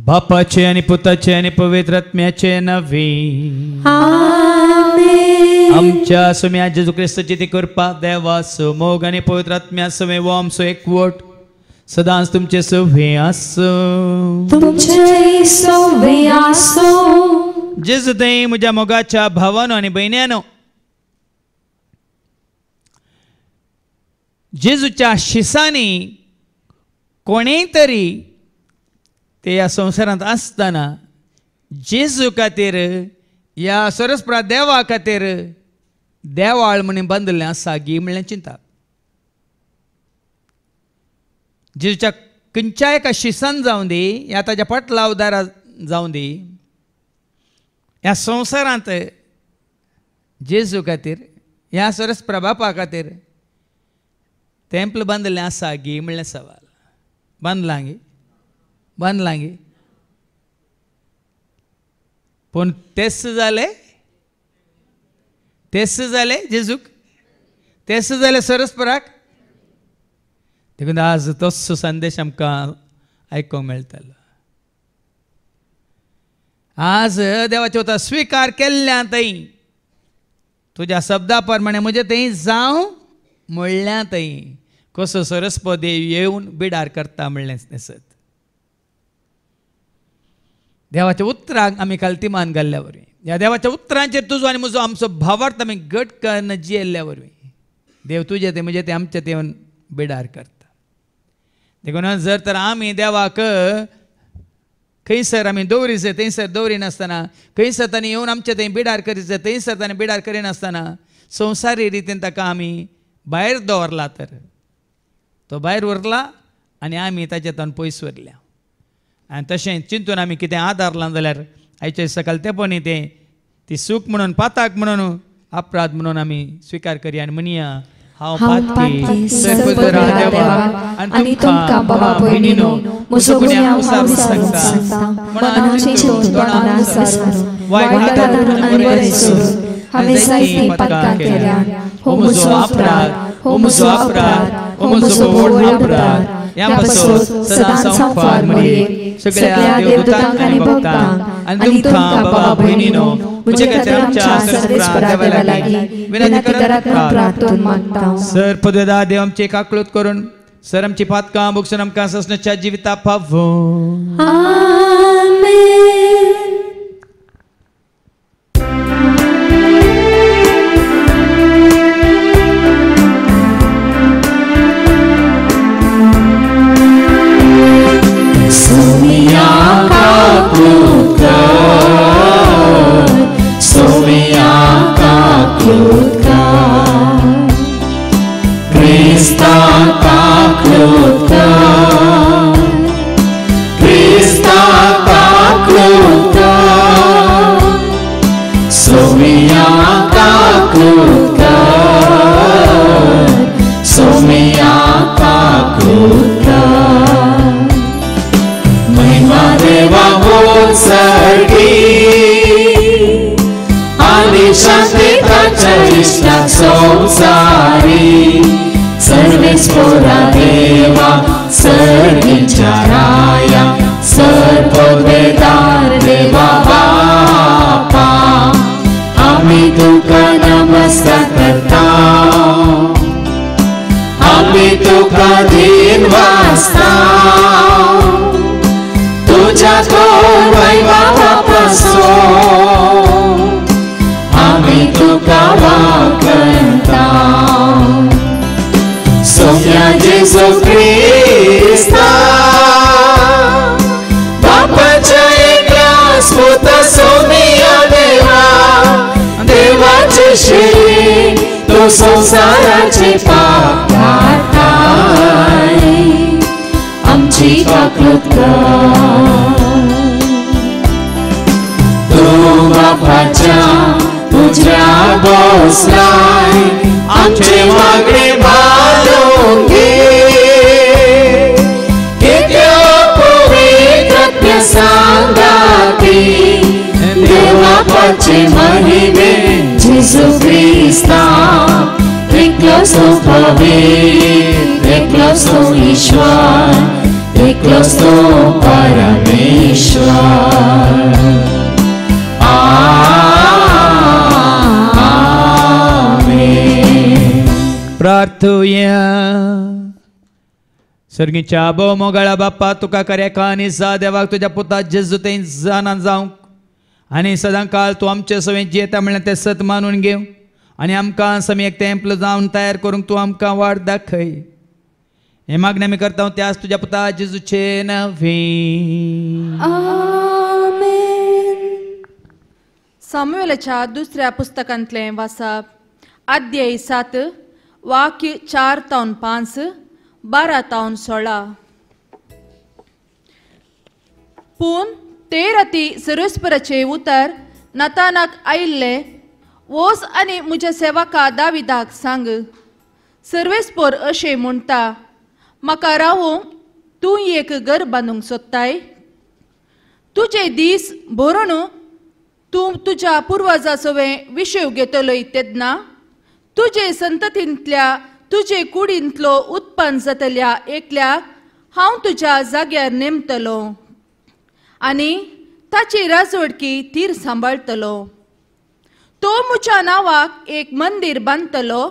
बापाचे आणि पुताचे आणि पवित्र आत्म्याचे नवे. आमच्या सुम्या जेजू ख्रिस्ताची ती कृपा देवासो मोग आणि पवित्र आत्म्यासो वो आमचो एकवट सदांच तुमचे सवे आसो. जेजू थंय म्हज्या मोगाच्या भावानो आणि भयण्यानो, जेजूच्या शिसांनी कोणेय तरी ते ह्या संवसारांत आसतना जेजू खातीर ह्या सरस्प्रा देवा खातीर देवाळ म्हणून बांदलें आसा गी म्हणलें चिंता. जेजूच्या खंयच्याय एका शिसान जावं दी या ताच्या पटलावदारा जावं दी, ह्या संवसारांत जेजू खातीर ह्या सरस्प्रा बापा खातीर टेंपल बांदलें आसा गी म्हणलें सवाल. बांदलां गे पूण तेच जाले जेजूक, तेच जाले सरस्पराक. देखून आज तोच संदेश आमकां आयकूंक मेळटलो. आज देवाचे वता स्विकार केल्ल्या थंय तुज्या शब्दा प्रमाणे म्हजे थंय जावं म्हणल्या थंय कसो सरस्पो देव येवन बिडार करता म्हणलें दिसत. देवाच्या उतराक आमी कालतिमान घाल्ल्या वरवीं, ह्या देवाच्या उतरांचेर तुजो आनी म्हजो आमचो भावार्थ आमी घट करून जियेल्ल्या वरवीं देव तुजे ते म्हजे ते आमचे ते येवन बिडार करता. देखून जर तर आमी देवाक खंयसर आमी दवरीचे थंयसर दवरिनासतना, खंयसर तांणी येवन आमचे थंय बिडार करीचे थंयसर तांणी बिडार करिनासतना संवसारी रितीन ताका आमी भायर दवरला, तर तो भायर उरला आनी आमी ताचे पयस उरल्या. आनी तशें चिंतून आमी कितें आदारलां जाल्यार आयचे सकाळ तेंपणी तें ती सूख म्हणून पाताक म्हणून अपराध म्हणून आमी स्विकार करया आनी म्हणया, हांव पातकी सर्वोदरा देवाक आनी तुमकां बाबा भयणीनो म्हजो गुन्यांव हांव विसरता, मनान चिंतून तोंडान विसरून वायटांतून आनी बरेसून हांवें जायतीं पातकां केल्यात. हो म्हजो अपराध, हो म्हजो अपराध, हो म्हजो व्हड अपराध. ह्या पासून सदांच संवसार मरेर सगळ्या देवदूतांक आनी भक्तांक आनी तुमकां बाबा भयणीनो म्हजे खातीर आमच्या सर्वेस्परा देवा लागीं विनंती करात म्हूण प्रार्थून मागता. सर पदवेदा देव आमची काकळूत करून सर आमची पातकां भोगसून आमकां ससण्याच्या जिविता पावो. सर्वेस्परा देवा सर्गीच्या राया सर्ववेदार देवा बापा आमी तुका नमस्कार करता. आमी तुका दिन वाजता तुझ्या वैभवा पासून आमी तुका वाकणता. सोम्या जेजू क्रिस्ता बापाच्या एकल्या स्फूर्त सोम्या देवा देवाचे श्री तो संसाराचे पाप काढताय आमची काकूत कर. तू बापाच्या तुझ्या बसलाय आमचे मागणे घालून घे. पवित्र सांगाती देवाचे महिमे जेजू ख्रिस्ता एकलो सो पवित्र एकलो सो ईश्वर एकलोच तो परमेश्वर. आमेन. प्रार्थूया. सर्गीच्या आबो मोगाळा बाप्पा तुका कर्याका आनी सा देवाक तुज्या पुता जेजू ते जाणां जावंक आनी सदां काळ तूं आमचे सवें जियेता म्हणल्यार तें सत मानून घेव आनी आमकां समी एक तेंपल जावन तयार करूंक तूं आमकां वाट दाखय. हे मागणें आमी करता त्याच तुज्या पुता जेजूचे नवे. आमेन. सामुएलाच्या दुसऱ्या पुस्तकांतलें वाचप. अध्याय 7 वाक्य 4-5 12-16. पूण ते राती सर्वेस्पराचे उतर नातानाक आयिल्ले. वोस आनी म्हज्या सेवका दाविदाक सांग. सर्वेस्पर अशें म्हणटा, म्हाका रावूंक तूं एक घर बांदूंक सोदताय. तुजे दीस भरून तूं तुज्या पुर्वजां सवें विशेव घेतलोय तेन्ना तुजे संततींतल्या तुजे कुडींतलो उत्पन्न जातल्या एकल्याक हांव तुज्या जाग्यार नेमतलो आनी ताची राजवडकी तीर सांबाळतलो. तो म्हज्या नांवाक एक मंदीर बांदतलो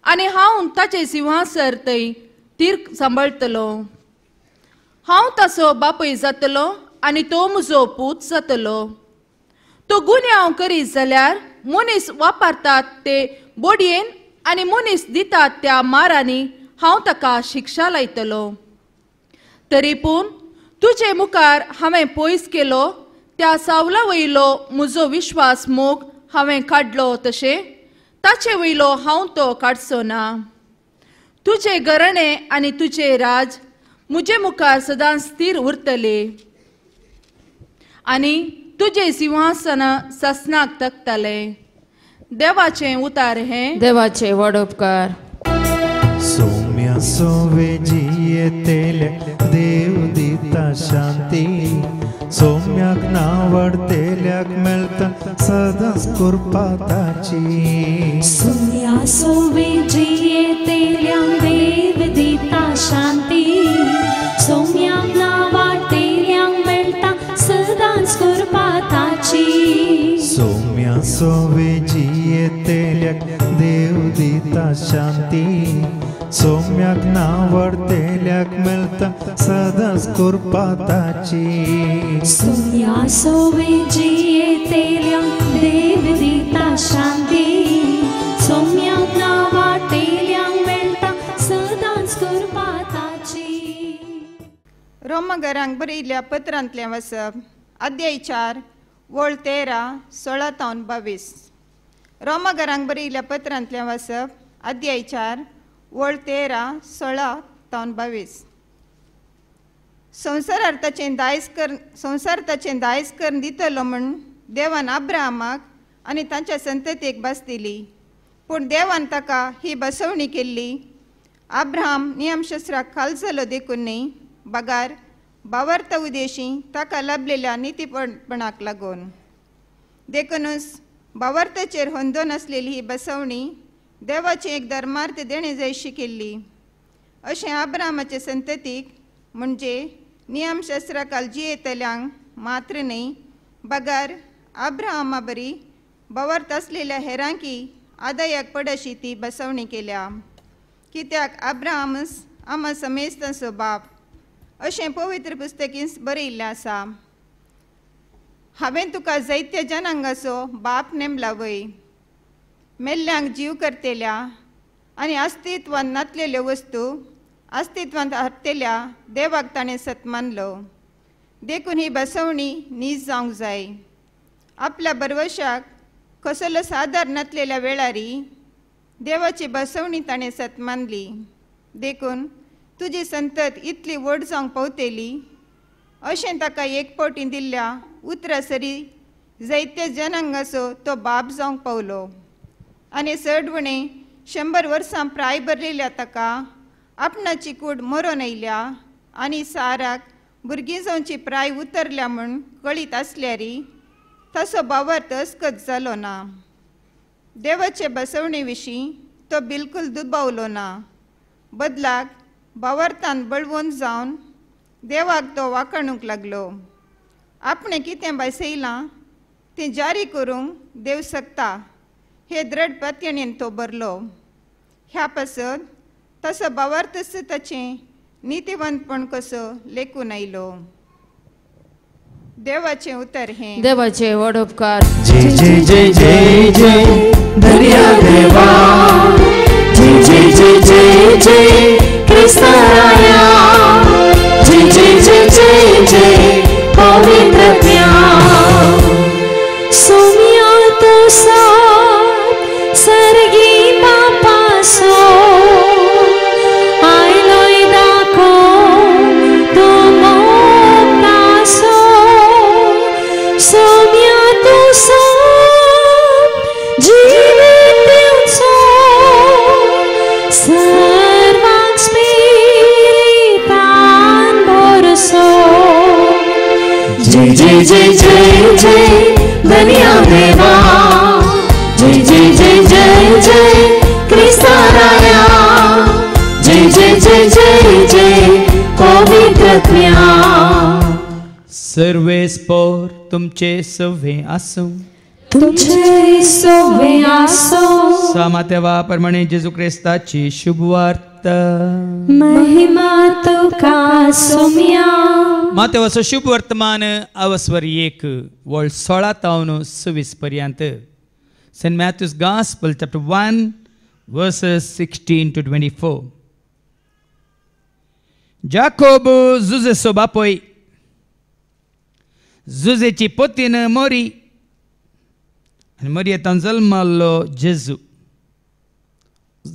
आनी हांव ताचे सिंहासन थंय तीर सांबाळतलो. हांव ताचो बापूय जातलो आनी तो म्हजो पूत जातलो. तो गुन्यांव करीत जाल्यार मनीस वापरतात ते बोडयेन आनी मनीस दितात त्या मारांनी हांव ताका शिक्षा लायतलो. तरी पूण तुजे मुखार हांवें पयस केलो त्या सावला वयलो म्हजो विश्वास मोग हांवें काडलो तशें ताचे वयलो हांव तो काडचो ना. तुजे घराणे आनी तुजे राज म्हजे मुखार सदांच स्थिर उरतले आनी तुजे सिंहासन ससनाक तकतले. देवाचें उतार हे. देवाचे व्हड उपकार. सौम्य सोवे जियेतेल्या देव दिता शांती. सौम्याक नावडतेल्याक मेळटा सदांच कृपा ताची. सौम्या सोवे जियेतेल्यांक देव दिता शांती. सौम्याक नावाटेल्यांक मेळटा सदांच कृपा ताची. सौम्य सोवे जियेतेल्याक देव दिता शांती. सौम्याक नावडतेल्याक मेळटा सदांच कृपा ताची. सौम्या सोवे जियेतेल्यांक देव दिता शांती. सौम्याक नावाटेल्यांक मेळटा सदांच कृपा ताची. रोमकारांक बरयल्ल्या पत्रांतलें वचप. अध्याय 4 वळ 13-16-22. रोमकारांक बरयल्ल्या पत्रांतलें वचप. अध्याय 4 वळ 13-16-22. संवसार ताचें दायज करून दितलो म्हूण देवान अब्राहमाक आनी तांच्या संततीक बस दिली. पूण देवान ताका ही बसवणी केल्ली. अब्राहम नियमशास्त्राक खालचलो देखून न्ही, बगार बावर्त उदेशी ताका लाभलेल्या नितीपणाक लागून. देखूनच बावर्ताचेर होंदोन आसलेली ही बसवणी देवाची एक धर्मार्थ देणे जैशी केल्ली. अशें अब्राहमाचे संततीक म्हणजे नियमशास्त्राकाल जियेतल्यांक मात्र न्ही, बगार अब्राहमा बरी बावर्त आसलेल्या हेरांकी आदायाक पडशी ती बसवणी केल्या. कित्याक अब्राहमस आमा समेस्तांचो बाप अशें पवित्र पुस्तकींत बरयिल्लें आसा. हांवें तुका जायत्या जनांगाचो बाप नेमला वय. मेल्ल्यांक जीव करतेल्या आनी अस्तित्वांत नातलेल्यो वस्तू अस्तित्वांत हाडटेल्या देवाक ताणें सत मानलो. देखून ही बसवणी नीज जावंक जाय. आपल्या बरवशाक कसलो सादार नातलेल्या वेळारी देवाची बसवणी ताणें सत मानली. देखून तुजी संतत इतली व्हड जावंक पावतेली अशें ताका एकपटी दिल्ल्या उतरा सरी जायत्या जनांगाचो तो बाप जावंक पावलो. आनी चडवणे 100 वर्सां प्राय भरलेल्या ताका आपणाची कूड मरून आयल्या आनी साराक भुरगीं जावची प्राय उतरल्या म्हूण कळीत आसल्यारी ताचो बावर्थ अस्कत जालो ना. देवाचे बसवणे विशीं तो बिलकुल दुबावलो ना. बदलाक बावर्तान बळवून जावन देवाक तो वाकणूक लागलो. आपणे कितें बसयलां तें जारी करूंक देव शकता हे दृढ पत्यणेन तो बरलो. ह्या पासत तसो भावार्थच ताचें नितीवंतपण कसो लेखून आयलो. देवाचें उतर हें. देवाचे वडोपकार. जय जय जय जय जय धन्य देवा. जय जय जय जय जय क्रिस्ताराया. जय जय जय जय जय पवित्र प्यार. सोम्या तो साथ सर्गी बापा सो आयलोय दाखो तो मोक्ता सो. सोम्या तो साथ जीवित सो सर्वांग स्पिरितान भरोसो. जय जय जय जय जय धन्य देवा. जय जय जय जय जय क्रिस्ताराया. जय जय जय जय जय पवित्र प्यार. सर्वे स्पोर तुमचे सव्वे आसूं. तुमचे सोवे आसो. सामातेवा प्रमाणे जेजू क्रिस्ताची शुभवार्त. महिमा तुका सोम्या. मातेवाचो शुभ वर्तमान अवस्वर 1 वळ 16 तावन 26 पर्यंत. Saint Matthews gospel chapter 1 versus 16 to 24. Jacob जुजेचो बापोय. जुजेची पोतीन मोरी आनी मोरयेंत जल्मल्लो जेजू.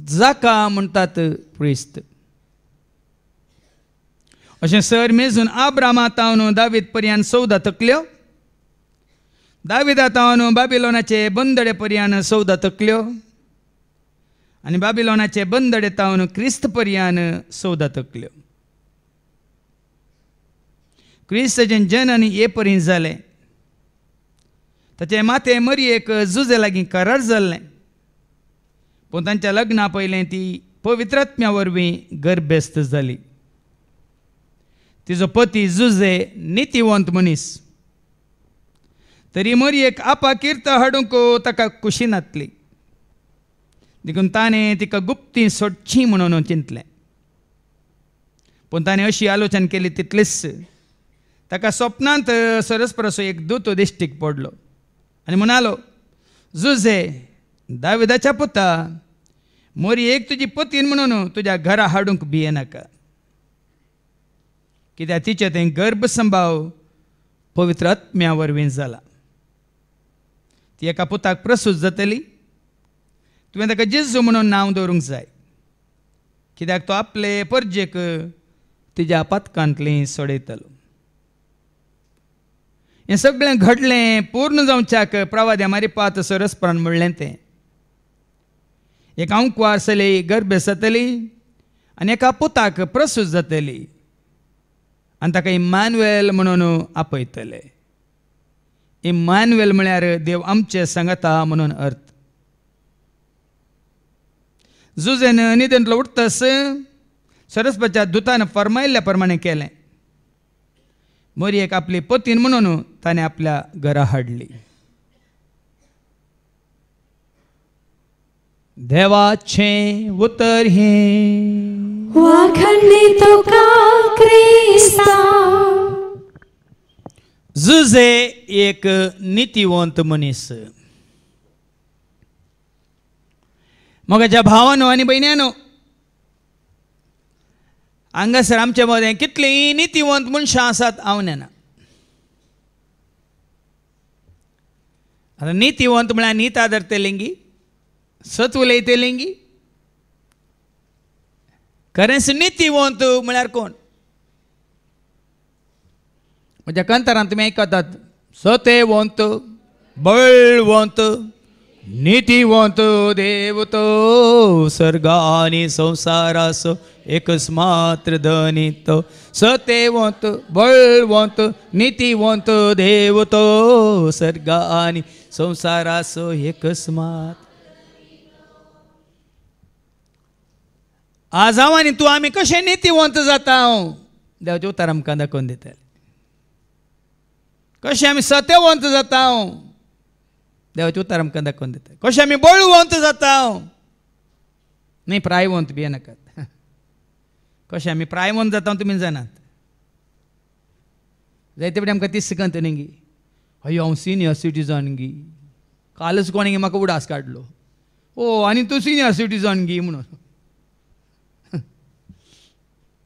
जाका म्हणटात प्रिस्त. अशें सर मेजून आब्रामा तावन दावीद पर्यंत 14 तकल्यो. दाविदा तावन बाबिलोनाचे बंदडे पर्यंत 14 तकल्यो. आनी बाबिलोनाचे बंदडे तावन क्रिस्त पर्यंत 14 तकल्यो. क्रिस्ताचें जनन हे पर्यंत जालें. ताचे माते मरयेक जुजे लागीं करार जाल्लें. पूण तांच्या लग्ना पयलें ती पवित्रात्म्या वरवीं गर्भेस्त जाली. तिजो पती जुजे नितीवंत मनीस. तरी मरयेक आपा किर्त हाडूंक ताका कुशी नासली. देखून ताणें तिका गुप्ती सोडची म्हणून चिंतलें. पूण ताणें अशी आलोचना केली तितलीच ताका स्वप्नांत सरस्पराचो एक दूत दिश्टीक पडलो आनी म्हणालो, जुजे दाविदाच्या पुता, मरयेक तुजी पतीन म्हणून तुज्या घरा हाडूंक भियेनाका. कित्याक तिचे तें गर्भसंभाव पवित्र आत्म्या वरवीं जाला. ती एका पुताक प्रसूत जातली. तुवें ताका जेजू म्हणून नांव दवरूंक जाय. कित्याक तो आपले परजेक तिच्या पातकांतली सोडयतलो. हें सगळें घडलें पूर्ण जावच्याक प्रवाद्या मारिपात सरस्परान म्हणलें तें. एक अंकवार चली गर्भ जातली आनी एका पुताक प्रसूत जातली आनी ताका इम्मानुएल म्हणून आपयतले. इम्मानुएल म्हळ्यार देव आमचे सांगता म्हणून अर्थ. जुजेन न्हिदेंतलो उठतस सरस्वतीच्या दुतान फरमायल्ल्या प्रमाणे केलें. मरयेक आपली पतीन म्हणून ताणें आपल्या घरा हाडली. देवाचें उतर हें वाखणली तुका क्रिस्ता. जुजे एक नितीवंत मनीस. मोगाच्या भावानो आनी भयण्यानो, हांगासर आमचे मदें कितलीं नितीवंत मनशां आसात हांव नेना. आतां नितीवंत म्हळ्यार नीत आदरतेलेंगी, सत उलयतेलेंगी. खरेंच नितीवंत म्हळ्यार कोण? म्हज्या कांतारांत तुमी आयकतात, सतेवंत, बळवंत, नितीवंत देव तो स्वर्गा आनी संसाराचो एकच मात्र धनी तो. सतेवंत, बळवंत, नितीवंत देव तो स्वर्गा आनी संसाराचो एकच मात्र. आज हांव आनी तूं आमी कशें नितीवंत जाता देवाचें उतर आमकां दाखोवन दितले. कशें आमी सत्यवंत जाता देवाचें उतर आमकां दाखोवन दिता. कशें आमी बळवंत जाता न्ही प्रायवंत बी नाकात. कशें आमी प्रायवंत जाता तुमी जाणात. जायते फावटी आमकां ती शिकंत न्ही गी अय्यो हांव सिनियर सिटीजन गी कालच कोणी म्हाका उडास काडलो ओ आनी तूं सिनियर सिटीजन गी म्हणून.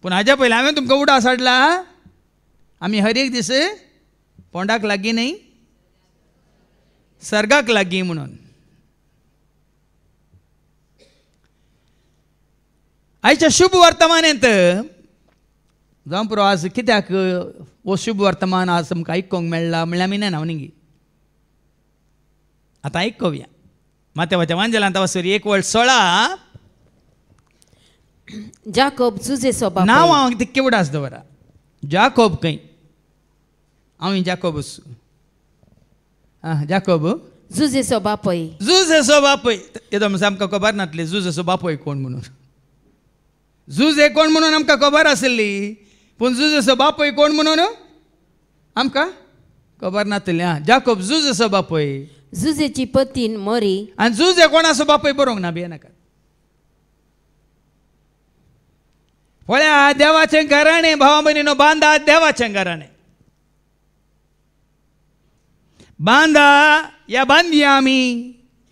पूण हाज्या पयलीं हांवें तुमकां उडास हाडला आमी हर एक दीस पोंडाक लागीं न्ही सर्गाक लागीं म्हणून. आयच्या शुभ वर्तमानांत जावं पुरो आज कित्याक हो शुभ वर्तमान आज आमकां आयकोंक मेळ्ळा म्हणल्यार आमी नेना न्ही. आतां आयकोवया माथेवाच्या वांजेलांत वसरी 1:16 जाकोब जुजे सोबा नांव हांव तितकें उडास दवरा. जाकोब खंय हांव जाकोबूस जाकोब जुजेचो बापय जुजेचो बापय. येदो म्हणटा आमकां खबर नासली जुजेचो बापय कोण म्हणून. जुजे कोण म्हणून आमकां खबर आसली पूण जुजेचो बापय कोण म्हणून आमकां खबर नासली. जाकोब जुजेचो बापय जुजेची पतीन मरी आनी जुजे कोणाचो बापय बरोवंक ना भिये नाका. पळया देवाचें घराणें भावा भयणीनो बांदा देवाचें घराणें. बांदा या बांदया आमी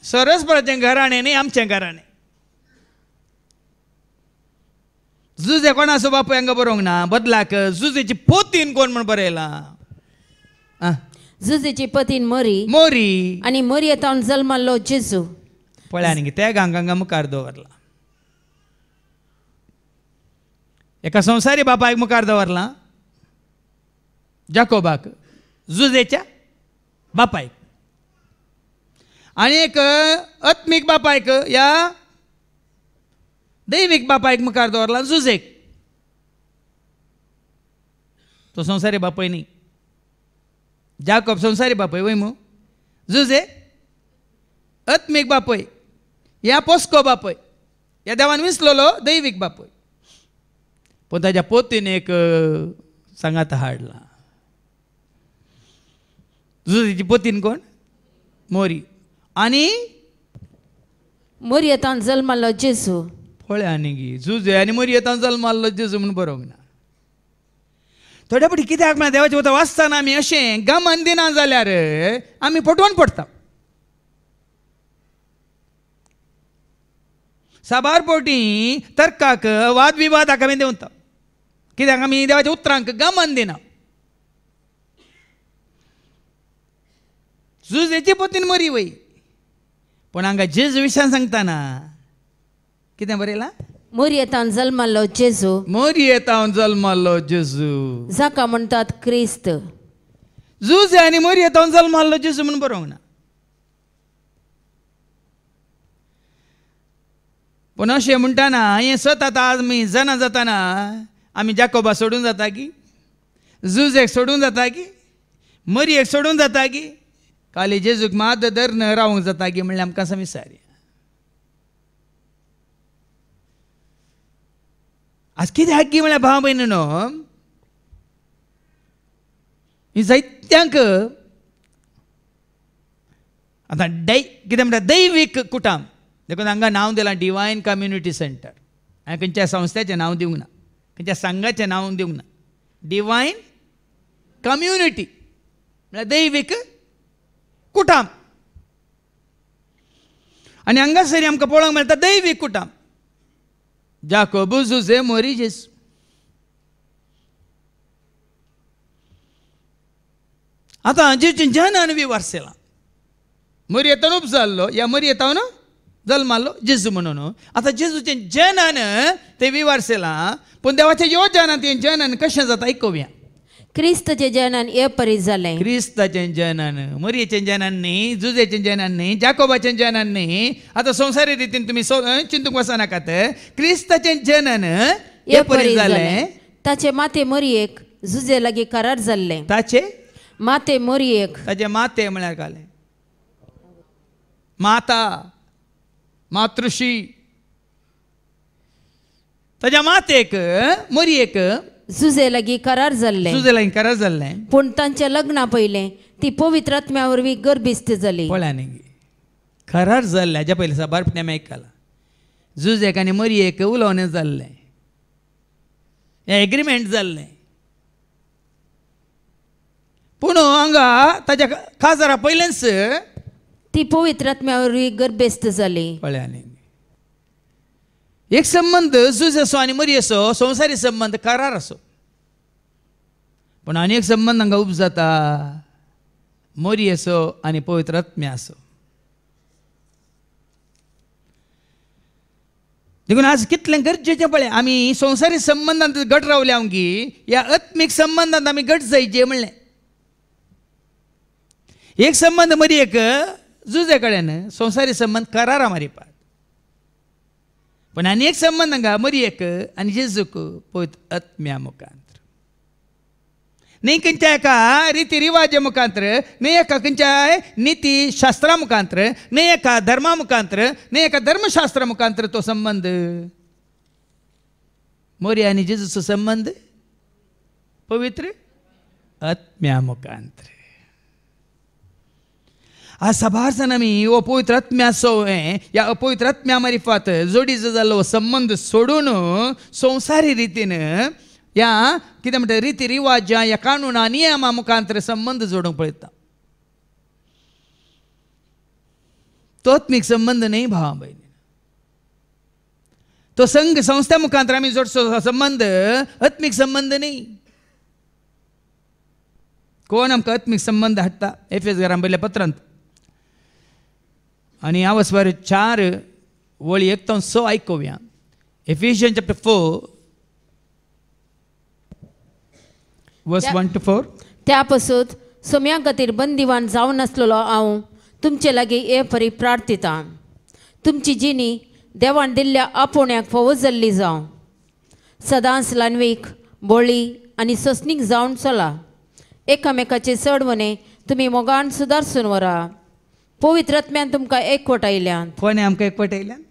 सरस्वराचें घराणें न्ही आमचें घराणें. जुजे कोणाचो बापूय हांगा बरोवंक ना बदलाक जुजेची पोतीन कोण म्हण बरयलां जुजेची पतीन मरी मोरी आनी मरी येतावन जल्मालो जेजू. पळया न्ही ते हांगा मुखार दवरला. एका संवसारी बापायक मुखार दवरला जाकोबाक जुजेच्या बापायक आनी एक आत्मीक बापायक या दैवीक बापायक मुखार दवरला जुजेक. तो संवसारी बापय न्ही. जाकोब संवसारी बापय वय मू जुजे आत्मीक बापय या पोस्को बापय ह्या देवान विसलोलो दैवीक बापय. पूण ताच्या पोतीन एक सांगात हाडला. जुजेची पोतीन कोण मोरी आनी मरी येतावन जल्मालो जेजू. पळया न्ही गी जुजे आनी मोरी येतावन जल्मालो जेजू म्हणून बरोवंक ना. थोड्या फावटी कित्याक म्हळ्यार देवाचें उतर वाचतना आमी अशें गमन दिना जाल्यार आमी फटवून पडटा. साबार फावटी तर्काक वाद विवादाक आमी देंवता कित्याक आमी देवाच्या उतरांक गमन दिना. जुजेची पोतीन मरी वय पूण हांगा जेजू विशयान सांगतना कितें बरयलां मरी येतावन जल्मालो जेजू. मोरी येतावन जल्मालो जेजू जाका म्हणटात क्रिस्त. जुजे आनी मोरी येतावन जल्मालो जेजू म्हणून बरोवंक ना. पूण अशें म्हणटाना हें सत आतां आमी जाणा जाताना आमी जाकोबा सोडून जाता की जुजेक सोडून जाता की मोरयेक सोडून जाता की खाली जेजूक मात धरून रावूंक जाता की म्हणल्यार आमकां असं विचारया. आज कित्याक की म्हळ्यार भाव भयणीनो ही जायत्यांक आतां कितें म्हणटा दैवीक कुटाम देखून हांगा नांव दिलां डिवायन कम्युनिटी सेंटर. हांवें खंयच्या संस्थेचें नांव दिवंक ना खंयच्या संघाचें नांव दिवंक ना. डिवायन कम्युनिटी म्हळ्यार दैवीक कुटाम. आनी हांगासरी आमकां पळोवंक मेळटा दैवीक कुटाम. जाकोब जुजे मोरी जेजू. आतां जेजूचें जनान विवारसेलां मोरी येतावन उपजाल्लो या मोरी येतावन जल्मालो जेजू म्हणून. आतां जेजूचें जनान ते विवारसेलां पूण देवाच्या योजनान तें जनन कशें जाता आयकोवया. क्रिस्तचे जनान हे परी जालें. क्रिस्ताचें जनान मोरयेचें जनान न्ही जुजेचें जनान न्ही जाकोबाचें जनान न्ही. आतां संवसारी रितीन तुमी चिंतूंक वचनाकात. क्रिस्ताचें जनन हे परी जालें. ताचे माते मरयेक जुजे लागीं करार जाल्लें. ताचे माते मरयेक ताचे माते म्हळ्यार काले माता मातृशी ताच्या मातेक मोरयेक जुजे लागीं करार जाल्ले तुझे लागीं करार जाल्लें पूण तांच्या लग्ना पयलें ती पवित्र आत्म्या वरवीं गर्भिस्त जाली पळय न्ही करार जाल्ले हाज्या पयलीं साबार फुडें आमी आयकलां जुजेक आनी मरियेक उलोवणें जाल्लें एग्रीमेंट जाल्लें पूण हांगा ताच्या काजारा पयलेंच ती पवित्र आत्म्या वरवीं गर्भिस्त जाली पळय न्ही एक संबंध जुज असो आनी मरी असो संवसारी संबंध करार असो पण आनी एक संबंध हांगा उब जाता मरी असो आनी पवित्र आत्म्या असो देखून आज कितलें गरजेचें पळय आमी संवसारी संबंधांत घट रावले आमगी ह्या आत्मीक संबंधांत आमी घट जायचे म्हणलें एक संबंध मरी एक जुजे कडेन संवसारी संबंध करारा मारिपात पण आनी एक संबंध हांगा मरी एक आनी जेजूक पवित्र आत्म्या मुखांतर न्ही खंयच्या एका रिती रिवाजा मुखांतर न्ही एका खंयच्याय निती शास्त्रा मुखांतर न्ही एका धर्मा मुखांतर न्ही एका धर्मशास्त्रा मुखांतर तो संबंध मरी आनी जेजूचो संबंध पवित्र आत्म्या मुखांतर आज साबार जाण आमी हो पवित्र आत्म्याचो ह्या अपवित्र आत्म्या मारिफात जोडीचो जाल्लो संबंध सोडून संवसारी रितीन ह्या कितें म्हणटा रिती रिवाजा ह्या कानुना नियमा मुखांतर संबंध जोडूंक पळयता तो आत्मीक संबंध न्ही भावा भयणी तो संघ संस्था मुखांतर आमी जोडचो संबंध आत्मीक संबंध न्ही कोण आमकां आत्मीक संबंध हाडटा एफेसकारांक बरयल्ल्या पत्रांत आनी हांव वचपार 4 वळी 1 ते 6 आयकुया एफिशियन्स चॅप्टर 4 वर्स 1 to 4 त्या पासून सोम्या खातीर बंदिवान जावन आसलेलो हांव तुमचे लागीं हे परी प्रार्थिता तुमची जिणी देवान दिल्ल्या आपोवण्याक फावो जाल्ली जावं सदांच लानवीक बोळी आनी ससनीक जावन चला एकामेकाचे चडवणे तुमी मोगान सुदारसून व्हरा पवित्र आत्म्यान तुमकां एकवटायल्यान कोणे आमकां एकवटायल्यान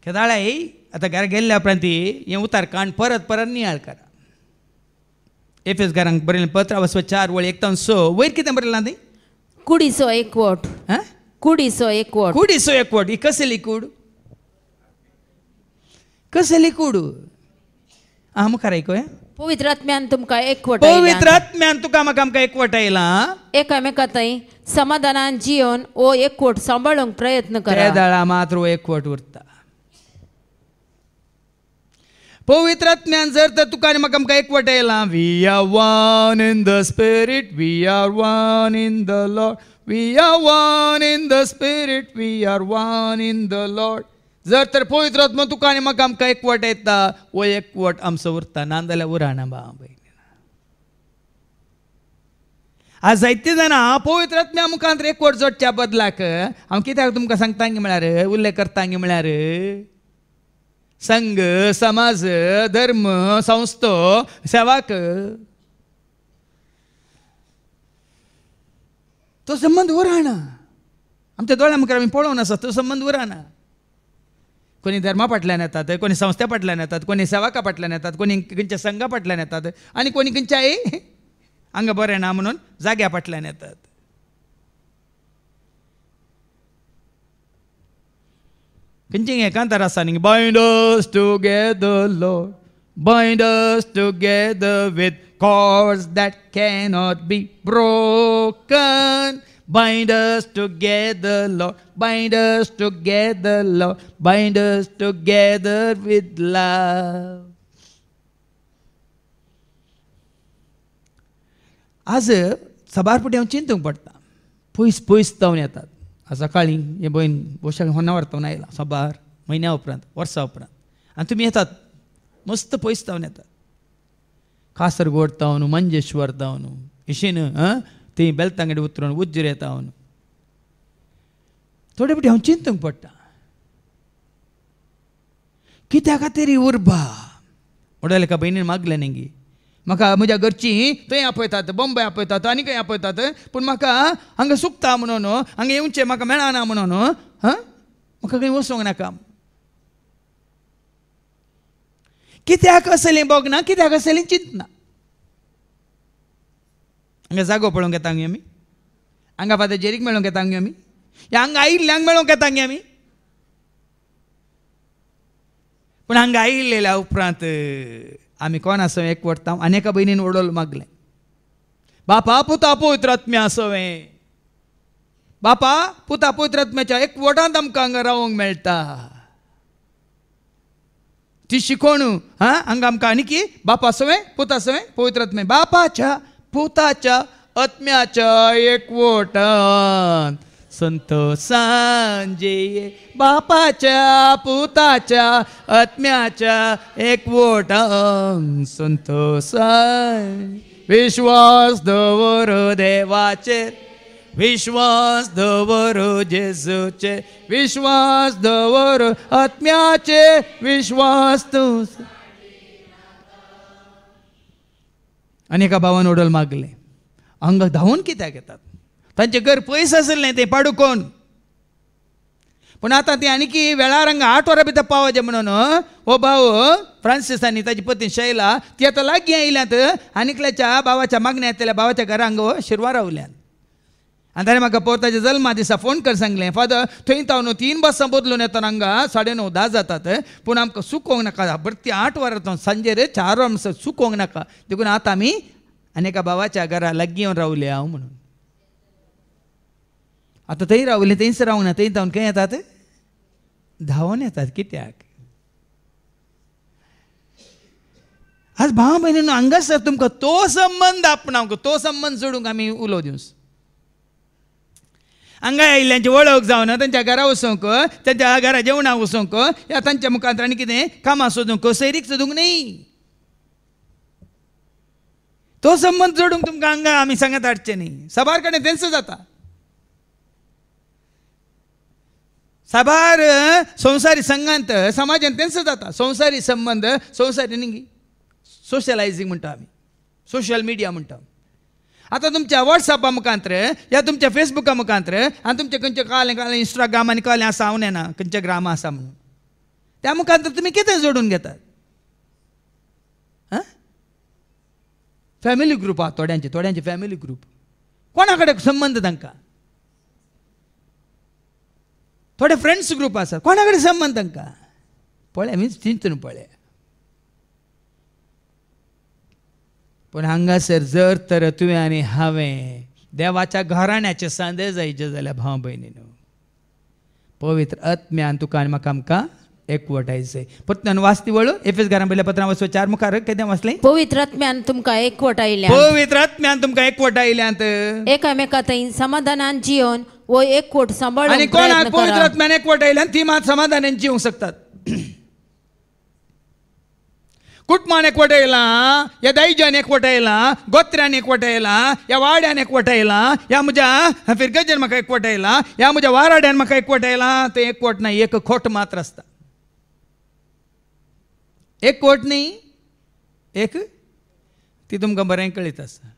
केदाळे आतां घरा गेल्ल्या उपरांत हें उतार काण परत परत नियाळ करा एफेसकारांक बरयलें पत्र वचपा 4 वळी 1 ते 6 वयर कितें बरयलां ती कुडीचो एकवट कुडीचो एकवट कुडीचो एकवट ही कसली कूड कसली कूड हांव मुखार आयकूया पवित्र आत्म्यान तुमकां एकवटायल्यान पवित्र आत्म्यान तुका म्हाका आमकां एकवटायलां एकामेका थंय समाधानान जियोन ओ एकवट सांबाळूंक प्रयत्न त्या करा दाळा मात्र हो एकवट उरता पवित्र आत्म्यान जर तर तुका आनी म्हाका आमकां एकवटायलां we R one in the spirit we R one in the Lord we R one in the spirit we R one in the Lord जर तर पवित्र आत्मा तुका आनी म्हाका आमकां एकवट येता वो एकवट आमचो उरता नाजाल्यार उराना भावा भयणी आज जायते जाणां पवित्र आत्म्या मुखांतर एकवट जोडच्या बदलाक हांव कित्याक तुमकां सांगता गे म्हळ्यार उल्लेख करता गे म्हळ्यार संघ समाज धर्म संस्थो सेवाक तो संबंध उराना आमच्या दोळ्या मुखार आमी पळोवन आसा तो संबंध उराना कोणी धर्मा फाटल्यान येतात कोणी संस्थे फाटल्यान येतात कोणी सेवका फाटल्यान येतात कोणी खंयच्या संघा फाटल्यान येतात आनी कोणी खंयच्याय हांगा बरें ना म्हणून जाग्या फाटल्यान येतात खंयचें एकांतर आसा न्ही bind us together lord bind us together with cords that cannot be broken bind us together Lord bind us together Lord bind us together with love आज सबार फुडें हांव चिंतूंक पडटा पयस पयस जावन येतात आज सकाळीं हे भयण बोशाक होन्नावर जावन आयला सबार म्हयन्या उपरांत वर्सां उपरांत आनी तुमी येतात मस्त पयस जावन येतात कासरगोड जावन मंजेश्वर जावन इशीन ती बेलतांगडी उतरून उज्जर येता हांव थोडे फावटी हांव चिंतूंक पडटा कित्या खातीर उर्बा म्हणल्यार एका भयणीन मागलें न्ही म्हाका म्हज्या घरचीं थंय आपयतात बॉम्बे आपयतात आनी खंय आपयतात पूण म्हाका हांगा चुकता म्हणून हांगा येवचें म्हाका मेळना म्हणून म्हाका खंय वचूंक नाका कित्याक असलें बोगना कित्याक असलें चिंतना हांगा जागो पळोवंक येता आमी हांगा फादर मेळोवंक येता आमी या हांगा आयिल्ल्यांक मेळोवंक येता आमी पूण हांगा आयिल्लेल्या उपरांत आमी कोण आसो एकवटता आनी एका भयणीन ओडोल मागलें बापा पुता पवित्र आत्म्या आसोवें बापा पुता पवित्र आत्म्याच्या एकवटांत आमकां हांगा रावंक मेळटा ती शिकोवण हांगा आमकां आनी की बापा आसोवें पुता आसोवें पवित्र आत्मे बापाच्या पुताच्या आत्म्याच्या एकवटांत संतोषांजे बापाच्या पुताच्या आत्म्याच्या एकवटांत संतोषां विश्वास दवर देवाचेर विश्वास दवर जेजूचेर विश्वास दवर आत्म्याचेर विश्वास तूं आनी एका भावान ओडोल मागलें हांगा धांवून कित्याक येतात तांचें घर पयस आसलें तें पाडुकोन पूण आतां ती आनी की वेळार हांगा 8 वरां भितर पावचें म्हणून हो भाव फ्रांसीस आनी ताची पत्नी शैला ती आतां लागीं आयल्यात आनीकल्याच्या भावाच्या मागण्या येतल्या भावाच्या घरा हांगा शिरवार रावल्यात आनी ताणें म्हाका पोरताच्या जल्मा दिसा फोन कर सांगलें फादर थंय हांव 3 बसां बदलून येता हांगा 9:30-10 जातात पूण आमकां सुकोवंक नाका बरती 8 वरां सांजेर 4 वरां सुकोवंक नाका देखून आतां आमी आनी एका भावाच्या घरा लागीं येवन रावले हांव म्हणून आतां थंय रावले थंयच रावना थंय जावन खंय येतात धांवून येतात कित्याक आज भाव भयणीनो हांगासर तुमकां तो संबंद आपणावंक तो संबंद सोडूंक आमी उलो दिवंस हांगा आयिल्ल्यांची वळख जावना तांच्या घरा वचूंक तांच्या घरा जेवणाक वचूंक या तांच्या मुखांत आनी कितें कामां सोदूंक सैरीक सोदूंक न्ही तो संबंद जोडूंक तुमकां हांगा आमी सांगत हाडचें न्ही साबार कडेन तेंच जाता साबार संवसारी संघांत समाजांत तेंच जाता संवसारी संबंध संवसारी न्ही सोशलायझींग म्हणटा आमी सोशल मिडिया म्हणटा आतां तुमच्या वॉट्सॅपा मुखांतर या तुमच्या फेसबुका मुखांतर आनी तुमचें खंयचें कालें इंस्टाग्राम आनी कालें आसा हांव नेना खंयचें ग्राम आसा म्हणून त्या मुखांतर तुमी कितें जोडून घेतात फॅमिली ग्रूप आहा थोड्यांचे फॅमिली ग्रूप कोणा कडेन संबंद तांकां थोडे फ्रेंड्स ग्रूप आसात कोणा कडेन संबंद तांकां पळय मीन्स चिंतून पळय पूण हांगासर जर तर तुवें आनी हांवें देवाच्या घराण्याचे सांदे जायचे जाल्यार भाव भयणीनो पवित्र आत्म्यान तुका आनी म्हाका आमकां एकवटायचें पत्न्यान वाचती वळू एफेस घरान पयल्या पत्रां वचो 4 मुखार कितें वाचलें पवित्र आत्म्यान तुमकां एकवटायल्यात पवित्र आत्म्यान तुमकां एकवटायल्यात एकामेका थंय समाधानान जियोन वो एकवट सांबाळून आनी कोणाक पवित्र आत्म्यान एकवटायल्यान ती मात समाधानान जिवंक शकतात कुटुंबान एकवटायला या दायजान एकवटायला गोत्र्यान एकवटायला या वाड्यान एकवटायला या म्हज्या फिरगजेन म्हाका एकवटायला या म्हज्या वाराड्यान म्हाका एकवटायला ते एकवट ना एक खोट मात्र आसता एकवट न्ही एक ती तुमकां बरें कळीत आसा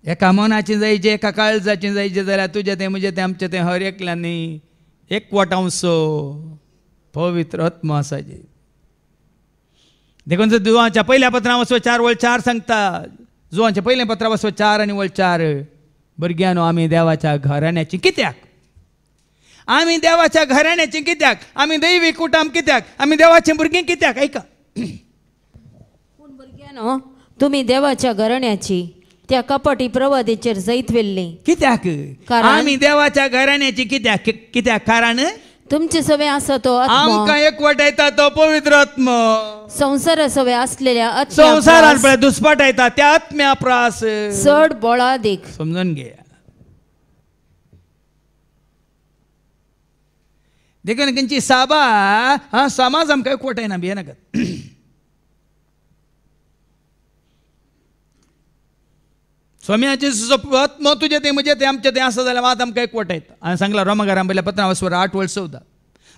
एका मनाचें जायचें एका काळजाचें जायचें जाल्यार तुजें तें म्हजें तें आमचें तें हर एकल्यान न्ही एकवटांसो पवित्र आत्मा आसाचे देखून जर जुवांच्या पहिल्या पत्रां वचो 4:4 सांगता जुवांच्या पयलें पत्रां वचो 4 आनी 4 भुरग्यांनो आमी देवाच्या घराण्याची कित्याक आमी देवाच्या घराण्याची कित्याक आमी दैवी कुटुंब कित्याक आमी देवाचें भुरगीं कित्याक ऐका पूण भुरग्यांनो तुमी देवाच्या घराण्याची त्या कपटी प्रवादीचेर जैत वेल्ली कित्याक आमी देवाच्या घराण्याची कित्याक कित्याक कारण तुमचे सवे आसा तो आमकां एकवटायता तो पवित्र आत्मा संसार सवे असलेल्या संसारान पळय दुस्पाटायता त्या आत्म्या प्रास चड बोळादीक समजून घे देखून खंयची साबा समाज आमकां एकवटायना भियेनाकात स्वाम्याचे आत्मा तुजें तें म्हजें तें आमचें तें आसा जाल्यार मात आमकां एकवटायता हांवें सांगलां रोमाकारां पयल्या पत्रां वचवर 8:14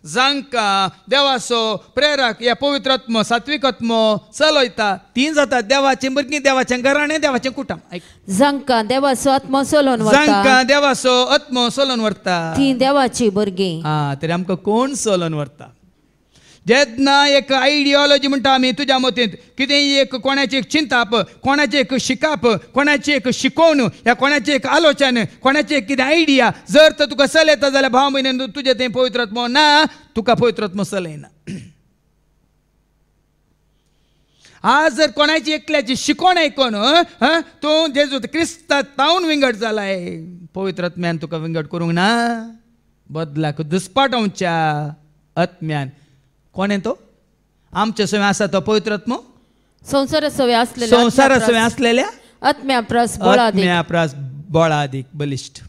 जांकां देवाचो प्रेरक या पवित्रात्म सात्विकात्म चलयता ती जातात देवाची भुरगीं देवाचें घराणें देवाचें कुटुंब जांकां देवाचो आत्मो चलोवन व्हरता जांकां देवाचो आत्मो चलोवन व्हरता ती देवाची भुरगीं. तरी आमकां कोण चलोवन व्हरता जेन्ना एक आयडियोलॉजी म्हणटा आमी तुज्या मतींत कितेंय एक कोणाची एक चिंताप कोणाची एक शिकाप कोणाची एक शिकोवन या कोणाची एक आलोचन कोणाची एक कितें आयडिया जर तर तुका चलयता जाल्यार भाव म्हयन्यान तुजें तें पवित्रात्म ना तुका पवित्रात्म चलयना. आज जर कोणाची एकल्याची शिकोण आयकोन तूं जेजू क्रिस्तांत तावन विंगड जालाय पवित्रात्म्यान तुका विंगड करूंक ना बदलाक दुस्पाटवच्या आत्म्यान. कोणें तो आमचे सवय आसा तो पवित्रात्म संसार सवय असलेल्या संसारा सवय असलेल्या आत्म्या प्रस बळादी बळादीक बलिश्ठ.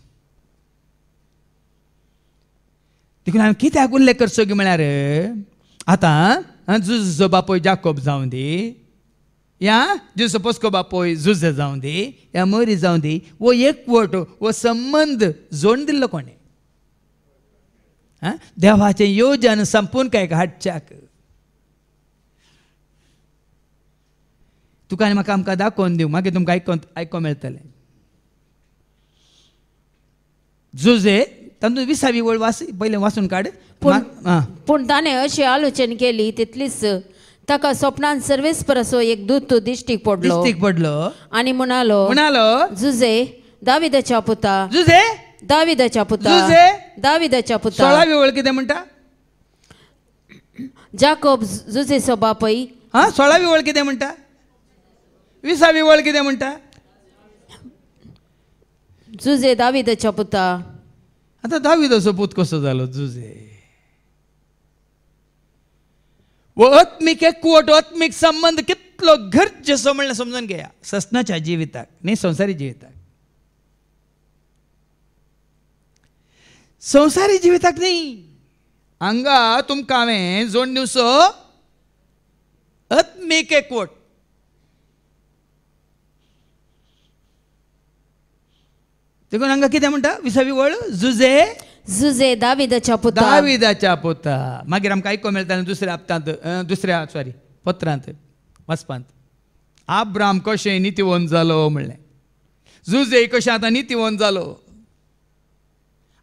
देखून हांवें कित्याक उल्लेख करचो की म्हळ्यार आतां जुजो बापोय जाकोब जावं दी या जुजो पोस्को बापोय जुजे जावं दी या मरी जावं दी वो एकवट वो संबंध जोडून दिल्लो कोणें देवाचें योजन संपून काय हाडच्याक तुका आनी म्हाका आमकां दाखोवन दिवं मागीर तुमकां आयको मेळटलें. जुजे तातूंत 20वी वळ पयलें वाचून काड. पूण ताणें अशी आलोचन केली तितलीच ताका स्वप्नांत सर्वेस्पराचो एक दूत दिश्टीक पडलो आनी म्हणालो जुजे दाविदाच्या पुता जुजे दाविदाच्या पुता दाविदाच्या पुता. 16वी वळ कितें म्हणटा जाकोब जुजेचो बापय 16वी वळ कितें म्हणटा 20वी वळ कितें म्हणटा जुजे दाविदाच्या पुता. आतां दाविदाचो पूत कसो जालो जुजे वो आत्मीक एकवट आत्मीक संबंध कितलो गरजेचो म्हणल्यार समजून घेया ससनाच्या जिविताक न्ही संवसारी जिविताक संवसारी जिविताक न्ही हांगा तुमकां हांवें जोडून दिवचो आत्मीक एकवट. देखून हांगा कितें म्हणटा 20वी वळ जुजे दाविदाच्या पुता. मागीर आमकां आयको मेळटा दुसऱ्या पत्रांत वाचपांत आब्राम कशें नितीवंत जालो म्हणलें जुजे कशें आतां नितीवंत जालो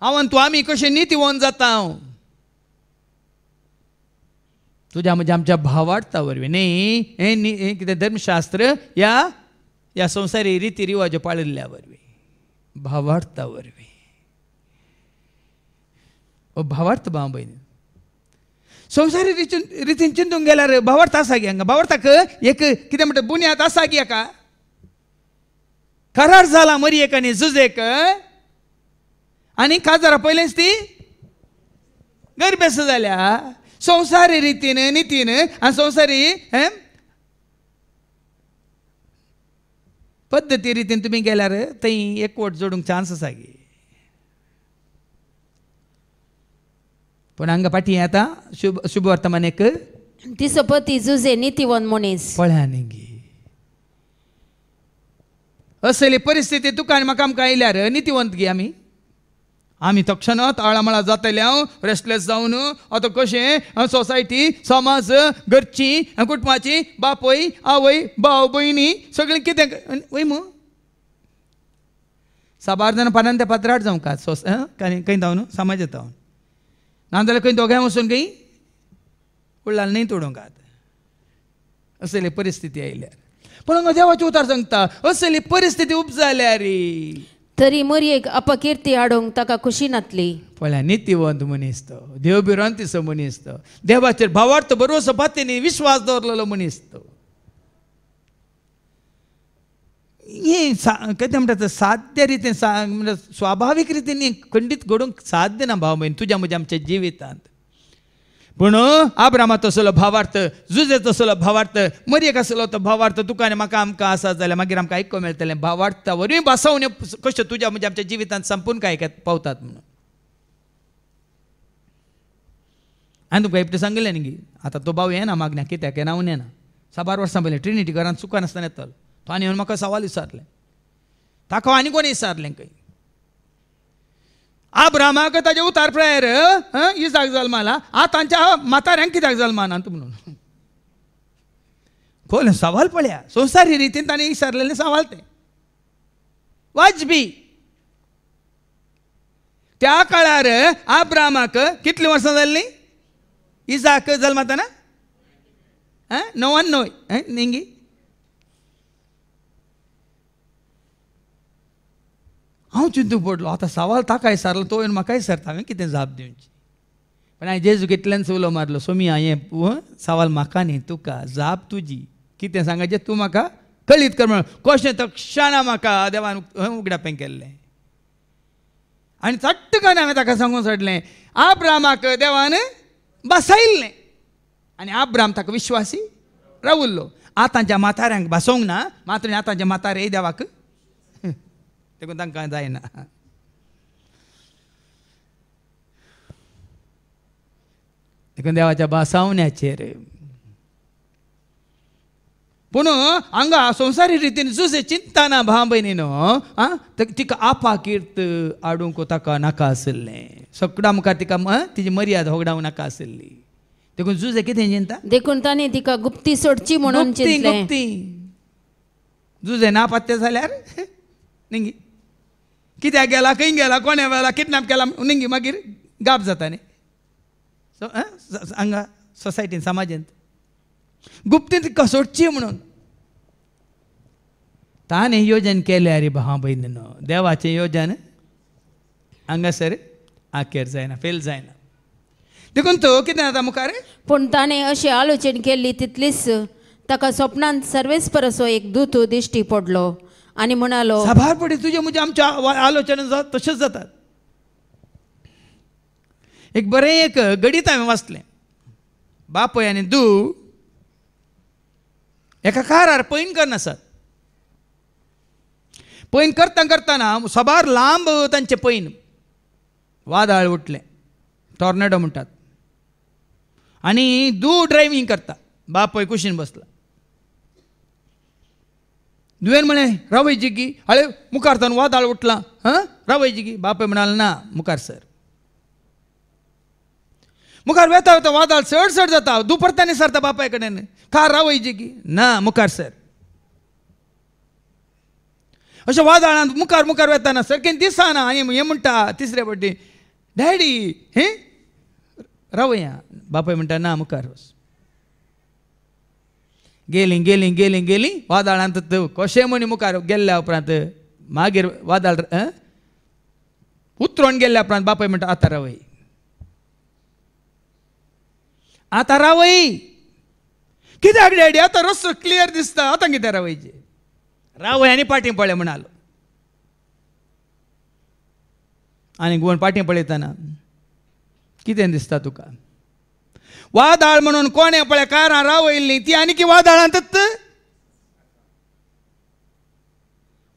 हांव आनी तूं आमी कशें नितीवंत जाता तुज्या म्हणजे आमच्या भावार्था वरवीं न्ही हें कितें धर्मशास्त्र या संवसारी रिती रिवाज पाळिल्ल्या वरवीं भावार्था वरवीं भावार्थ भाव भयणी संवसारी रितीन चिंतूंक गेल्यार भावार्थ आसा गे हांगा भावार्थाक एक कितें म्हणटा बुन्याद आसा गे हाका करार जाला मरयेक आनी जुजेक आनी काजारा पयलेंच ती गर्भेस जाल्या संवसारी रितीन नितीन आनी संवसारी पद्दती रितीन तुमी गेल्यार थंय एकवट जोडूंक चान्स आसा गे. पूण हांगा फाटीं आतां शुभ वर्तमान एक तिचो पती जुजे नितीवंत मनीस पळया न्ही गे असली परिस्थिती तुका आनी म्हाका आमकां आयल्यार नितीवंत गे आमी तक्षणात आळामळा जातले रेस्टलेस जावन आतां कशें सोसायटी समाज घरची कुटुंबाची बापय आवय भाव भयणी सगळीं कितें वय मू साबार जाणां पानान ते पात्राट जावं का खंय जावन समाज येता नाजाल्यार खंय दोगांय वचून खंय उरला न्ही तोडूंकात असली परिस्थिती आयल्यार. पूण हांगा देवाचें उतार सांगता असली परिस्थिती उपजाल्या रे तरी मरयेक अपकिर्ती हाडूंक ताका खुशी नातली. पळया नितीवंत मनीस तो देवभिरांतीचो मनीस तो देवाचेर भावार्थ भरवसो पातींनी विश्वास दवरलेलो मनीस तो हें कितें म्हणटा साध्य रितीन म्हणजे स्वाभावीक रितीन खंडीत घडोवंक साध्य ना भाव भयण तुज्या म्हज्या आमच्या जिवितांत. पूण आब्रामाचो आसलो भावार्थ जुजेचो आसलो भावार्थ मरयेक आसलो तो भावार्थ तुका आनी म्हाका आमकां आसा जाल्यार मागीर आमकां आयको मेळटलें भावार्था वरवीं भासावण्यो कश्यो तुज्या म्हणजे आमच्या जिवितांत संपून काय पावतात म्हणून. हांवें तुका एकटें सांगलें न्ही आतां तो भाव येना मागण्या कित्याक येना हांव येना 6 वर्सां पयलीं ट्रिनिटी घरांत चुकान आसतना येतलो तो आनी येवन म्हाका सवाल विचारलें ताका आनी कोणी विचारलें खंय आब्रामाक ताजे उतार प्रायर इजाक जल्माला आ तांच्या म्हाताऱ्यांक कित्याक जल्मानात म्हणून खोल सवाल पळया संवसारी रितीन ताणें विचारलेले सवाल ते वाजबी त्या काळार आब्रामाक कितलीं वर्सां जाल्लीं इजाक जल्मातना 99 निंगी हांव चिंतूंक पडलो आतां सवाल ताका विचारलो तो येवन म्हाका विचारता हांवें कितें जाप दिवची पण हांवें जेजूकेंतल्यान उलो मारलो सोमिया हें सवाल म्हाका न्ही तुका जाप तुजी कितें सांगाचें तूं म्हाका कळीत कर म्हणून कशें तक्षणा म्हाका देवान उगडापें केल्लें आनी चट्टकन हांवें ताका सांगून सोडलें आब्रामाक देवान बसयल्लें आनी आब्राम ताका विश्वासी रावुल्लो आतांच्या म्हाताऱ्यांक बसोंक ना मात्र आतांचे म्हातारे देवाक देखून तांकां जायना देखून देवाच्या बासावण्याचेर पूण हांगा संवसारी रितीन जुजे चिंता ना भाव भयणीनो तिका आपा किर्त आडूंक ताका नाका आसलें सगळ्या मुखार तिका तिची मर्यादा होगडावंक नाका आसली देखून जुजे कितें चिंता देखून ताणें तिका गुप्ती सोडची म्हणून चिंतलें गुप्ती जुजे ना पत्ते जाल्यार निंगी कित्याक गेला खंय गेला कोणे वेळा किडनॅप केला निंगी मागीर गाप जाता न्ही हांगा सोसायटीन समाजांत गुप्तीन तिका सोडची म्हणून ताणें योजन केलें रे भाव भयणीनो देवाचें योजन हांगासर आखेर जायना फेल जायना देखून तो कितें जाता मुखार पूण ताणें अशी आलोचन केल्ली तितलीच ताका स्वप्नांत सर्वेस्परसो एक दूत दिश्टी पडलो आनी म्हणालो साबार पडी तुजे म्हणजे आमच्या आलोचना तशेंच जातात एक बरें एक गणीत हांवें वाचलें बापय आनी धूव एका कारार पैन करनासत पैन करता करतना सबार लांब तांचे पैन वादळ उठलें टॉर्नेडो म्हणटात आनी धूव ड्रायव्हिंग करता बापय कुशीन बसला दुवेन म्हळें रावयची की हळे मुखार तावन वादळ उठलां रावयची की बापय म्हणालो ना मुखार सर मुखार वेता वेता वादळ चड चड जाता दुपरतांनी सरता बापाय कडेन कार रावयची की ना मुखार सर अशें वादळांत मुखार मुखार वेताना सारकें दिसना आनी हें म्हणटा तिसरे फावटी डॅडी हें रावया बापाय म्हणटा ना मुखार वच गेलीं गेलीं गेलीं गेलीं वादळांत कशें म्हणी मुखार गेल्ल्या उपरांत मागीर वादळ उतरोन गेल्ल्या उपरांत बापाय म्हणटा आतां रावय आतां रावय कित्याक डॅडी आतां रस्तो क्लियर दिसता आतां कितें रावयचें रावय आनी पाटी पळय म्हणालो आनी गोवन पाटी पळयतना कितें दिसता तुका वादळ म्हणून कोणे पळय कारां रावयल्लीं ती आनी वादळांतच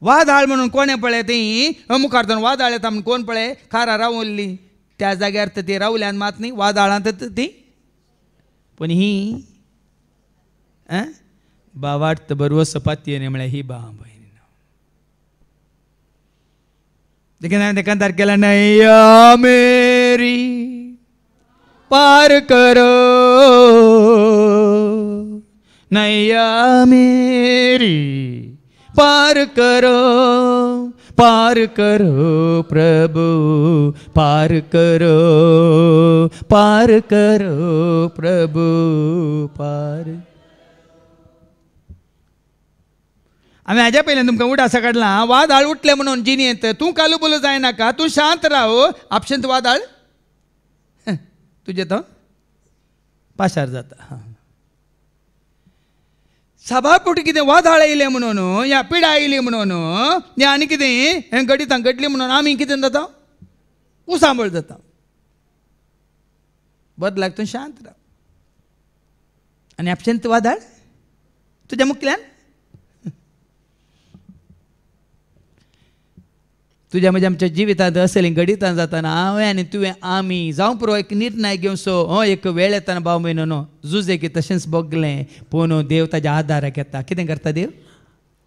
वादळ म्हणून कोणे पळय ती मुखार जावन वादळ येता म्हणून कोण पळय कारां रावल्लीं त्या जाग्यार तर ती रावल्यान मात न्ही वादळांतच ती पण ही बावाट बरवो सपाती म्हळ्यार ही बा भयण देखीन हांवें देखांतार केला नैया मेरी पार करो नैया मेरी पार करो प्रभु पार करो प्रभु पार आम्ही हाज्या पयलीं तुमकां उडासा काडला वादळ उठले म्हणून जिणेंत तूं कालू बोलू जायनाका तूं शांत राव आपशेंत वादळ तुजे तो पाशार जाता सभापुटी कितें वादळ येयलें म्हणून या पिडा येयली म्हणून या आनी कितें हें घडितां घडली म्हणून आमी कितें जाता उसांबळ जाता बदलाक तूं शांत राव आनी आपशेंत वादळ तुज्या मुखल्यान तुझ्या म्हणजे आमच्या जिवितांत असलें घडितां जाताना हांवें आनी तुवें आमी जावं पुरो एक निर्णय घेवचो एक वेळ येताना भाव भयणीनो जुजे की तशेंच बोगलें पूण देव ताच्या आदाराक येता कितें करता देव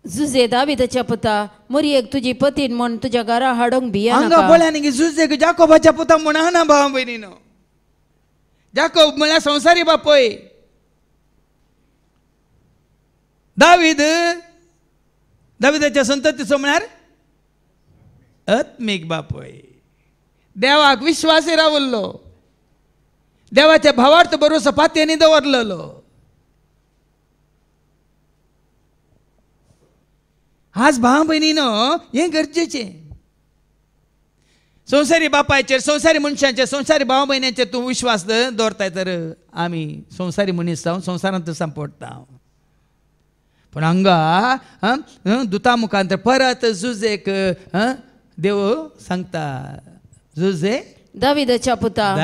जुजे दाविदाच्या पुता मरी एक तुजी पतीन म्हण तुझ्या घरा हाडोंक भिया हांगा नाका. पळय न्ही जुजेक जाकोबाच्या पुता म्हण ना भाव भयणीनो. जाकोब म्हळ्यार संवसारी बापय. दाविदाच्या संततीचो म्हळ्यार आत्मीक बापय. देवाक विश्वासी रावल्लो, देवाच्या भावार्थ भरोसा पातयेनी दवरलेलो. आज भाव भयणीनो हें गरजेचें. संवसारी बापायचेर, संवसारी मनशांचेर, संवसारी भाव भयण्यांचेर तूं विश्वास दवरताय तर आमी संवसारी मनीस जावन संवसारांत सांपडटा. पण हांगा दुता मुखांतर परत जुजेक देव सांगता, जुजे दाविदाच्या पुता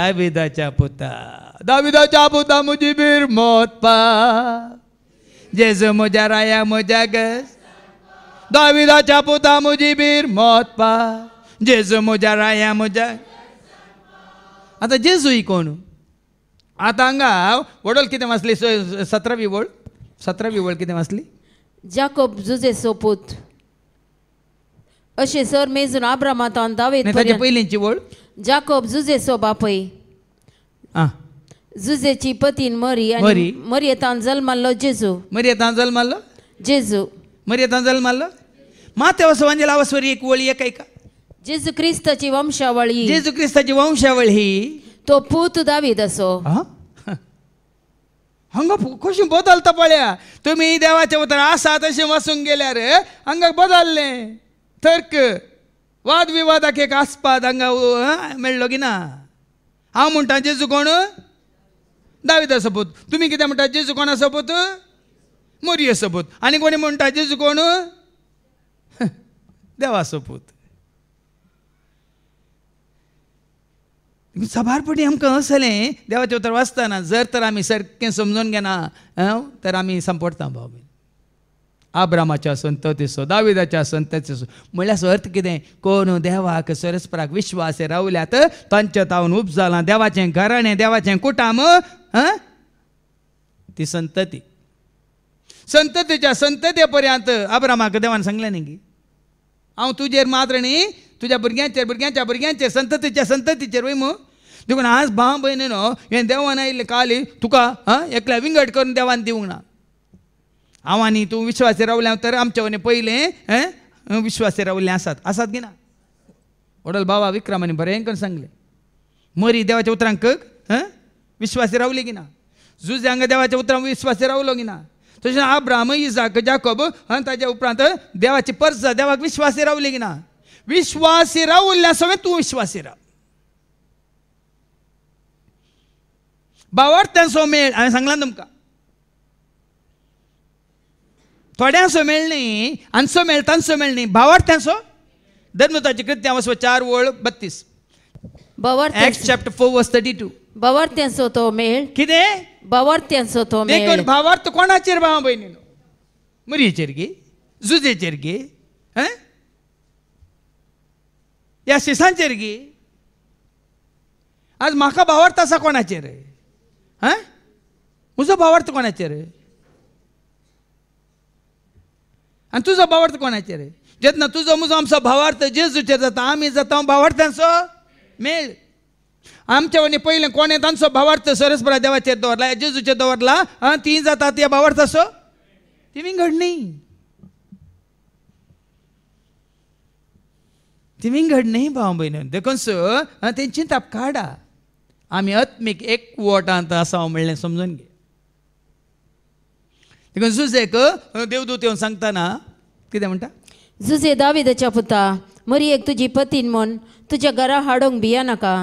दाविदाच्या पुता मुजी बीर मोत पा. जेजू म्हज्या राया म्हज्या गस. दाविदाच्या पुता मुजी बीर मोत पा. जेजू म्हज्या राया म्हज्या. आतां जेजू ही कोण? आतां हांगा वडोल कितें वाचली? 17वी वळ कितें वाचली? जाकोब जुजे सोपूत अशें सर मेजून आब्रामातान दावीद ताचे पर्यंत. पयलींची वळ जाकोब जुजे सो बापय. आं जुजेची पतीन मरी मरी. आनी मरियेतान जल्मालो जेजू. मरियेतान जल्मालो जेजू मरियेतान जल्मालो. मातेवास वांजेलावस्वरी एक वळी एका. जेजू क्रिस्ताची वंशावळी. जेजू क्रिस्ताची वंशावळ ही तो पूत दावीद असो. हांगा कशी बदलता पळया. तुमी देवाच्या उतर आसा तशें वाचूंक गेल्यार हांगा बदललें. तर्क वाद विवादाक एक आस्पाद हांगा मेळ्ळो की ना. हांव म्हणटा जेजू कोण? दाविदा सोपूत. तुमी कितें म्हणटा? जेजू कोणा सोपूत? मोरये सोपूत. आनी कोणी म्हणटा जेजू कोण? देवा सोपूत. साबारपणी आमकां असलें देवाचें उतर वाचतना जर तर आमी सारकें समजून घेना तर आमी सांपडटा भाव. आब्रामाच्या संततीचो, दाविदाच्या संततीचो म्हळ्यार अर्थ कितें? कोण देवाक सरस्पराक विश्वास रावल्यात तांचे तावन उपजालां. देवाचें घराणें, देवाचें कुटाम, ती संतती. संततीच्या संतते पर्यंत आब्रामाक देवान सांगलें न्ही की हांव तुजेर मात्र न्ही तुज्या भुरग्यांचेर, भुरग्यांच्या भुरग्यांचेर, संततीच्या संततीचेर वय देखून आज भाव भयणीनो हें देवान आयिल्लें काली तुका एकल्या विंगड करून देवान दिवंक ना. हांव आनी तूं विश्वासी रावल्या तर आमचे वने पयलें विश्वासी रावल्लें आसात की ना. वडोल बाबा विक्रमानी बरें करून सांगलें. मरी देवाच्या उतरांक विश्वासी रावली की ना. जुजे हांगा देवाच्या उतरांक विश्वासी रावलो की ना. तशें अब्राम, इजाक, जाकोब ताच्या उपरांत देवाची परसा देवाक विश्वासी रावली की ना. विश्वासी रावल्ल्या सगळें तूं विश्वासी राव. भावार्थ्यांचो मेळ हांवें सांगलां तुमकां. थोड्यांचो मेळ न्ही, हांचो मेळ तांचो मेळ न्ही, भावार्थ्यांचो. धर्मताची कृत्यां वचप 4:32. Acts chapter 4:32. भावार्थ्यांचो तो मेळ. कितें? भावार्थ्यांचो तो मेळ. देखून भावार्थ कोणाचेर भाव भयणीनो? मरयेचेर गे, जुजेचेर गे, या शिसांचेर गे. आज म्हाका भावार्थ आसा कोणाचेर? म्हजो भावार्थ कोणाचेर? आनी तुजो भावार्थ कोणाचेर? जेन्ना तुजो म्हजो आमचो भावार्थ जेजूचेर जाता आमी जाता भावार्थांचो मेळ. आमच्या वनी पयलें कोणें तांचो भावार्थ सरस्परा देवाचेर दवरला, जेजूचेर दवरला, ती जाता त्या भावार्थाचो ती विंगड न्ही. ती विंगड न्ही भाव भयण. देखून तेंची ताप काडा. आमी आत्मीक एकवटांत आसा म्हणलें समजून घे. देखून जुजेक देवदूत येवन सांगतना कितें म्हणटा? जुजे दाविदाच्या पुता मरियेक तुजी पतीन म्हण तुज्या घरा हाडोंक भिया नाका.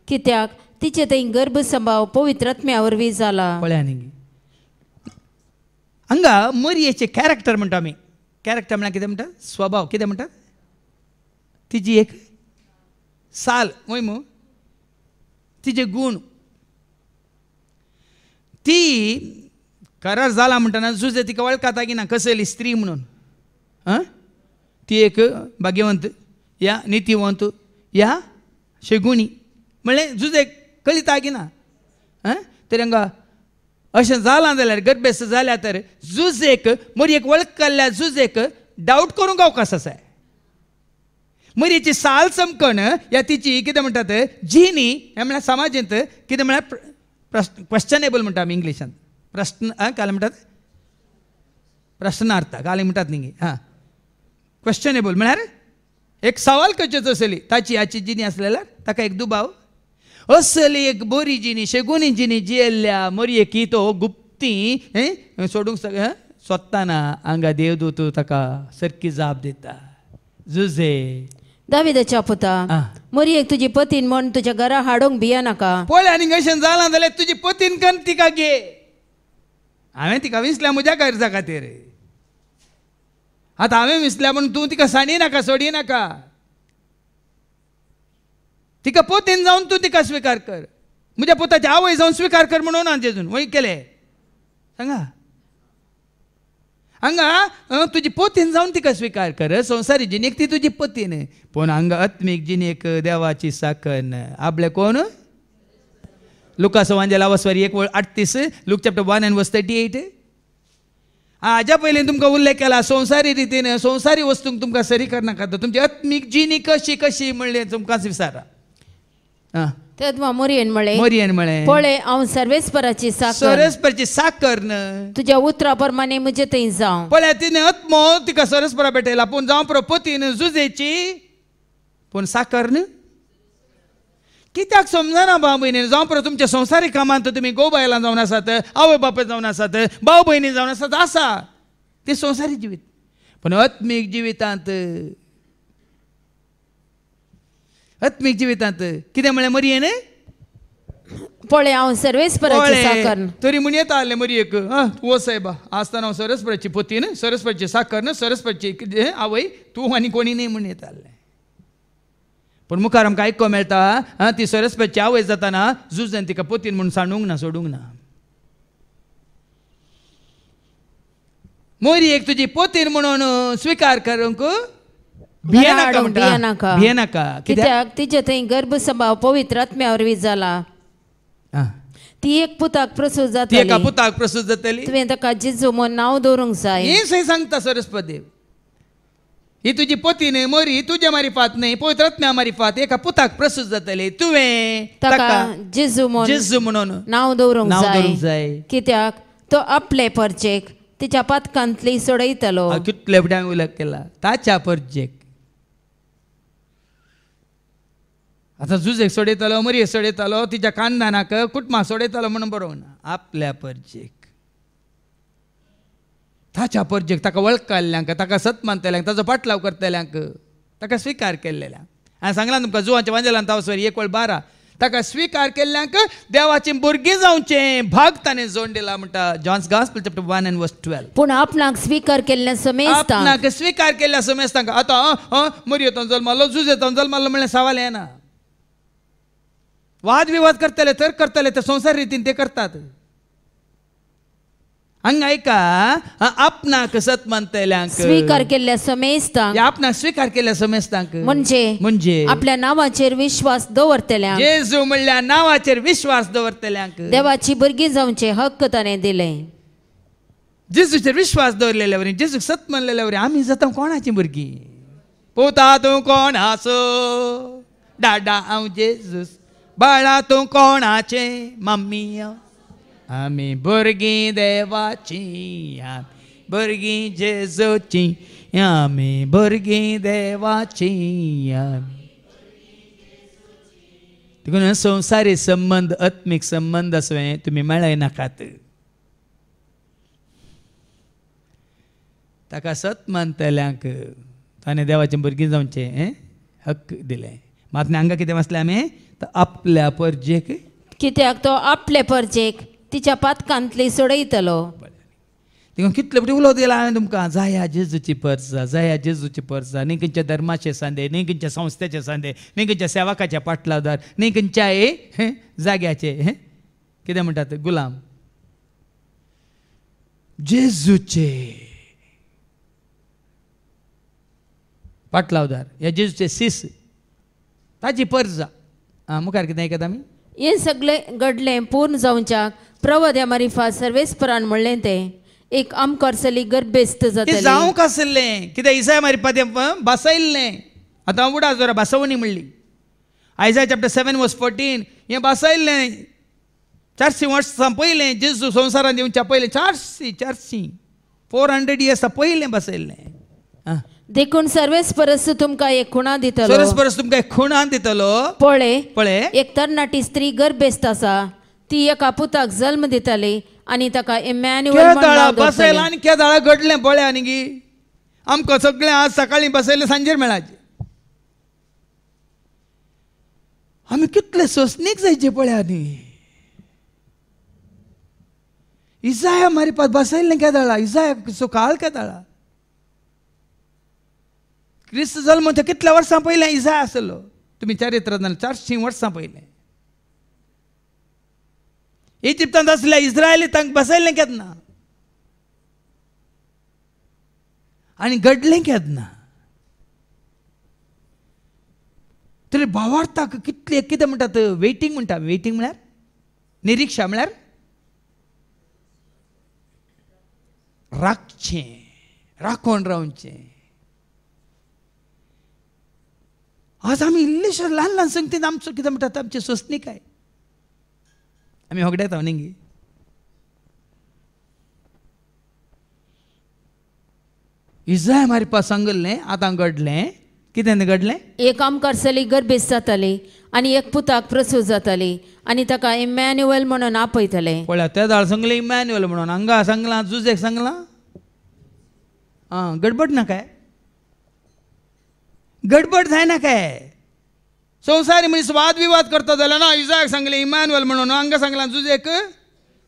कित्याक तिचे थंय गर्भ संभाव पवित्र आत्म्या वरवीं जाला. पळया न्ही हांगा मरयेचे कॅरेक्टर म्हणटा आमी. कॅरेक्टर म्हळ्यार कितें म्हणटा? स्वभाव. कितें म्हणटा? तिजी एक साल वय मू तिचे गूण. ती करार जाला म्हणटना जुजे तिका वळखता की ना कसली स्त्री म्हणून. ती एक भाग्यवंत या नितीवंत या शेगुणी म्हणलें जुजेक कळिता की ना. तर हांगा अशें जालां जाल्यार गर्भेस्त जाल्या तर जुजेक मरयेक वळखल्या जुजेक डाऊट करूंक अवकाश आसा मरीची साल चमकण या तिची कितें म्हणटात जिनी हें म्हळ्यार समाजींत कितें म्हळ्यार क्वेश्चनेबल म्हणटा आमी इंग्लिशांत प्रश्न काल म्हणटात प्रश्नार्थ काल म्हणटात न्ही क्वेश्चनेबल म्हळ्यार एक सवाल करचेच असली ताची हाची जिनी आसलेल्यार ताका एक दुबाव असली एक बरी जिनी शेगुनी जिनी जियेल्ल्या मरयेकी तो गुप्ती सोडूंक सोदताना हांगा देवदूत ताका सारकी जाप दिता जुझे दाविदाच्या पुता मरयेक तुजी पतीन म्हण तुज्या घरा हाडूंक भिया नाका पळय आनी अशें जालां जाल्यार तुजी पतीन कन्न तिका घे हांवें तिका विसल्या म्हज्या गरजा खातीर आतां हांवें विसल्या म्हणून तूं तिका साडी नाका सोडी नाका तिका पोतीन जावन तूं तिका स्विकार कर म्हज्या पुताची आवय जावन स्विकार कर म्हणून हांव जेजून वय केलें सांगा हांगा तुजी पोतीन जावन तिका स्विकार कर संवसारी जिणेक ती तुजी पतीन पूण हांगा आत्मीक जिणेक देवाची साकन आपले कोण लुकास वांजेलावस्वारी 1:38 लूक चॅप्टर 1:38 हाज्या पयलीं तुमकां उल्लेख केला संवसारी रितीन संवसारी वस्तूंक तुमकां सरी करनाका तुमची आत्मीक जिणी कशी म्हणलें तुमकांच विचारा तेदवा मरयेन म्हळें पळय हांव सर्वेस्पराची साकर तुज्या उतरा प्रमाणे म्हजे थंय जावं पळय तिने आत्मो तिका सरस्परा भेटयला पूण जावं पतीन जुजेची पूण साकर न्हू कित्याक समजना भाव भयणी जावं पळय तुमच्या संवसारीक कामांत तुमी घोव बायलां जावन आसात आवय बापूय जावन आसात भाव भयणी जावन आसात आसा ते संवसारी जिवीत पूण आत्मीक जिवितांत कितें म्हळें मरयेन पळय हांव सर्वेस्पराची साकर तरी म्हण येता आसलें मरयेक तूं सायबा आसतना हांव सरस्पराची पतीन सरस्पराची साकर सरस्पराची आवय तूं आनी कोणी न्ही म्हण येता आसलें पूण मुखार आमकां आयको मेळटा ती सरस्पराची आवय जाताना जुजन तिका पतीन म्हूण सांडूंक ना सोडूंक ना मरयेक तुजी पतीन म्हणून स्विकार करूंक भियेनाका कित्याक तिचे थंय गर्भसभाव पवित्र आत्म्या वरवीं जाला ती एक पुताक प्रसूत जातली तुवें ताका जेजू म्हूण नांव दवरूंक जाय हें सांगता सरस्वती ही तुजी पतीन मरी तुज्या मारिफात न्ही पवित्र आत्म्या मारिफात एका पुताक प्रसूत जातली तुवें ताका जेजू म्हणून नांव दवरूंक जाय कित्याक तो आपले परचेक तिच्या पातकांतली सोडयतलो कितले बड्यांक उल्लेख केला ताच्या परचेक आतां जुजेक सोडयतालो मरयेक सोडयतालो तिच्या कांदानाक कुटुंबाक सोडयतालो म्हणून बरोबर ना आपल्या परजेक ताच्या परजेक ताका वळखल्ल्यांक ताका सत मानतल्यांक ताचो पाटलाव करतल्यांक ताका स्विकार केल्लेल्यांक हांवें सांगलां तुमकां जुवांच्या वांजेलांत तावसरी 1:12 ताका स्विकार केल्ल्यांक देवाची भुरगीं जावचें भाग ताणें जोड दिला म्हणटा जॉन्स गॉस्पेल चॅप्टर 1:12 पूण आपणाक स्विकार केल्ल्या समेस्तांक स्विकार केल्ल्या समेस्तांक आतां मरयेतान जल्मालो जुजेतान जल्मालो म्हणलें सवाल येना वाद विवाद करतले तर करतले ते संसार रितीन ते करतात हांगा ऐका आपणाक सत मानतल्यांक स्वीकार केल्ल्या समेस्तांक आपणाक स्वीकार केल्ल्या समेस्तांक म्हणजे आपल्या नांवाचेर विश्वास दवरतल्यांक जेजू म्हणल्या नांवाचेर विश्वास दवरतल्यांक देवाची भुरगीं जावचे हक्क ताणें दिले जेजूचेर विश्वास दवरलेल्या वरी जेजूक सत मानलेल्या वरी आमी जाता कोणाची भुरगीं पोता तूं कोण आसो डाडा हांव जेजूस बाळा तूं कोणाचे मम्मी आमी भुरगीं देवाची भुरगीं जेजूची आमी भुरगीं देवाची देखून संवसारी संबंध आत्मीक संबंध असो तुमी मेळय नाकात ताका सत मानतल्यांक ताणें देवाचें भुरगीं जावचें हक्क दिलें मात हांगा कितें वाचलें आमी आपल्या परजेक कित्याक तो आपले परजेक तिच्या पातकांतली सोडयतलो देखून कितले बटी उलोव दिला हांवें तुमकां जाया जेजूची परजा जाया जेजूची परजा न्ही खंयच्या धर्माचे सांदे न्ही खंयच्या संस्थेचे सांदे न्ही खंयच्या सेवकाचे पाटलावदार न्ही खंयच्या जाग्याचे कितें म्हणटात गुलाम जेजूचे पाटलावदार ह्या जेजूचे सीस ताची परजा मुखार कितें आयकता आमी हें सगळें घडलें पूर्ण जावच्याक प्रवद्या मारिफा सर्वेस्परान म्हणलें तें एक आमकारसली गर्भेस्त हे जातली जावंक आसलें कित्याक इसाय मारपा तें बसयल्लें आतां हांव उडा जरा बसवणी म्हणली आयजाय चॅप्टर 7:14 हें बसयल्लें 400 वर्सां पयलें जेजू संवसारांत येवच्या पयलें 400 इयर्स पयलें बसयल्लें देखून सर्वेस परस तुमकां एक खुणा दितलो सरस परस तुमकां एक खुणान दितलो पळय एक तरणाटी स्त्री गर्भेस्त आसा ती एका पुताक जल्म दितली आनी ताका इमॅन्युअल म्हूण नांव बसयला दवरतले. आनी केदाळा घडलें पळय आनी आमकां सगळें आज सकाळीं बसयलें सांजेर मेळाचें आमी कितले सोंसणीक जायचे पळय आनी इसाया मारपाक बसयल्लें केदाळा इसाया सुकाळ केदाळा क्रिस्त जल्म ते कितल्या वर्सां पयलें इसाया आसलो तुमी चरित्र 400 वर्सां पयलें इजिप्तांत आसल्या इस्रायली तांकां बसयल्लें केन्ना आनी घडलें केन्ना तरी भावार्थाक कितले कितें म्हणटात वेटिंग म्हणटा वेटिंग म्हळ्यार निरीक्षा म्हळ्यार राखचें राखोन रावचें आज आमी इल्लेशे ल्हान ल्हान संगतीन आमचो कितें म्हणटात आमची सोंसणीकाय आमी होगड्यात हांव न्ही इजाय मारपा सांगलें आतां घडलें कितें घडलें एक आमकारसली गर्भेस्त जातली आनी एक पुताक प्रसूत जातली आनी ताका इमॅन्युअल म्हणून आपयतले पळय त्या दाळ सांगलें इमॅन्युअल म्हणून हांगा सांगलां जुजेक सांगलां गडबड ना काय गडबड जायना काय संवसारी मनीस वाद विवाद करता जाल्यार ना इजाक सांगलें इमॅन्युअल म्हणून हांगा सांगलां जुजेक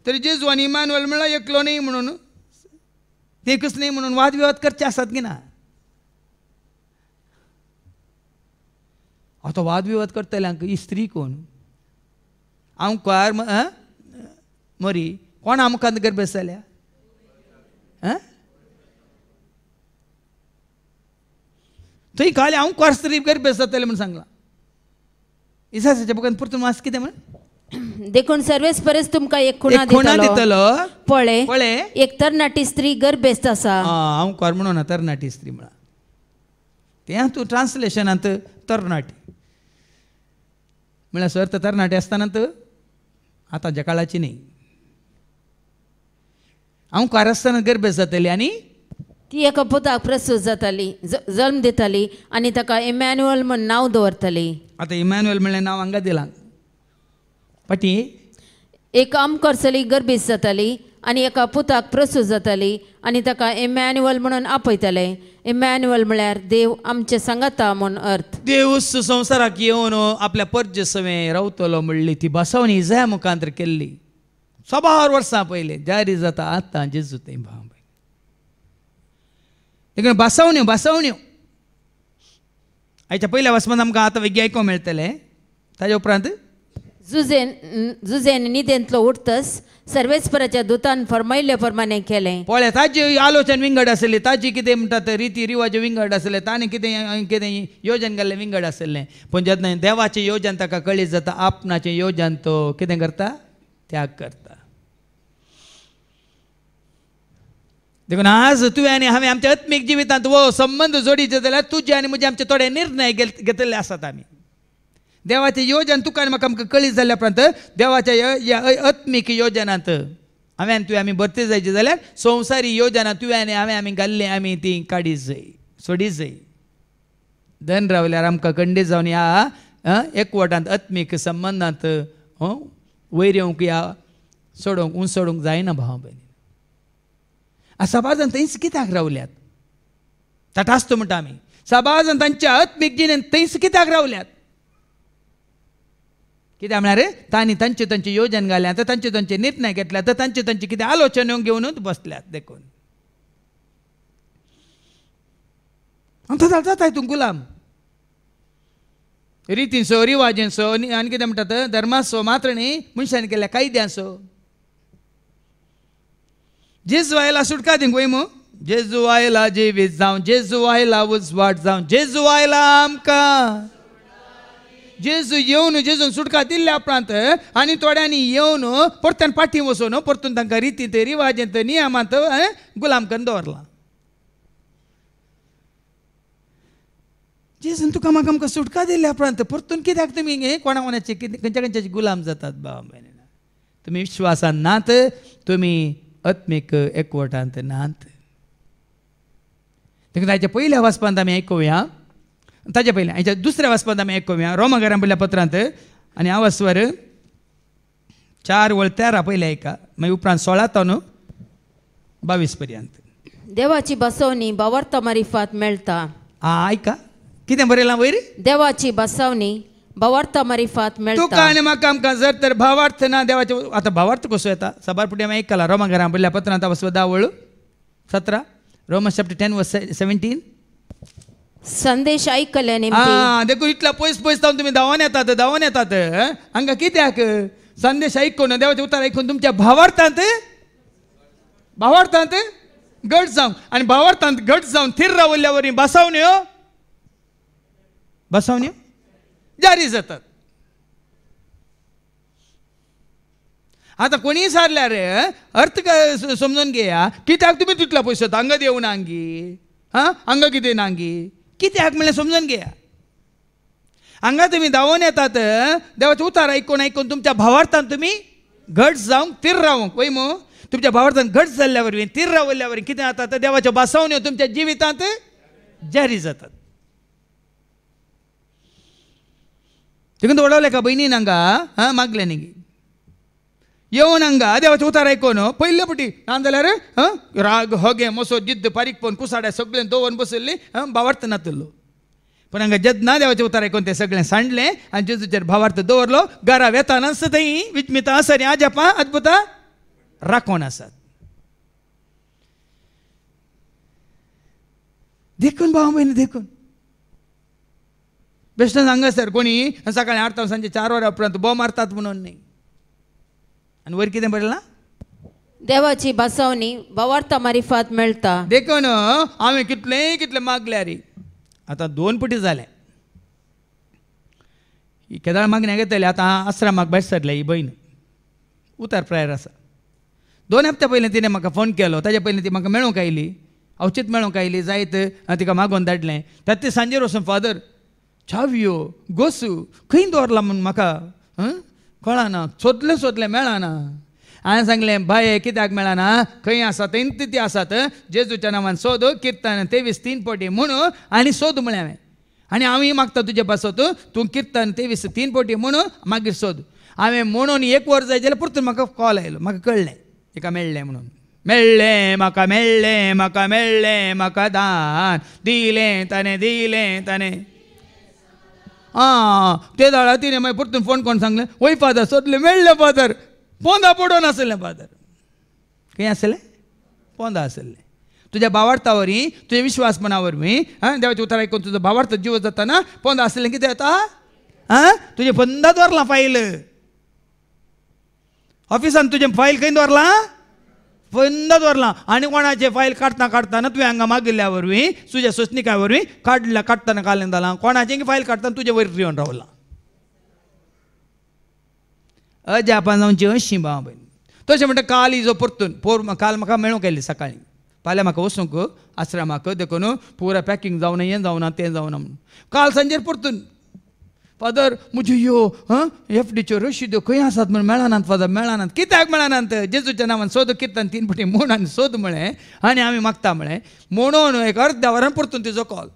तरी जेजू आनी इमॅन्युअल म्हणल्यार एकलो न्ही म्हणून ते एकच न्ही म्हणून वाद विवाद करचे आसात की ना आतां वाद विवाद करतल्यांक ही स्त्री कोण आमकार मरी कोण आमकां गर्भेस्त जाल्या थंय खाली हांव कोर स्त्री गर्भेस्त जातलें म्हणून सांगलां इसासाच्या बुकान परतून वाच कितें म्हण देखून सर्वेस परस तुमकां एक खुणा दितलो पळय एक तरणाटी स्त्री गर्भेस्त आसा हांव कोर म्हणून तरणाटी स्त्री म्हणा तें तूं ट्रान्सलेशनांत तरणाटी म्हळ्यार सर्त तरणाटी आसतानात आतांच्या काळाची न्ही हांव कोर आसतना गर्भेस्त जातली आनी ती एका पुताक प्रसूत जाताली जल्म दिताली आनी ताका इमॅन्युअल म्हूण नांव दवरतली आतां इमॅन्युअल म्हणलें नांव हांगा दिलां पाटी एक आमकारसली गर्भेस्त जाताली आनी एका पुताक प्रसूत जाताली आनी ताका इमॅन्युअल म्हणून आपयतले इमॅन्युअल म्हळ्यार देव आमचे सांगाता म्हूण अर्थ देवूस संवसाराक येवन आपल्या परजे सवें रावतलो म्हणली ती बसवणी इजाया मुखांतर केल्ली 100 वर्सां पयलीं जारी जाता आतां जेजू थंय भाव देखून बसवण्यो हाच्या पयल्या वचपांत आमकां आतां वेगळी आयकोंक मेळटलें ताजे उपरांत जुजेन न्हिदेंतलो उठतस सर्वेस्पराच्या दुतान फरमायल्ले प्रमाणे केलें पळय ताजी आलोचन विंगड आसली ताजी कितें म्हणटात रिती रिवाज विंगड आसले ताणें कितें योजन घाल्लें विंगड आसलें पूण जेन्ना देवाचें योजन ताका कळीत जाता आपणाचें योजन तो कितें करता त्याग करता देखून आज तुवें आनी हांवें आमच्या आत्मीक जिवितांत वो संबंद जोडीचे जाल्यार तुजे आनी म्हजे आमचे थोडे निर्णय घेतलेले आसात आमी देवाचें योजन तुका आनी म्हाका आमकां कळीत जाल्या उपरांत देवाच्या आत्मीक योजनांत हांवें आनी तुवें आमी भरती जायची जाल्यार संवसारी योजना तुवें आनी हांवें आमी आमी ती काडीत जाय सोडीत जाय धन रावल्यार आमकां खंडीत जावन ह्या एकवटांत आत्मीक संबंदांत वयर येवंक या सोडूंक सोडूंक जायना भाव भयणी सबाजान थंयच कित्याक रावल्यात तटासतो म्हणटा आमी सबाजान तांच्या आत्मीक जिणेंत थंयच कित्याक रावल्यात कित्याक म्हळ्यार तांणी तांचे योजन घाल्यात तांचे निर्णय घेतल्यात तांचे कितें आलोचना घेवनूच बसल्यात देखून जाता हितून गुलाम रितींचो रिवाजेंचो आनी कितें म्हणटात धर्माचो मात्र न्ही मनशांनी केल्ल्या कायद्यांचो जेजू आयला सुटका दिवंक वयमू जेजू आयला जिवीत जावं जेजू आयला उजवाड जावं जेजू आयला आमकां जेजू येवन जेजून सुटका दिल्ल्या उपरांत आनी थोड्यांनी येवन परतून फाटीं वचून परतून तांकां रितींत रिवाजेंत नियमांत गुलाम करून दवरला. जेजून तुका म्हाका आमकां सुटका दिल्ल्या उपरांत परतून कित्याक तुमी कोणा कोणाचे खंयच्या खंयच्याचे गुलाम जातात बाबा? तुमी विश्वासान नात, तुमी आत्मीक एकवटांत नात. देखून ताच्या पयल्या वाचपांत आमी आयकुया, ताच्या पयल्या हाच्या दुसऱ्या वाचपांत आमी आयकुया रोमाकारां पयल्या पत्रांत. आनी हांव स्वर 4:13 पयलें आयका, मागीर उपरांत 16 ते 22 पर्यंत. देवाची बसवणी भावार्थ मारिफात मेळटा. आयका कितें बरयलां वयर? देवाची बसवणी भावार्थ मारिफात तुका मेळटा. आनी म्हाका आमकां जर तर भावार्थ ना देवाचे. आतां भावार्थ कसो येता? सबार फुडें आमी आयकला रोमाकारां पयल्या पत्रांत 10:17 रोमन्स चॅप्टर 10:17. संदेश ऐकले नेमकी देखून इतल्या पयस पयस जावन तुमी धांवून येतात हांगा कित्याक? संदेश आयकून देवाचें उतर आयकून तुमच्या भावार्थांत घट जावंक आनी भावार्थांत घट जावन थीर रावल्ल्या वरी बसवण्यो जारी जातात. आतां कोणीय सारल्यार अर्थ समजून घेया. कित्याक तुमी तितलो पयसो हांगा देव नांगी हांगा कितें नांगी कित्याक म्हणलें समजून घेया. हांगा तुमी धांवून येतात देवाचें उतार आयकून तुमच्या भावार्थांत तुमी घट जावंक थीर रावंक वय मू. तुमच्या भावार्थांत घट जाल्ल्या वरवीं थीर रावल्ल्या वरवीं कितें जाता तर देवाच्यो बासावण्यो तुमच्या जिवितांत जारी जातात. देखून वडवले का भयणीन हांगा मागले न्ही येवन हांगा देवाचें उतार आयकून पयले पटी नाजाल्यार राग होगे मोसो जिद्द पारीकपण कुसाड्या सगळें दवरून बसयल्ली भावार्थ नातलो. पण हांगा जेन्ना देवाचें उतार आयकून तें सगळें सांडलें आनी जेजूचेर भावार्थ दवरलो. घरा वेतान आसता थंय विचमितां आसात आजापां अद्भुतां राखोन आसात. देखून भाव भयणी देखून बेश्टो हांगासर कोणी सकाळीं 8 सांजे 4 वरां उपरांत बोम मारतात म्हणून न्ही. आनी वयर कितें बरयलां? देवाची बसवणी भावार्थ मारिफात मेळटा. देखून हांवें कितलें मागल्यार आतां 2 पटी जालें. ही केदाळ मागण्या घेतली. आतां आश्रमाक भायर सरल्या ही भयण उतार प्रायर आसा. 2 हप्ते पयलीं तिणें म्हाका फोन केलो. ताचे पयलीं ती म्हाका मेळूंक आयली, अवचित मेळूंक आयली. जायत तिका मागोवन धाडलें. ते सांजेर वचून फादर चावयो गोसू खंय दवरला म्हूण म्हाका कळना. सोदलें मेळना. हांवें सांगलें बाये कित्याक मेळना? खंय आसात ती आसात जेजूच्या नांवान सोद किर्तन 23:3 पटी म्हणून आनी सोद म्हळें हांवें. आनी हांवूय मागता तुजे पासत तूं किर्तन 23:3 पटी म्हणून मागीर सोद. हांवें म्हणून 1 वर जाय जाल्यार परतून म्हाका कॉल आयलो. म्हाका कळ्ळें एका मेळ्ळें म्हणून. मेळ्ळें म्हाका दान दिलें ताणें ते दाळा तिणें मागीर परतून फोन करून सांगलें वय फादर सोदलें मेळ्ळें फादर. पोंदा पडोवन आसलें फादर. खंय आसलें? पोंदा आसलें. तुज्या भावार्था वरवीं तुज्या विश्वासपणा वरवीं देवाचें उतार आयकून तुजो भावार्थ जीव जाता पोंदा आसलें कितें जाता? तुजें पोंदा दवरलां फायल. ऑफिसान तुजें फायल खंय दवरलां? पोंदा दवरलां. आनी कोणाचें फायल काडटाना तुवें हांगा मागिल्ल्या वरवीं तुज्या सोंसणिकाय वरवीं काडटाना कालें जालां. कोणाचें फायल काडटाना तुजे वयर येवन रावलां. अजापान जावची अशीं भाव भयण. तशें म्हणटा काल इजो परतून काल म्हाका मेळूंक आयली सकाळीं. फाल्यां म्हाका वचूंक आश्रमाक देखून पुरा पॅकींग जावना हें जावना तें जावना म्हणून. काल सांजेर परतून फादर म्हज्यो ह्यो FDच्यो रशिद्यो खंय आसात म्हूण मेळनात फादर मेळनात. कित्याक मेळनात? जेजूच्या नांवान सोद किर्तन 3 पटी म्हूण आनी सोद म्हळें आनी आमी मागता म्हळें म्हणून एक अर्द्या वरान परतून तिजो कॉल.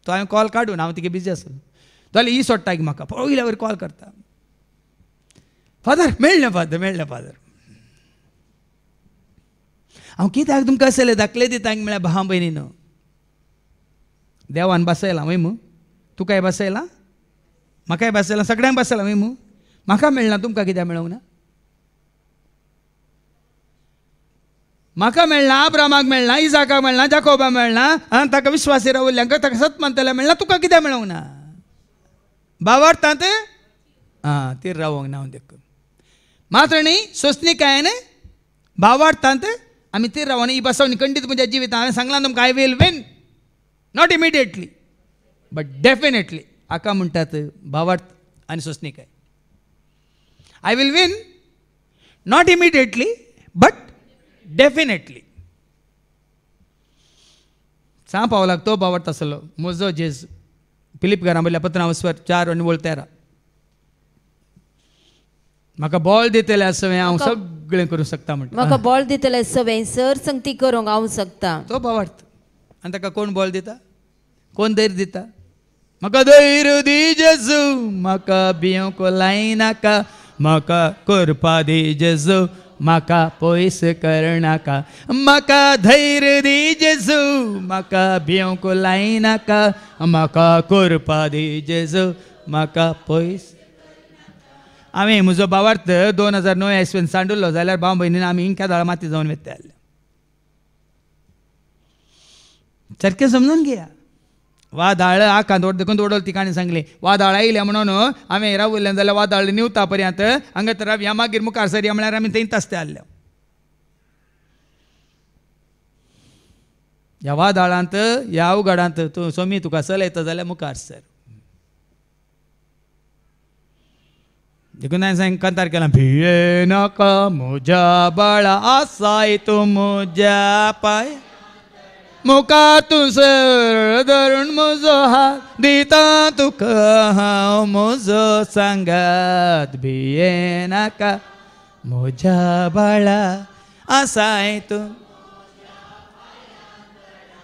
तो हांवें कॉल काडून हांव तिका बिजी आसलो. जाल्यार ही सोडटा की म्हाका पळयल्या वयर कॉल करता. फादर मेळ्ळें फादर. हांव कित्याक तुमकां असले दाखले दितांक म्हळ्यार भाव भयणीनो देवान बसयलां वय मू. तुकाय बसयलां म्हाकाय बसयलां सगळ्यांक बसयलां वय मू. म्हाका मेळना तुमकां कित्याक मेळूंक ना? म्हाका मेळना, अब्रामाक मेळना, इजाकाक मेळना, जाकोबाक मेळना, ताका विश्वासी रावल्ल्यांक ताका सत मानतल्या मेळना. तुका कित्याक मेळूंक ना? भावार्थांत ती रावोंक ना. देखून मात्र न्ही सोंसणिकायेन भावार्थांत आमी ती रावोन ही बसवणी खंडीत म्हज्या जिवितांत हांवें सांगलां तुमकां I will win not immediately but definitely हाका म्हणटात भावार्थ आनी सोंसणीकाय. I will Wien not immediately but definitely. पावलाक तो भावार्थ आसलो म्हजो जेज. फिलीप घरा म्हणल्या 4:13 म्हाका बॉल दितले आसवे हांव सगळें करूं शकता म्हणटा. म्हाका बॉल दितले सवय सर संगती करूंक हांव शकता. तो भावार्थ. आनी ताका कोण बॉल दिता, कोण धैर्य दिता. म्हाका धैर्य दी जेजू, म्हाका भियोंक लायनाका, म्हाका करपा दी जेजू, म्हाका पयस करनाका. म्हाका धैर्य दी जेजू, म्हाका भियोंक लायनाका, म्हाका करपा दी जेजू, म्हाका पयस. हांवें म्हजो भावार्थ 2009 इसवेन सांडुल्लो जाल्यार भाव भयणीन आमी इंक्या दाळा माती जावन वेत्ते आसले. सारकें समजून घेया. वादाळ आकांत देखून ओडोल ती काणी सांगली. वादाळ आयल्या म्हणून हांवें रावल्लें जाल्यार वादाळ निवता पर्यंत हांगा तर ह्या मागीर मुखार सरया म्हळ्यार आमी थंय तास्ते आसले. ह्या वादाळांत ह्या अवघडांत तूं सोमी तुका चलयता जाल्यार मुखार सर. देखून हांवें कंतार केला. भिये नाका म्हज्या बाळा, आसाय तूं म्हज्या पांय, मुखार तूं सर धरून म्हजो हात, दिता तुका हांव म्हजो सांगात. भिये नाका म्हज्या बाळा, आसाय तूं.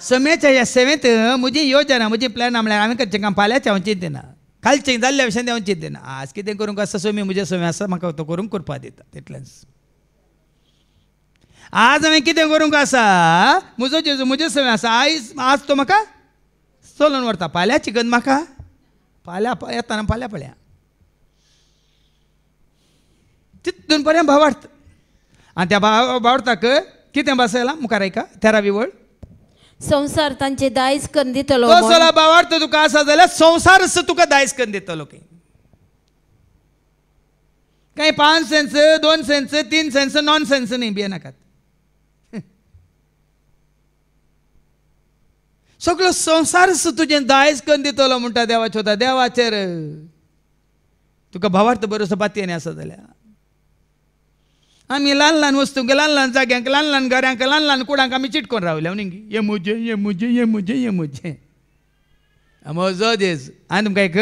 समेच्या ह्या सेवेंत म्हजी योजना म्हजी प्लॅन म्हळ्यार हांवें करचें काम फाल्यांचें हांव चिंतना, कालचें जाल्ल्या विशयान हांव चिंतना. आज कितें करूंक आसा सोमी म्हजे समे आसा म्हाका तो करूंक करपा दिता तितलेंच. आज हांवें कितें करूंक आसा म्हजो जेजू म्हजे समे आसा. आज तो म्हाका चलोवन व्हरता. फाल्यां चिकन म्हाका फाल्यां येताना फाल्यां पळया. तितून पर्यंत भावार्थ. आनी त्या भावार्थाक कितें बसयलां मुखार आयका 13वी वळ. संसार तांचे दायज करून दितलो. तो सला भावार्थ तुका आसा जाल्यार संवसारच तुका दायज करून दितलो. काही 5 sense 2 sense 3 sense non sense न्ही भियेनाकात. सगळो संवसारच तुजें दायज करून दितलो म्हणटा देवाचे होता. देवाचेर तुका भावार्थ बरोसो पातयेनी आसा जाल्यार आमी ल्हान ल्हान वस्तूंक ल्हान ल्हान जाग्यांक ल्हान ल्हान घरांक ल्हान ल्हान कुडांक आमी चिटकोन रावल्या न्ही. हे मुजे हे मुजे हे मुजे हे मुजे. म्हजो देज हांवें तुमकां एक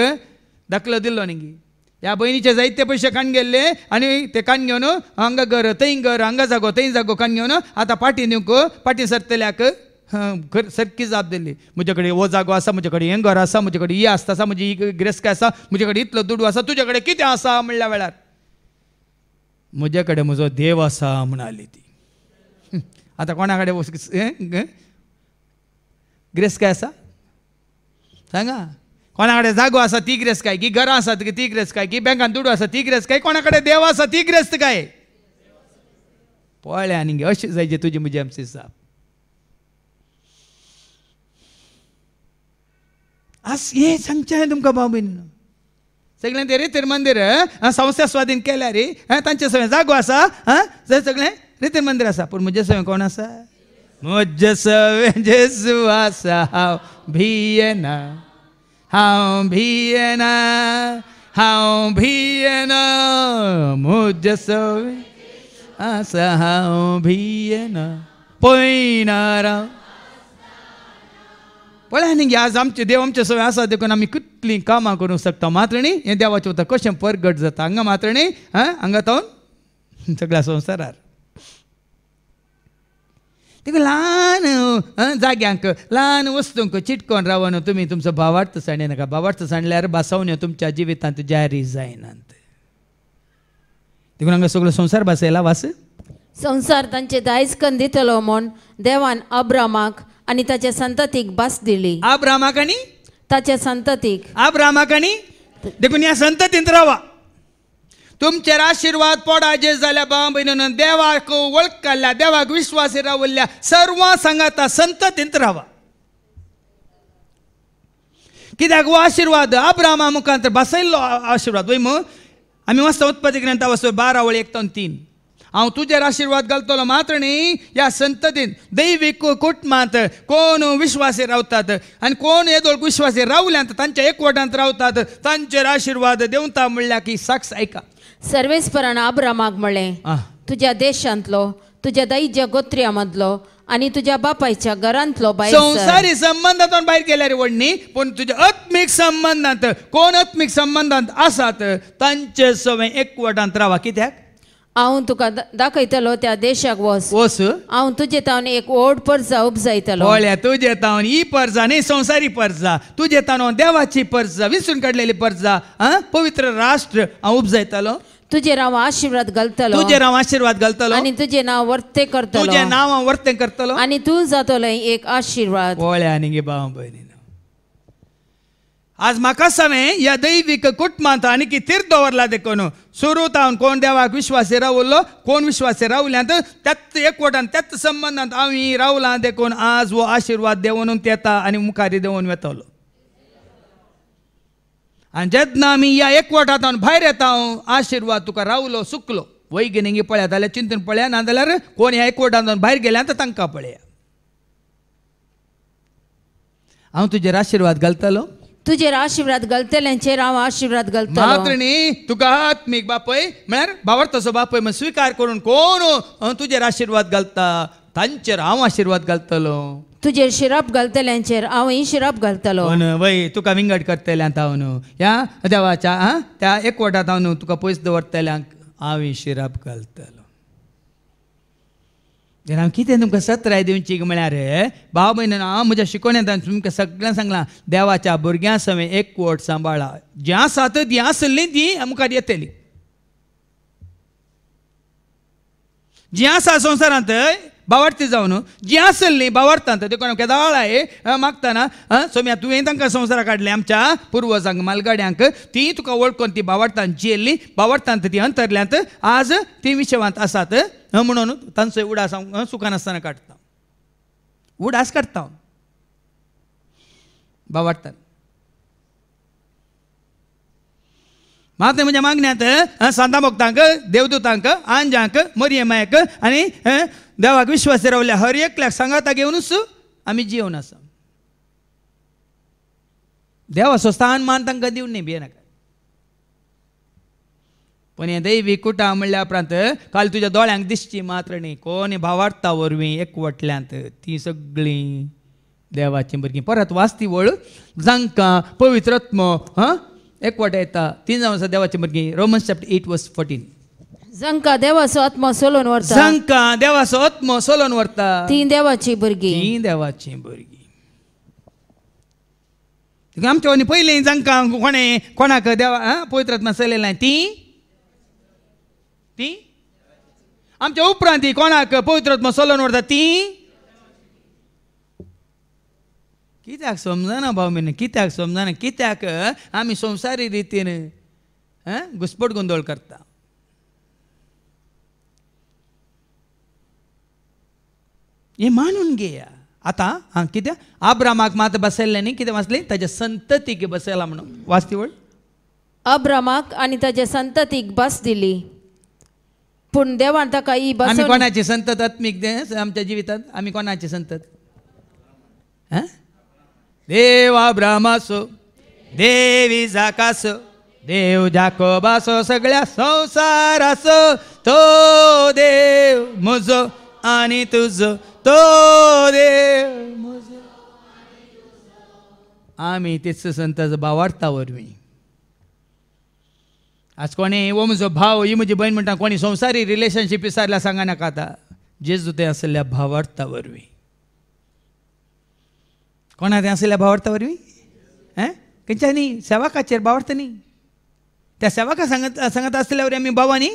दाखलो दिल्लो न्ही. ह्या भयणीचे जायते पयशे काण गेल्ले आनी ते काण घेवन हांगा घर थंय घर हांगा जागो थंय जागो काण घेवन आतां पाटी दिवंक पाटी सरतल्याक सारकी जाप दिल्ली. म्हजे कडेन हो जागो आसा, म्हजे कडेन हें घर आसा, म्हजे कडेन ही आस्त आसा, म्हजी ही गिरेस्तकाय आसा, म्हजे कडेन इतलो दुडू आसा, तुजे कडेन कितें आसा म्हणल्या वेळार म्हजे कडेन म्हजो देव आसा म्हणली ती. आतां कोणा कडेन गिरेस्तकाय आसा सांगा. कोणा कडेन जागो आसा ती गिरेस्तकाय की घरां आसात ती गिरेस्तकाय की बँकान दुडू आसा ती गिरेस्तकाय, कोणा कडेन देव आसा ती गिरेस्तकाय. पळय आनी अशें जायचे तुजी म्हजी आमची साप. आज हे सांगचें तुमकां भाव भयण. सगळें ते रितीर मंदीर संस्था स्वाधीन केल्यार तांचे सगळें जागो आसा थंय सगळें रितीर मंदीर आसा. पूण म्हजे सगळें कोण आसा? म्हजे सगळें जेजू आसा. हांव भियेना, हांव भियेना, हांव भियेना. म्हजे सगळें आसा हांव भियेना. पळयना राव. पळय न्ही आज आमचे देव आमचे सगळें आसा देखून आमी कितलीं कामां करूंक शकता. मात्र न्ही हें देवाचें उतर कशें परगट जाता हांगा मात्र न्ही हांगा तावन सगळ्या संवसारार. देखून ल्हान जाग्यांक ल्हान वस्तूंक चिटकोन रावन तुमी तुमचो भावार्थ सांडनाका. भावार्थ सांडल्यार बासावण्यो तुमच्या जिवितांत जारी जायनात. देखून हांगा सगळो संवसार बसयला वास. संसार तांचे दायज करून दितलो म्हूण देवान अब्रामाक आनी ताच्या संततीक भास दिली. अब्रामाक आनी ताच्या संततीक. अब्रामाक आनी देखून ह्या संततींत रावा. तुमचेर आशिर्वाद पडा जे जाल्या भाव भयणीन देवाक वळखल्या देवाक विश्वासी रावल्ल्या सर्व सांगाता संततींत रावा. कित्याक हो आशिर्वाद अब्रामा मुखांतर बसयल्लो आशिर्वाद. वय आमी वाचता उत्पत्ती ग्रंथा वचून 12:1-3. हांव तुजेर आशिर्वाद घालतलो मात्र न्ही ह्या संततीन दैवीक कुटुंबांत कोण विश्वासी रावतात आनी कोण येदोळक विश्वासी रावल्यांत तांच्या एकवटांत रावतात तांचेर आशिर्वाद देंवता म्हणल्यार की साक्ष ऐका. सर्वेस्परान अब्रामाक म्हणलें, तुज्या देशांतलो तुज्या दैज्य गोत्र्या मदलो आनी तुज्या बापायच्या घरांतलो भायर सर. संवसारी संबंधांतून भायर गेल्यार व्हडणी पूण तुज्या आत्मीक संबंधांत कोण आत्मीक संबंधांत आसात तांचे सवय एकवटांत रावा. कित्याक हांव तुका दाखयतलो त्या देशाक वच. हांव तुजे तावन एक व्हड पर्जा उपजायतलो. ओळ्या तुजे तावन ही पर्जा न्ही संवसारी पर्जा, तुजे तावन देवाची पर्जा, विसरून काडलेली पर्जा, पवित्र राष्ट्र हांव उपजायतलो. तुजेर हांव आशिर्वाद घालतलो. तुजेर हांव आशिर्वाद घालतलो आनी तुजें नांव वर्ते करतलो. तुजें नांव हांव वर्तें करतलो आनी तूं जातलो एक आशिर्वाद. ओळ्या आनी गे भाव भयणीनो, आज म्हाका सांगें ह्या दैवीक कुटुंबांत आनी तीर दवरला देखून सुरू तावन कोण देवाक विश्वासी रावलो कोण विश्वासी रावल्यांत त्याच एकवटान त्याच संबंधांत हांव रावलां देखून आज वो आशिर्वाद देंवून येता आनी मुखारी देंवून वेतलो. आनी जेन्ना आमी ह्या एकवटांतून भायर येता आशिर्वाद तुका रावलो सुकलो वैगिनिंगी पळया जाल्यार चिंतून पळया, नाजाल्यार कोण ह्या एकवटांतून भायर गेल्यात तांकां पळया. हांव तुजेर आशिर्वाद घालतलो. तुजेर आशिर्वाद घालतल्यांचेर हांव आशिर्वाद घालतलो. मात्र न्ही तुका आत्मीक बापय म्हळ्यार भावार्थाचो बापय स्वीकार करून कोण तुजेर आशिर्वाद घालता तांचेर हांव आशिर्वाद घालतलो. तुजेर शिराप घालतल्यांचेर हांवय शिराप घालतलो. वय तुका विंगड करतल्यांत हांव न्हू ह्या देवाच्या त्या एकवटांत हांव न्हू तुका पयस दवरतल्यांक हांव शिराप घालतलो. हांव कितें तुमकां सत्राय दिवची म्हळ्यार भाव भयण हांव म्हज्या शिकोवण्यांत तुमकां सगळ्यांक सांगलां देवाच्या भुरग्यां सवय एकवट सांबाळा. जें आसात तीं आसलीं तीं मुखार येतलीं. जीं आसा संवसारांत भावार्थी जावन जीं आसलीं भावार्थांत ते कोण केदाळाय मागतना सोम्या तुवें तांकां संवसारा काडले आमच्या पुर्वजांक मालगाड्यांक तीं तुका वळखून तीं भावार्थांत जियेल्लीं भावार्थांत तीं अंतरल्यांत आज तीं विशवांत आसात म्हणून तांचो उडास हांव सुखान आसतना काडटा. उडास काडटा भावार्थांत. मात्र म्हज्या मागण्यांत सांता भक्तांक देवदूतांक आंजांक मरियमायक आनी देवाक विश्वास रावल्या हर एकल्याक सांगाता घेवनूच आमी जिवन आसा. देवाचो स्थान मान तांकां दिवन न्ही भियेनाका. पण हें दैवी कुटां म्हणल्या उपरांत काल तुज्या दोळ्यांक दिसची मात्र न्ही कोण भावार्था वरवीं एकवटल्यांत तीं सगळीं देवाची भुरगीं. परत वाचती वळ जांकां पवित्रत्म एकवट येता तीं जावन आसा देवाची भुरगीं. Romans chapter 8:14. जांकां देवाचो आत्मा सोलोवन व्हरता. जांकां देवाचो आत्मा सोलोवन व्हरता तीं देवाची भुरगीं. तीं देवाची भुरगीं. आमच्या वनी पयलीं जांकां कोणाक देवा पवित्र आत्मा चलयलें तीं तीं आमच्या उपरांत कोणाक पवित्र आत्मा सोलोवन व्हरता तीं कित्याक समजना भाव बीन कित्याक समजना. कित्याक आमी संवसारी रितीन घुसपट गोंदळ करता. हे मानून घेया. आतां कित्याक अब्रामाक मात बसयल्लें न्ही कितें वाचलें ताच्या संततीक बसयला म्हणून वाचती वळ. अब्रामाक आनी ताच्या संततीक बस दिली पूण देवान ताका ही बस. आमी कोणाची संतत आत्मीक आमच्या जिवितांत आमी कोणाची संतत देव अब्रामाचो देव इजाकाचो देव जाकोबाचो सगळ्या संवसाराचो तो देव म्हजो आनी तुजो तो देव म्हजो. आमी तेच संत भावार्था वरवीं. आज कोणी वो म्हजो भाव ही म्हजी भयण म्हणटा कोणी संवसारी रिलेशनशीप विचारल्या सांगनाका. आतां जेजू तें आसल्या भावार्था वरवीं. कोणा तें आसल्या भावार्था वरवीं खंयच्या न्ही सेवकाचेर भावार्थ न्ही. त्या सेवका सांगत आसल्या वरवीं आमी भावा न्ही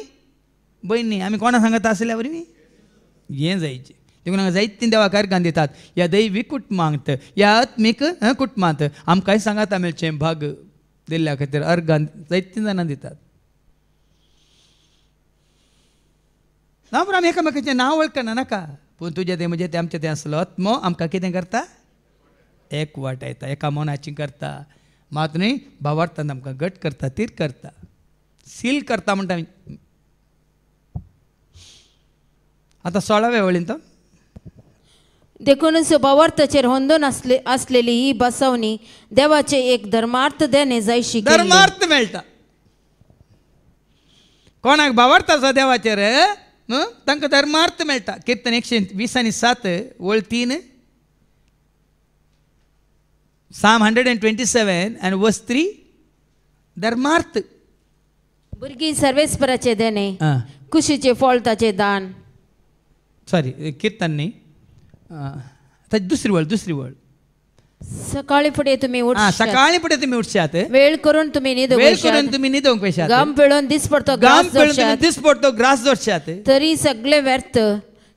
भयण न्ही. आमी कोणा सांगता आसल्या वरवीं हें जायचें. देखून हांगा जायतीं देवा कारकान दितात. ह्या दैवी कुटुंबांत ह्या आत्मीक कुटुंबांत आमकांय सांगाता मेळचें भाग दिल्ल्या खातीर अर्गान जायतीं जाणां दितात. ना पूण आमी एकामेकाचें नांव वळखना नाका पूण तुजें तें म्हजें तें आमचें तें आसलो आत्मो आमकां कितें करता एकवटायता एका मनाची करता. मात न्ही भावार्थान आमकां घट करता तीर करता सील करता म्हणटा. आता 16व्या वळीन तो देखूनच भावार्थाचेर होंदून असलेली ही बसवणी देवाचे एक धर्मार्थ देणे जायशी केल्ली. धर्मार्थ मेळटा कोणाक भावार्थाचो देवाचेर तांकां धर्मार्थ मेळटा. कीर्तन 120:7 वळ 3 Psalm 127 and verse 3 धर्मार्थ. भुरगीं सर्वेस्पराचे देणे आं कुशीचे फळ ताचे दान. सॉरी कीर्तन न्ही दुसरी वळ सकाळी फुडें तुम्ही उठशात, सकाळी पुढे तुम्ही उठशात वेळ करून तुम्ही वेळ करून न्हिदोशात, तुम्ही न्हिदोंक पेशात घाम पिळून दीस पडतो गाम घास पळून तुम्ही जोडशात, दीस पडतो ग्रास जोडशात तरी सगळे व्यर्थ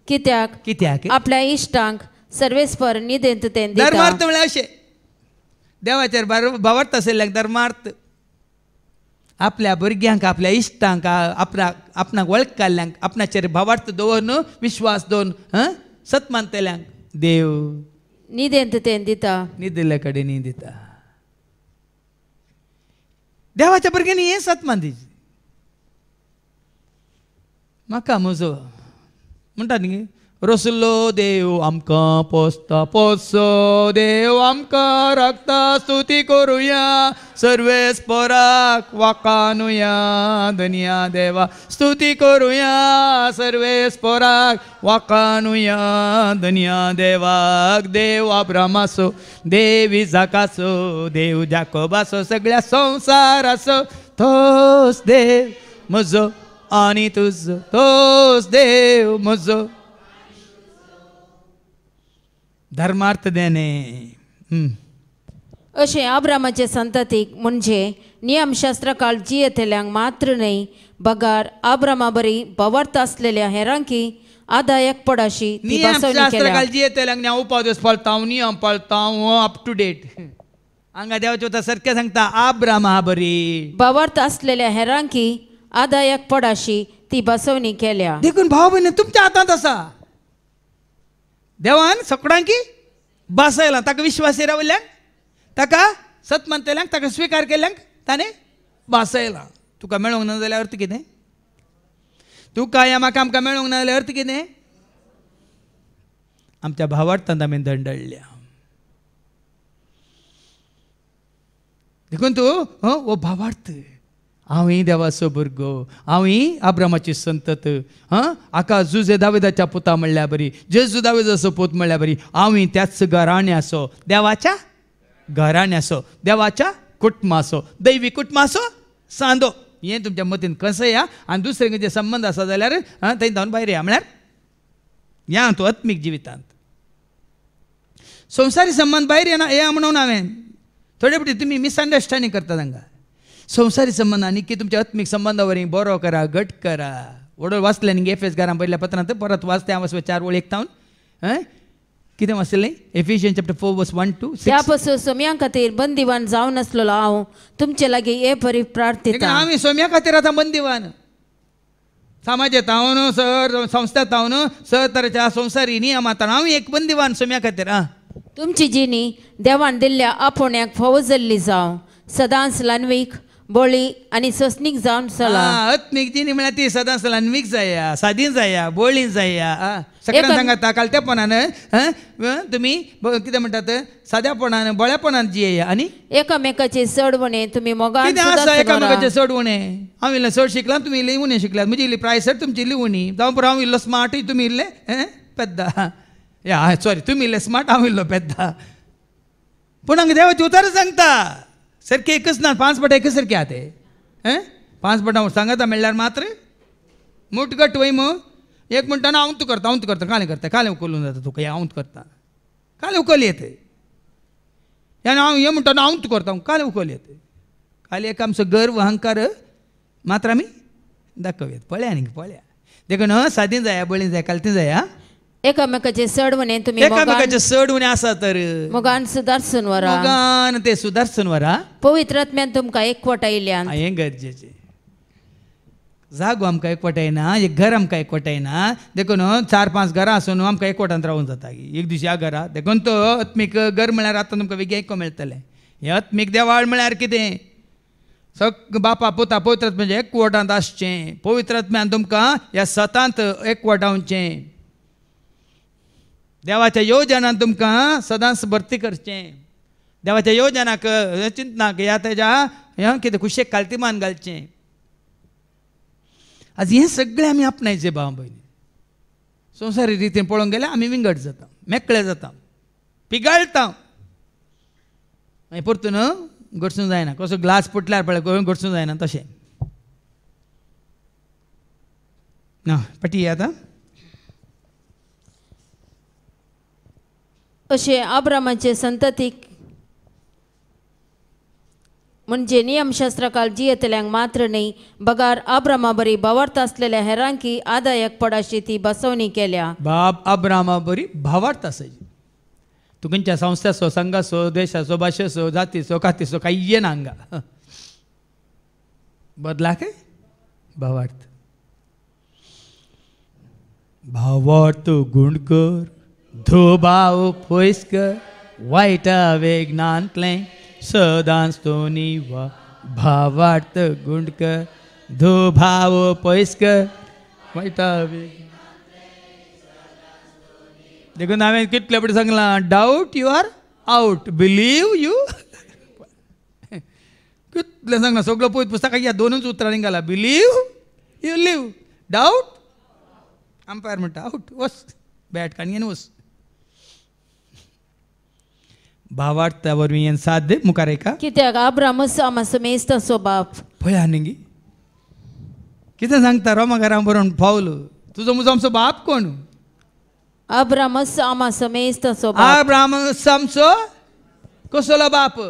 कित्याक कित्याक आपल्या इश्टांक सर्वेस्पर निदेंत ते दिता. धर्मार्थ म्हळ्यार अशें देवाचेर भावार्थ आशिल्ल्यांक धर्मार्थ आपल्या भुरग्यांक आपल्या इश्टांक आपणाक वळखकाल्ल्यांक आपणाचेर भावार्थ दवरून विश्वास दवरून सत मानतल्यांक देव निदेंत ते दिता. न्हिदिल्ले कडेन न्ही दिता. देवाच्या भुरग्यांनी हें सत मानतीची म्हाका म्हजो म्हणटा न्ही रसलो देव आमकां पोसता पोसो देव आमकां राखता स्तुती करुया सर्वेस्पराक वाकानुया धन्या देवा स्तुती करुया सर्वेस्पराक वाकानुया धन्या देवाक. देव अब्रामाचो देव इजाकाचो देव जाकोबाचो सगळ्या संवसाराचो तोच देव म्हजो आनी तुजो तोच देव म्हजो. धर्मार्थ देणे अशें अब्रामाचे संततीक म्हणजे नियमशास्त्र काळ जियेतल्यांक मात्र न्हय बगार अब्रामा बरी भावार्थ असलेल्या हेरांकी आदायक पडाशी ती बसवणी नियमशास्त्र केल्या. काळजी येतल्यांक हांव उपादेश पाळटा नियम पाळटा अप टू डेट हांगा देवाचे वता सारकें सांगता अब्रामा बरी भावार्थ असलेल्या हेरांकी आदायक पडाशी ती बसवणी केल्या. देखून भाव भयणी तुमच्या हातांत आसा. देवान सगळ्यांकी बसयलां ताका विश्वास रावल्यांक ताका सत मानतल्यांक ताका स्विकार केल्ल्यांक ताणें बसयलां. तुका मेळोंक ना जाल्यार अर्थ कितें? तुका या म्हाका आमकां मेळोंक ना जाल्यार अर्थ कितें? आमच्या भावार्थांत आमी दंडळल्या. देखून तूं हो भावार्थ हांवूय देवाचो भुरगो हांवूय अब्रामाची संतत आका जुजे दाविदाच्या पुता म्हणल्यार बरी जेजू दाविदाचो पूत म्हणल्यार बरी हांवूय त्याच घराण्याचो देवाच्या घराण्याचो देवाच्या कुटुंबाचो दैवी कुटुंबाचो सांदो. हें तुमच्या मतीन कसया आनी दुसरे खंयचे संबंद आसा जाल्यार थंय धांवन भायर या म्हळ्यार या तूं आत्मीक जिवितांत संवसारी संबंद भायर येना या म्हणून हांवें थोडे फावटी तुमी मिसअंडरस्टँडींग करता तांकां. संवसारी संबंद आनी की तुमच्या आत्मीक संबंदावरी बरो करा घट करा. वडोळ वाचले न्ही एफएस घरान पयल्या पत्रांत परत वाचते हांव 4 वळ 1 कितें वाचलें एफिशियन्स चॅप्टर 4 वर्स 1 to 6. त्या पासून सोम्या खातीर बंदिवान जावन आसलेलो हांव तुमचे लागीं हे बरी प्रार्थिता. आमी सोम्या खातीर आतां बंदिवान समाजात हांव सर संस्थात हांव सर तरेच्या संवसारी नियमांत हांव एक बंदिवान सोम्या खातीर. तुमची जिणी देवान दिल्ल्या आपोण्याक फावो जाल्ली जावं सदांच लान्वीक बोळी आनी ससनीक जावन चला. आत्मीक जिणी म्हळ्यार ती सदांच लान्वीक जाया सादीन जाया बोळीन जाया. सगळ्यांक सांगाता कालत्यापणान तुमी कितें म्हणटात साद्यापणान बोळ्यापणान जियेया आनी एकामेकाचे चडवणे तुमी मोगान कितें आसा एकामेकाचें चड उणें. हांव इल्लें चड शिकलां तुमी इल्लें उणें शिकल्यात. म्हजी इल्ली प्रायसर तुमची इल्ली उणी जावं पुरो हांव इल्लो स्मार्ट तुमी इल्ले पेद्दा. या सॉरी तुमी इल्ले स्मार्ट हांव इल्लो पेद्दा. पूण हांगा देवाची उतारां सांगता सारकें एकच ना 5 पट एकच सारकें आहा ते 5 पट हांव सांगता म्हणल्यार मात्र मुटगट वय एक म्हणटा हांव तूं करता कालें उखलून जाता तुका हांव करता कालें उखल येते आनी हांव हें म्हणटा हांव तूं करता कालें उखल येते. कालें एक आमचो गर्व अहंकार मात्र आमी दाखोवयात. पळया न्ही पळया देखून सादीन जाया बळीन जाया कालतीं जाया एकामेकाचे चडवणे तुमी एकामेकाचे चड उणें आसा तर मोगान सुदारसून व्हरा. मोगान ते सुदारसून व्हरा. पवित्र आत्म्यान तुमकां एकवटायल्यान हें गरजेचें. जागो आमकां एकवटायना एक घर आमकां एकवटायना देखून 4-5 घरां आसून आमकां एकवटान रावूंक जाता. एक दीस ह्या घरा देखून तो आत्मीक घर म्हळ्यार आतां तुमकां वेगळें आयको मेळटलें. हें आत्मीक देवाळ म्हळ्यार कितें बापा पुता पवित्र म्हणजे एकवटांत आसचें. पवित्र आत्म्यान तुमकां ह्या सतांत एकवटावचें. देवाच्या योजनान तुमकां सदांच भरती करचें. देवाच्या योजनाक चिंतनाक ह्या तेज्या ह्या कितें कुशेक काल्तिमान घालचें. आज हें सगळें आमी आपणायचें भाव भयणी. संवसारी रितीन पळोवंक गेल्यार आमी विंगड जाता, मेकळे जाता, पिगाळटा. मागीर परतून घडसूं जायना. कसो ग्लास फुटल्यार पळय घडसूं जायना तशें. ना पटी आतां अशे अब्रामाचे संततीक म्हणजे नियमशास्त्राकाल जियेतल्यांक मात्र न्ही, बगार अब्रामा बरी भावार्थ आसलेल्या हेरांकी आदायक पडाशी ती बसवणी केल्या. बाब अब्रामा बरी भावार्थ आसायची. तूं खंयच्या संस्थाचो, संघाचो, देशाचो, भाशेचो, जातीचो, कातीचो काही येना हांगा. बदला काय भावार्थ. भावार्थ गुण कर, धो भाव पयस कर, वायटा वेगनांतलें सदांच तो निवा. भावार्थ गुण कर, धो भाव पयस कर, वायटा वेग. देखून हांवें कितले फावटी सांगलां, doubt you are out, believe you. कितले सांगलां, सगळो पळयत पुस्तकाक ह्या दोनूच उतरांनी घाला. Believe you live, doubt umpire म्हणटा आवट, वस बॅट काणयेन वस. भावार्था वरवीं हें साध्य मुखार एका कित्याक अब्रामच आमाचो मेस्ताचो बाप. पळया न्ही कितें सांगता रोमाकारां बरोवन पावलो. तुजो म्हजो आमचो बाप कोण? अब्रामच आमाचो मेस्ताचो बाप. अब्राम आमचो कसलो बाप?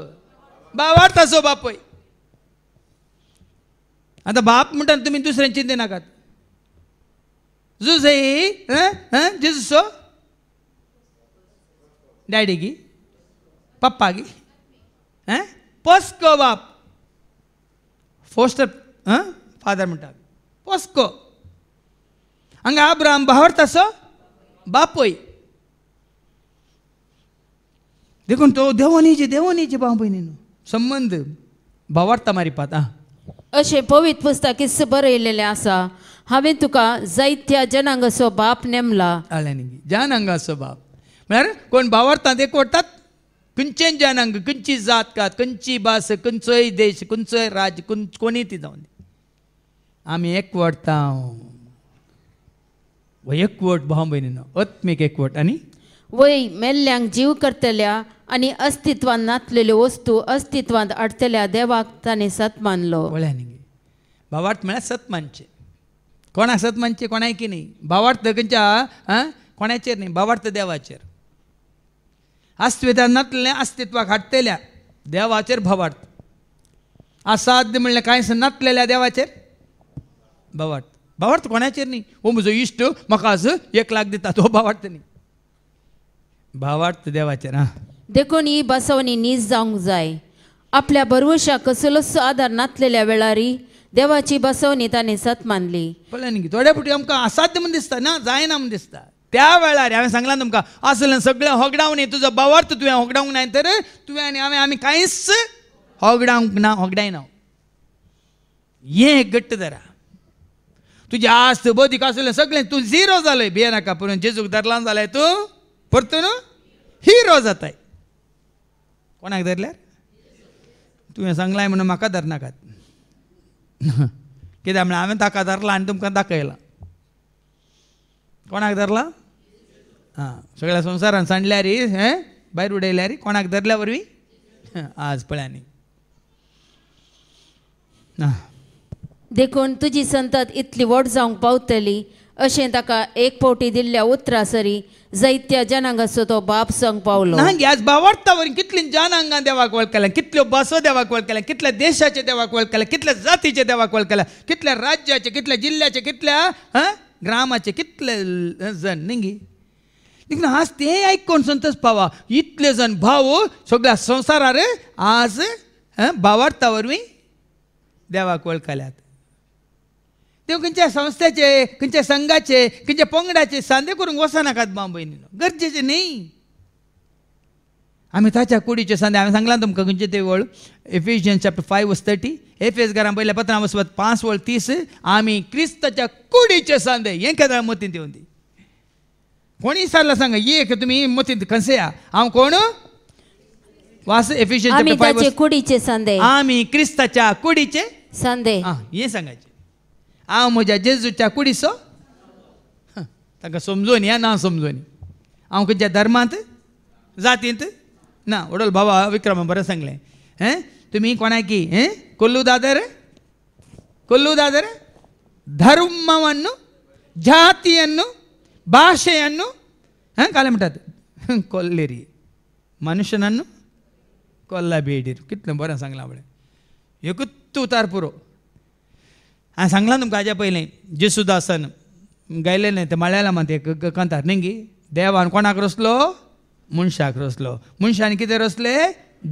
भावार्थाचो बापय. आतां बाप म्हणटा तुमी दुसऱ्यां चिंते नाकात. जुजई जेजूचो डॅडी गी, पप्पा गी, पोस्को बाप. फोस्टर फादर म्हणटा पोस्को. हांगा अब्राम भावार्थाचो बापय. देखून तो देवनीचे भाव भयणीनो संबंध भावार्था मारिपात. अशें पवित्र पुस्तकांत बरयलेलें आसा, हांवें तुका जायत्या जनांगाचो बाप नेमला. जनांगाचो बाप म्हळ्यार कोण भावार्थांत एकवटात. खंयचेय जनांग, खंयची जात कात, खंयची भास, खंयचोय देश, खंयचोय राज्य, कोणी ती जावन आमी एकवटता. एकवट भाव भयणीनो आत्मीक एकवट. आनी वय मेल्ल्यांक जीव करतल्या आनी अस्तित्वांत नातलेल्यो वस्तू अस्तित्वांत हाडटल्या देवाक ताणें सत मानलो. वळ्या न्ही भावार्थ म्हळ्यार सत मानचे. कोणाक सत मानचे? कोणायकी न्ही. भावार्थ खंयच्या कोणाचेर न्ही, भावार्थ देवाचेर. अस्तित्वांत नातलेल्या अस्तित्वाक हाडटल्या देवाचेर भावार्थ. असाध्य म्हणल्यार कांयच नातलेल्या देवाचेर भावार्थ. भावार्थ कोणाचेर न्ही. हो म्हजो इश्ट म्हाका आज 1 लाख दिता, तो भावार्थ न्ही. भावार्थ देवाचेर. देखून ही बसवणी नीज जावंक जाय. आपल्या भरवशाक कसलोच आदार नातलेल्या वेळारी देवाची बसवणी ताणें सत मानली. पळय न्ही थोड्या फावटी आमकां असाध्य म्हूण दिसता ना, जायना म्हूण दिसता. त्या वेळार हांवें सांगलां तुमकां असलें सगळें होगडावन न्ही. तुजो भावार्थ तुवें होगडावंक ना तर तुवें आनी हांवें आमी कांयच होगडावंक ना, होगडायना. हें घट्ट धरा. तुजें आस्त बदीक आसलें सगळें तूं झिरो जालें. भिये नाका, पूण जेजूक धरलां जाल्यार तूं परतून हिरो जाताय. कोणाक धरल्यार? तुवें सांगलाय म्हणून म्हाका धरनाकात. कित्याक म्हळ्यार हांवें ताका धरला आनी तुमकां दाखयलां. कोणाक धरला? सगळ्या संवसारान सांडल्यार भायर उडयल्यार कोणाक धरल्या वरवीं आज पळया न्ही. देखून तुजी संतत इतली व्हड जावंक पावतली अशें ताका एक फावटी दिल्ल्या उतरा सरी जायत्या जनांगाचो तो बाप सांग पावलो. आज भावार्था वरवीं कितली जनांगां देवाक वळखल्या, कितल्यो भासो देवाक वळखल्या, कितल्या देशाचे देवाक वळखल्या, कितल्या जातीचे देवाक वळखल्या, कितल्या राज्याचे, कितल्या जिल्ल्याचे, कितल्या ग्रामाचे, कितले जण न्ही. देखून आज ते आयकून संतोश पावा. इतले जण भाव सगळ्या संवसारार आज भावार्था वरवीं देवाक वळखल्यात. ते खंयच्या संस्थेचे, खंयच्या संघाचे, खंयच्या पंगडाचे सांदे करूंक वचनाकात भाव भयणीनो. गरजेचे न्ही. आमी ताच्या कुडीचे सांदे हांवें सांगलां तुमकां खंयचे ते वळ. एफिशियन्स चॅप्टर 5:30. एफएस घरां पयल्या पत्रां वचपात 5:30. आमी क्रिस्ताच्या कुडीचे सांदे. हें केन्ना मतींत येवन दी. कोणी विचारला सांगा ये की तुम्ही मतींत कसे या हांव कोण वास एफिशियंट आम्ही चॅप्टर 5 त्याचे कुडीचे संदे आम्ही क्रिस्ताच्या कुडीचे संदे हे सांगायचे हांव म्हज्या जेजूच्या कुडीचो ताका समजून या ना समजून हांव खंयच्या धर्मांत जातींत ना वडोल बाबा विक्रम बरें सांगलें तुम्ही कोणाकी ಕೊಲ್ಲುವುದಾದರೆ ಧರ್ಮವನ್ನು ಜಾತಿಯನ್ನು ಭಾಷೆಯನ್ನು ಕಾಲೆ म्हणटात ಕೊಲ್ಲಿರಿ ಮನುಷ್ಯನನ್ನು ಕೊಲ್ಲಬೇಡಿರಿ कितलें बरें सांगलां आपणें एकूच उतार पुरो हांवें सांगलां तुमकां हाज्या पयलीं जेसुदासान गायलेलें तें मळ्याळमांत एक कंतार न्ही देवान कोणाक रचलो मनशाक रचलो मनशान कितें रचले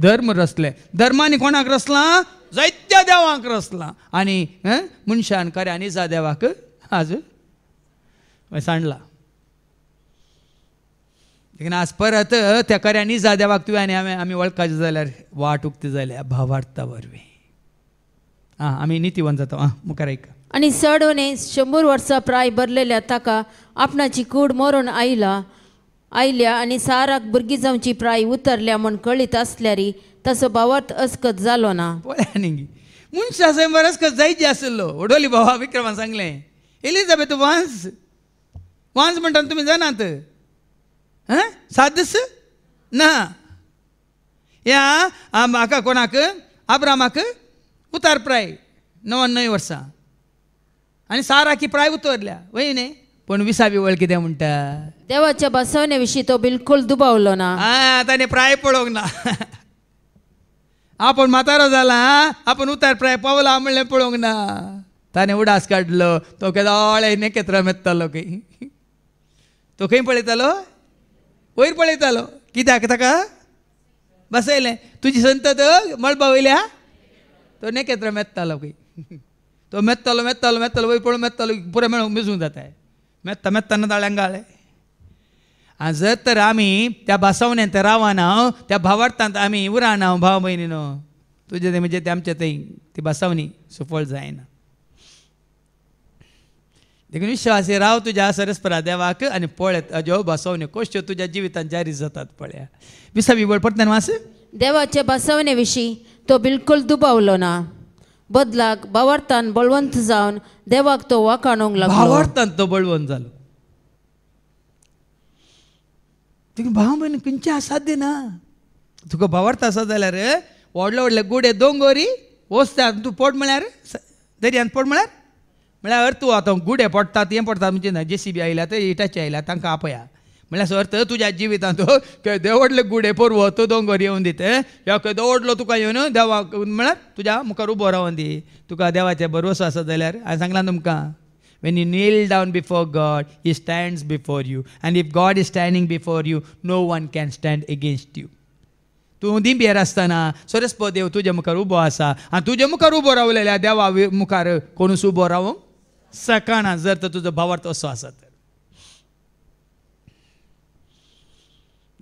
धर्म रचले धर्मानी कोणाक रचलां जायत्या देवांक रचलां आनी मनशान खऱ्यांनी जा देवाक आज सांडला देखीन आज परत त्या खऱ्यांनी जा देवाक तुवें आनी आमी वळखाचे जाल्यार वाट उक्ती जाल्या भावार्था वरवीं आमी नितीवंत जाता मुखार ऐका आणि सडवणे 100 वर्सां प्राय भरलेल्या ताका आपणाची कूड मरून आयल्या आणि साराक भुरगीं जावची प्राय उतरल्या म्हण कळीत आसल्यारी तसो भावार्थ अस्कत जालो ना पळया न्ही मनशा स्वयंवर अस्कत जायची आसलो वडोली बाबा विक्रमान सांगलें एलिझाबेथ वांस म्हणटा तुमी जाणात सादस ना ह्या हाका कोणाक अब्रामाक उतार प्राय 99 वर्सां आनी साराकी प्राय उतरल्या वय न्ही पण 20वी वळ कितें म्हणटा देवाच्या बसवणे विशीं तो बिलकुल दुबावलो ना ताणें प्राय पळोवंक ना आपण म्हातारो जाला आपण उतार प्राय पावला म्हणलें पळोवंक ना ताणें उडास काडलो तो केदोळे नेकेत्र मेत्तालो खंय तो खंय पळयतालो वयर पळयतालो कित्याक ताका बसयलें तुजी संतत मळबा वयल्या तो नेकेत्र मेत्तालो खंय तो मेत्तालो वयर पळोवन मेत्तालो पुरे मेळून मिसूंक जाताय मेत्ताना ताळ्यांक गाळ्ळे आनी जर तर आमी त्या भासावण्यांत रावाना त्या भावार्थांत आमी उराना भाव भयणीनो तुजें तें म्हणजे तें आमचें थंय ती भासावणी सुफळ जायना देखून विश्वासी राव तुज्या सरस्परा देवाक आनी पळयत अज्यो भासावण्यो कश्यो तुज्या जिवितांत जारी जातात पळया 20वी वळ परतन वास देवाच्या बसवणे विशीं तो बिलकुल दुबावलो ना बदलाक भावार्थान बळवंत जावन देवाक तो वाखाणोंक लागलो भावार्थांत तो बळवंत जालो तुका भाव भयण खंयचें असाध्य ना तुका भावार्थ आसा जाल्यार व्हडले व्हडले गुडे दोंगोरी वसता तूं पड म्हळ्यार दर्यांत पड म्हळ्यार अर्थ आतां गुडे पडटात हें पडटात म्हणजे ना JCB आयल्या ते इटाचे आयल्या तांकां आपया म्हळ्यार अर्थ तुज्या जिवितांत केदे व्हडले गुडे परवत दोंगर येवन दित ह्या केदो व्हडलो तुका येवन देवाक म्हळ्यार तुज्या मुखार उबो रावन दी तुका देवाचे भरवसो आसा जाल्यार हांवें सांगलां तुमकां when you kneel down before God he stands before you and if God is standing before you no one can stand against you तूं दिंबेर आसतना सरस्वती देव तुज्या मुखार उबो आसा आनी तुज्या मुखार उबो रावलेल्या देवा मुखार कोणूच उबो रावंक सकना जर तर तुजो भावार्थ असो आसा तर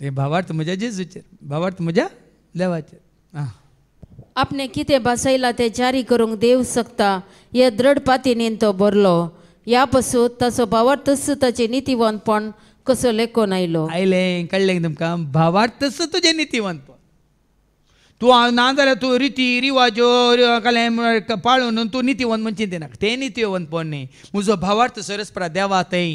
हे भावार्थ म्हज्या जेजूचेर भावार्थ म्हज्या देवाचेर आपणे कितें बसयला ते जारी करूंक देव शकता हे दृढपातीन तो बरलो ह्या पासून ताचो भावार्थच ताचे नितीवंतपण कसो लेखून आयलो आयलें कळ्ळें तुमकां भावार्थच तुजें नितीवंतपण तूं ना जाल्यार तूं रिती रिवाज्यो पाळून तूं नितीवंत म्हणचें तें नाका तें नितीवंतपण न्ही म्हजो भावार्थ सरस्परा देवा थंय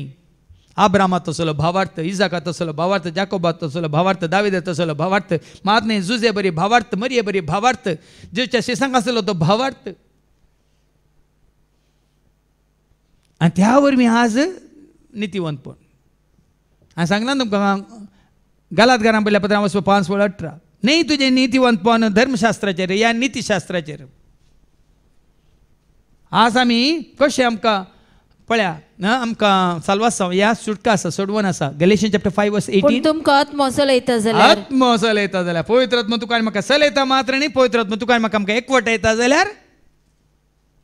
आब्रामात तसलो भावार्थ इजाकात तसलो भावार्थ जाकोबात तसलो भावार्थ दाविदात तसलो भावार्थ मातने जुजे बरी भावार्थ मरिये बरी भावार्थ जेच्या शेसांक आसलो तो भावार्थ आनी त्या वरवीं आज नितीवंतपण हांवें सांगलां तुमकां गलातकारां पयल्या पत्रां 5:18 न्ही तुजें नितीवंतपण धर्मशास्त्राचेर ह्या नितीशास्त्राचेर आज आमी कशें आमकां पळया आमकां साल्वास ह्या सुटका आसा सोडवण आसा गलेशियन चॅप्टर 5:18 तुमकां आत्मो चलयता जाल्यार आत्मो चलयता जाल्यार पवित्र आत्मा तुका आनी म्हाका चलयता मात्र न्ही पवित्र आत्मा तुका आनी म्हाका आमकां एकवटायता जाल्यार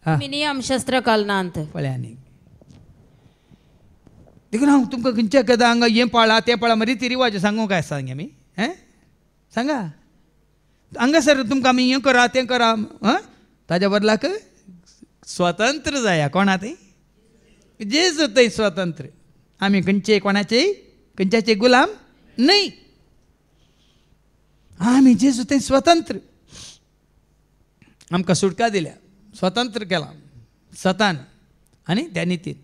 आमी नियमशास्त्र कालनांत पळया न्ही देखून हांव तुमकां खंयच्या कदा हांगा हें पाळा तें पाळा रिती रिवाज सांगूंक काय सांग आमी सांगा हांगासर तुमकां आमी हें करा तें करा ताज्या बदलाक स्वतंत्र जाया कोणा थंय जेजू थंय स्वतंत्र आमी खंयचे कोणाचेय खंयच्याचे गुलाम नाही. आमी जेजू ते स्वतंत्र आमकां सुटका दिल्या, स्वतंत्र केला सतान आनी त्या नितीन.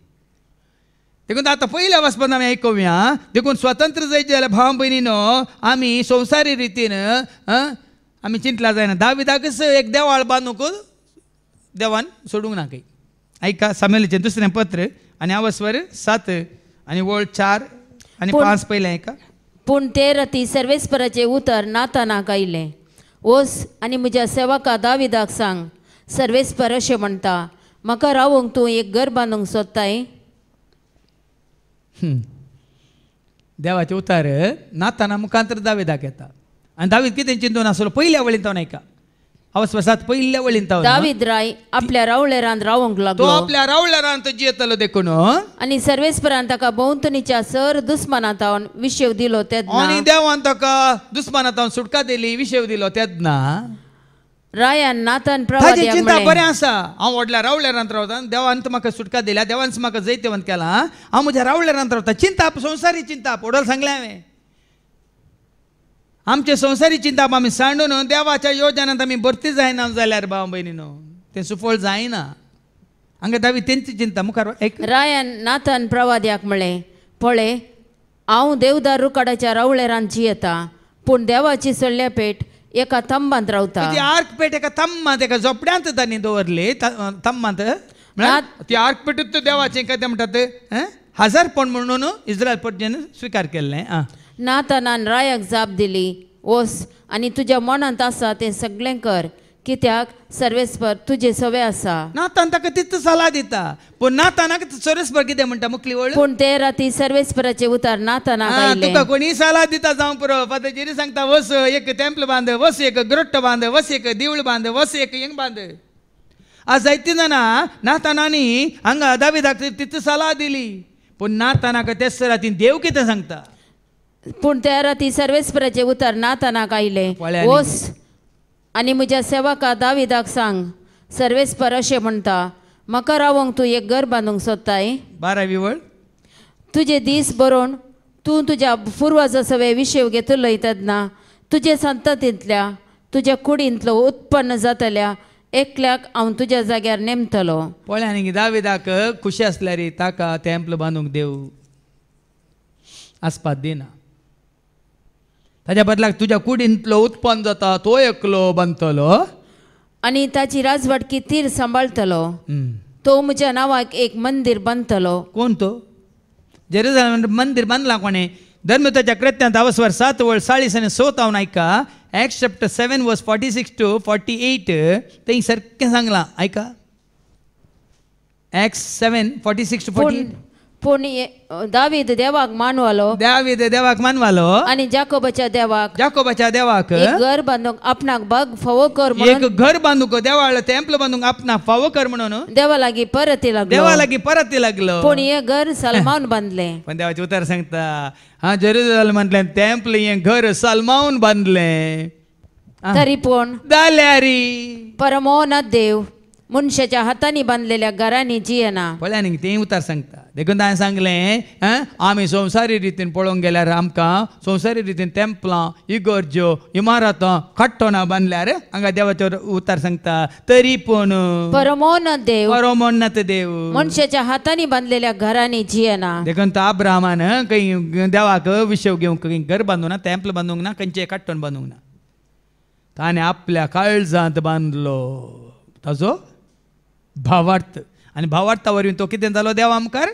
देखून आतां पयल्या वचपान आमी आयकुया, देखून स्वतंत्र जायचे जाल्यार भाव भयणीनो आमी संवसारी रितीन आमी चिंतला जायना. दाविदाकच एक देवाळ बांदूंक देवान सोडूंक ना खंय. ऐका सामुएलाचें दुसरें पत्र आनी आवस्वर 7 आनी वळ 4 आनी 5 पयलें ऐका. पूण ते राती सर्वेस्पराचे उतर नातानाक आयलें. वस आनी म्हज्या सेवका दाविदाक सांग, सर्वेस्पर अशें म्हणटा, म्हाका रावूंक तूं एक घर बांदूंक सोदताय. देवाचे उतार नाताना मुखांतर दाविदाक येता. आनी दावीद कितें चिंतून आसलो पयल्या वळीन तो नायका. आवस्वर 7 पयल्या वळीन तो दावीद राय आपल्या रावळेरांत रावूंक तो लागलो आपल्या रावळेरांत जियेतलो देखून आनी सर्वेस्परान ताका भोंवतणीच्या सर दुस्मानातावन विशेव दिलो तेदना आनी देवान ताका दुस्मानातावन सुटका दिली, विशेव दिलो तेदना रायान नातान ताची प्रवाद्याक चिंता म्हळें, बरें आसा. हांव व्हडल्या रावळेरांत रावता, देवान म्हाका सुटका दिल्या, देवान म्हाका जैतवंत केला, हांव म्हज्या रावळेरांत रावता. चिंता संवसारी चिंता पडोल सांगलें हांवें. आमचे संवसारी चिंता आमी सांडून देवाच्या योजनांत आमी भरती जायना जाल्यार भाव भयणीनो तें सुफळ जायना. हांगा दावीद तेंची चिंता मुखार रायान नातान प्रवाद्याक म्हळें, पळय हांव देवदार रुकाडाच्या रावळेरांत जियेता, पूण देवाची सडल्या पेट एका तंबांत रावता. ती आर्क पेट एका तम्मांत एका झोपड्यांत तांणी दवरली. तम्मांत ती आर्क पेटूच देवाचें काय ते म्हणटात हजारपण म्हणून इस्रायल परजेन स्विकार केल्लें. नातानान रायाक जाप दिली, वस आनी तुज्या मनांत आसा तें सगळें कर, कित्याक सर्वेस्पर तुजे सवे आसा. नातान ताका तितू सलाह दिता, पूण नातानाक सर्वेस्पर कितें म्हणटा मुखली वळ. पूण ते राती सर्वेस्पराचे उतार नातानाक आयलें. तुका कोणी सलाह दिता जावं पुरो फादर सांगता वस एक टेंपल बांद, वस एक ग्रोट्ट बांद, वस एक देवूळ बांद, वस एक हें बांद. आज जायतीं जाणां नातानांनी हांगा दाविदाक तितू सलाह दिली, पूण नातानाक तेच रातीन देव कितें सांगता. पूण त्या राती सर्वेस्पराचे उतार नातानाक आयलें, पळय वस आनी म्हज्या सेवका दाविदाक सांग, सर्वेस्पर अशें म्हणटा, म्हाका रावोंक तूं एक घर बांदूंक सोदताय. 12वी वळ. तुजे दीस बरोवन तूं तुज्या पुर्वजा सवे विशेव घेतलोय तेदना तुजे संततींतल्या तुज्या कुडींतलो उत्पन्न जातल्या एकल्याक हांव तुज्या जाग्यार नेमतलो. पळय आनी दाविदाक खुशी आसल्यार ताका टेंपल बांदूंक देव आस्पाद दिना. ताच्या बदलाक तुज्या कुडींतलो उत्पन्न जाता तो एकलो बांदतलो आनी ताची राजवटकी तीर सांबाळतलो. तो म्हज्या नांवाक एक मंदीर बांदतलो. कोण तो? जेरुसलेम मंदीर बांदलां कोणें? धर्मताच्या कृत्यांत आवस्वर 7 वळ 40 आनी 7 हांव ऐका. Acts chapter 7 verse 46 to 48 थंय सारकें सांगलां. ऐका Acts 7 46 to 48. पूण दावीद देवाक मानवालो दावीद देवाक मानवालो आनी जाकोबाच्या देवाक जाकोबाच्या देवाक एक घर बांदूंक आपणाक बाग फावो कर एक म्हणून घर बांदूक देवाळ टेंपल बांदूक आपणाक फावो कर म्हणून देवा लागीं परत लागलो. देवा लागीं परत लागलो. पूण हे घर सलमान बांदलें. पण देवाचे उतर सांगता हा जेरुसलेमांतल्यान टेंपल हें घर सलमावन बांदलें. तरी पूण जाल्यारी परमोन्नत देव मनशाच्या हातांनी बांदलेल्या घरांनी जियेना. पळय न्ही तें उतर सांगता. देखून हांवें सांगलें आमी संवसारी रितीन पळोवंक गेल्यार आमकां संवसारी रितीन टेंपलां इगर्ज्यो इमारतां कट्टोना बांदल्यार हांगा देवाचो उतर सांगता. तरी पूण परमोन्नत देव परमोन्नत देव मनशाच्या हातांनी बांदलेल्या घरांनी जियेना. देखून तो अब्राहामान खंय देवाक विशेव घेवंक खंय घर बांदूंक ना, टेंपल बांदूंक ना, खंयचें कट्टोन बांदूंक ना. ताणें आपल्या काळजांत बांदलो ताजो भावार्थ. आनी भावार्था वरवीं तो कितें जालो? देवा मुखार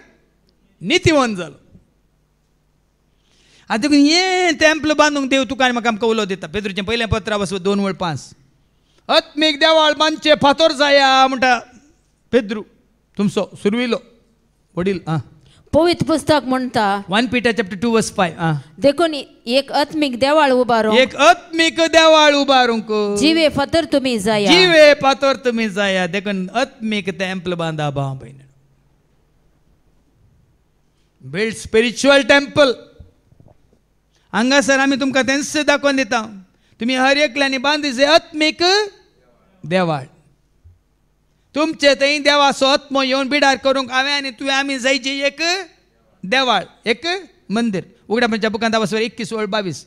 नितीवंत जालो. आतां देखून हें टेंपल बांदूंक देव तुका आनी म्हाका आमकां उलो दिता. पेद्रूचें पयलें पत्र वच 2 वळ 5. आत्मीक देवाळ बांदचे फातर जाया म्हणटा पेद्रू तुमचो सुरविलो वडील. पवित्र पुस्तक म्हणटा 1 Peter chapter 2 verse 5. देखून एक आत्मीक देवाळ उबारो एक आत्मीक देवाळ उबारूंक जिवे फातर तुमी जाया. जीवे फातर तुमी जाया. देखून आत्मीक टेंपल बांदा भाव भयण. Build spiritual temple. हांगासर आमी तुमकां तेंच दाखोवन दिता. तुमी हर एकल्यानी बांदिचे आत्मीक देवाळ. तुमचे थंय देवाचो आत्मो येवन बिडार करूंक हांवें आनी तुवें आमी जायची एक देवाळ एक मंदीर. उगडापणच्या बुकांत 21-22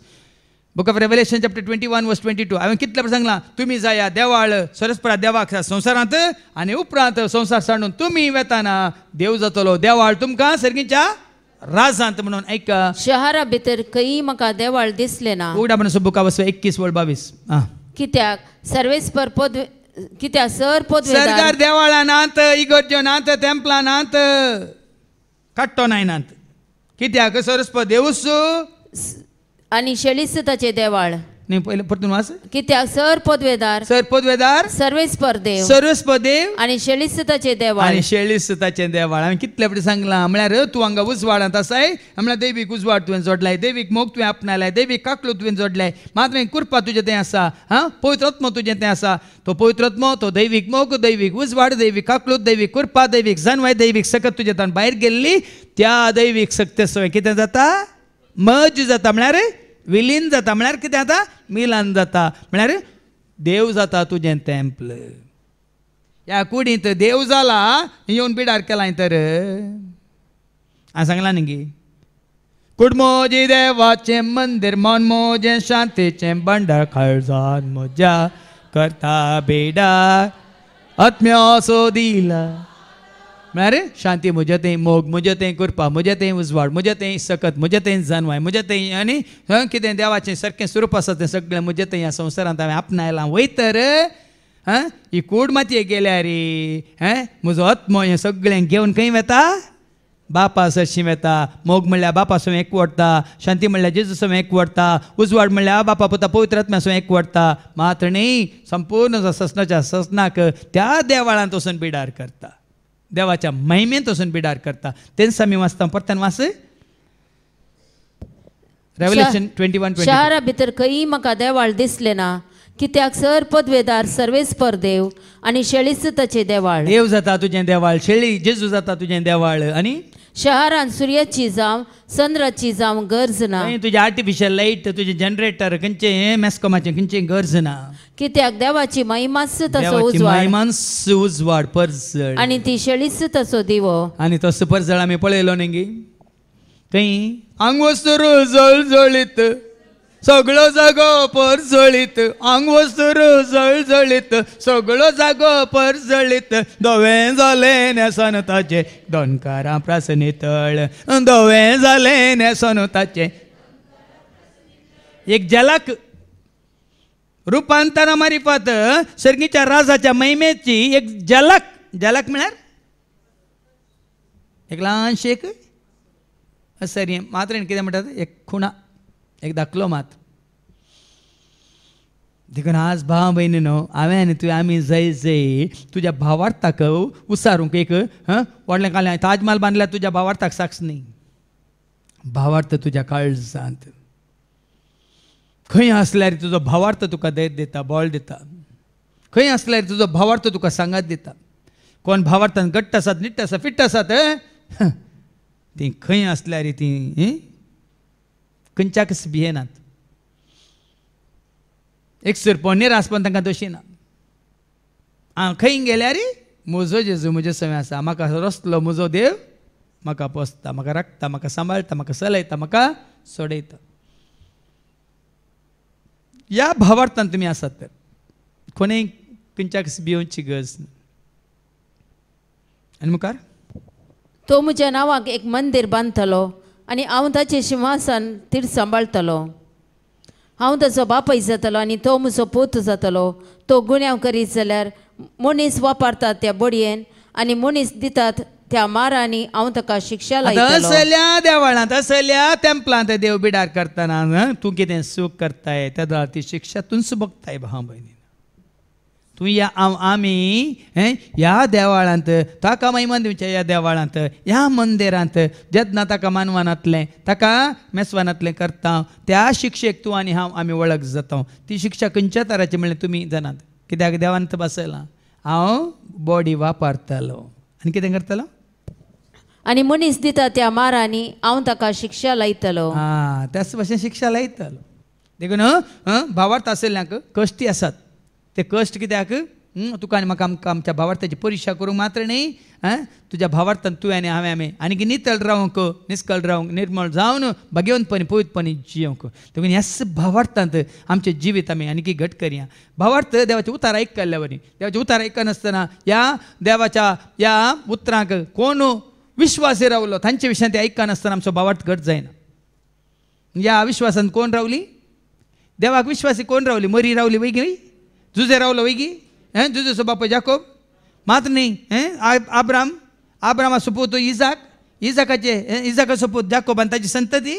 बुक ऑफ रेव्हलेशन चॅप्टर 21:22 हांवें कितले सांगलां तुम्ही जाया देवाळ सरस्परा देवाक संवसारांत आनी उपरांत संवसार सांडून तुम्ही वेताना देव जातलो देवाळ तुमकां सर्गीच्या राजांत म्हणून ऐका शहरा भितर खंयी म्हाका देवाळ दिसले ना उगडापणाचो बुका 21-22 कित्याक सर्वेस्पर कित्याक सर सरकार पदवेदार देवाळा नात इगर्ज्यो नात तेंपला नात काट्टो नाय नात कित्याक सरस्प देवूच आनी शेळिस्ताचे देवाळ न्ही पयले परतून वाच कित्याक सर पदवेदार सर्वेस्पर देव सर्वस्प देव आनी शेळिस्ताचे देवाळ आनी शेळिस्ताचें देवाळ हांवें कितले फावटी सांगलां म्हळ्यार तूं हांगा उजवाडांत आसाय म्हळ्यार दैवीक उजवाड तुवें जोडलाय दैवीक मोग तुवें आपणालाय दैवीक काकलो तुवें जोडलाय मात्र कृपा तुजें तें आसा पवित्र आत्मो तुजें तें आसा तो पवित्र आत्मो तो दैवीक मोग दैवीक उजवाड दैवीक काकलो दैवीक कृपा दैवीक जानवाय दैवीक सकत तुजें तान भायर गेल्ली त्या दैवीक सक्ते सवय कितें जाता मज जाता म्हळ्यार विलीन जाता म्हळ्यार कितें जाता मिलान जाता म्हळ्यार देव जाता तुजें टेंपल ह्या कुडींत देव जाला येवन बिडार केला तर हांवें सांगलां न्ही गी कुडमोजी देवाचें मंदीर मन मोजें शांतीचें बंडर खळजान म्हज्या करता बिडार आत्म्याचो दिला म्हळ्यार शांती म्हजें तें मोग म्हजें तें कृपा म्हजें तें उजवाड म्हजें तें सकत म्हजें तें जानवाय म्हजें तें आनी कितें देवाचें सारकें स्वरूप आसा तें सगळें म्हजें तें ह्या संवसारांत हांवें आपणायलां वय तर ही कूड मातये गेल्या रे म्हजो आत्मो हें सगळें घेवन खंय वता बापा सरशी वता मोग म्हणल्यार बापा सो एकवडटा शांती म्हणल्यार जेजू सो एकवडटा उजवाड म्हणल्यार बापा पुता पवित्र आत्म्या सो एकवडटा मात्र न्ही संपूर्ण ससनाच्या ससनाक त्या देवाळांत वचून बिडार करता देवाच्या महिमेंत वचून बिडार करता तेच आमी वाचता परतन वाच रेव्हलेशन 21:22 शहरा भितर खंयी म्हाका देवाळ दिसले ना कित्याक सर पदवेदार सर्वेस्पर देव आनी शेळिस्ताचे देवाळ देव जाता तुजें देवाळ शेळी जेजू जाता तुजें देवाळ आनी शहरान सूर्याची जावं चंद्राची जावं गरज ना तुजें आर्टिफिशियल लायट तुजें जनरेटर खंयचें मॅस्कॉमाचें खंयचें गरज ना कित्याक देवाची महिमास तसो देवाची उजवाड महिमांस उजवाड परजळ आनी ती शेळिस्ताचो दिवो आनी तसो परजळ आमी पळयलो न्ही गे खंय आंग वस्तूर जळजळीत सगळो जागो परजळीत आंग वस्तूर जळजळीत सगळो जागो परजळीत धवें जालें नेसन ताचे दोनकारां प्रासनितळ धवें जालें नेसन ताचे एक जलाक रुपांतरा मारिफात सर्गीच्या राजाच्या महिमेची एक जलक म्हळ्यार एक ल्हानशी एक सरी मात्र कितें म्हणटात एक खुणा एक धाकलो मात देखून आज भाव भयणीनो हांवें आनी तुवें आमी जय तुज्या भावार्थाक उसारूंक एक व्हडलें कालें ताजमहाल बांदल्यार तुज्या भावार्थाक साक्ष न्ही भावार्थ तुज्या काळजांत खंय आसल्यार तुजो भावार्थ तुका देत दिता बळ दिता खंय आसल्यार तुजो भावार्थ तुका सांगात दिता कोण भावार्थान घट्ट आसात निट्ट आसा फिट्ट आसात ती खंय आसल्यार ती खंयच्याकच भियेनात एक सुरपोन्नेर आसपण तांकां दोशीना हांव खंय गेल्यार म्हजो जेजू म्हजे सवय आसा म्हाका रचलो म्हजो देव म्हाका पोसता म्हाका राखता म्हाका सांबाळटा म्हाका चलयता म्हाका सोडयता ह्या भावार्थान तुमी आसात तर कोणेय खंयच्याकच भियोवची गरज ना आनी मुखार तो म्हज्या नांवाक एक मंदीर बांदतलो आनी हांव ताचें सिंहासन तीर सांबाळटलो हांव ताचो बापाय जातलो आनी तो म्हजो पूत जातलो तो गुन्यांव करीत जाल्यार मनीस वापरतात त्या बडयेन आनी मनीस दितात त्या मारांनी हांव ताका शिक्षा लायतलो असल्या देवाळांत असल्या तेंपलांत देव बिडार करतना तूं कितें सूख करताय त्या ती शिक्षा तूंच बघताय भाव भयणी तूं आमी ह्या देवाळांत ताका महिमान दिवच्या ह्या देवाळांत ह्या मंदिरांत जेन्ना ताका मानवानांतलें ताका मेसवानांतलें करता त्या शिक्षेक तूं आनी हांव आमी वळख जाता ती शिक्षा खंयच्या तराची म्हणल्यार तुमी जाणात कित्याक देवांत बसयलां हांव बॉडी वापरतलो आनी कितें करतलो आनी मनीस दिता त्या मारांनी हांव ताका शिक्षा लायतलो त्याच भशेन शिक्षा लायतलो देखून भावार्थ आशिल्ल्यांक कश्टी आसात ते कश्ट कित्याक तुका आनी म्हाका आमकां आमच्या भावार्थाची परीक्षा करूंक मात्र न्ही तुज्या भावार्थान तुवें आनी हांवें आनी नितळ रावंक निस्कळ रावंक निर्मळ जावन भगवंतपणी पवित्रपणी जियोंक देखून ह्याच भावार्थांत आमचें जिवीत आमी आनी घट करया भावार्थ देवाचें उतार आयकल्या वरी देवाचें उतार आयकनासतना ह्या देवाच्या ह्या उतरांक कोण विश्वासी रावलो तांचे विशयान ते आयकनासतना आमचो भावार्थ घट जायना ह्या विश्वासान कोण रावली देवाक विश्वासी कोण रावली मरी रावली वैगी जुजे रावलो वैगी जुजेचो बापूय जाकोब मात न्ही आब्रामा सोपूत इजाकाचे सोपूत जाकोब आनी ताची संतती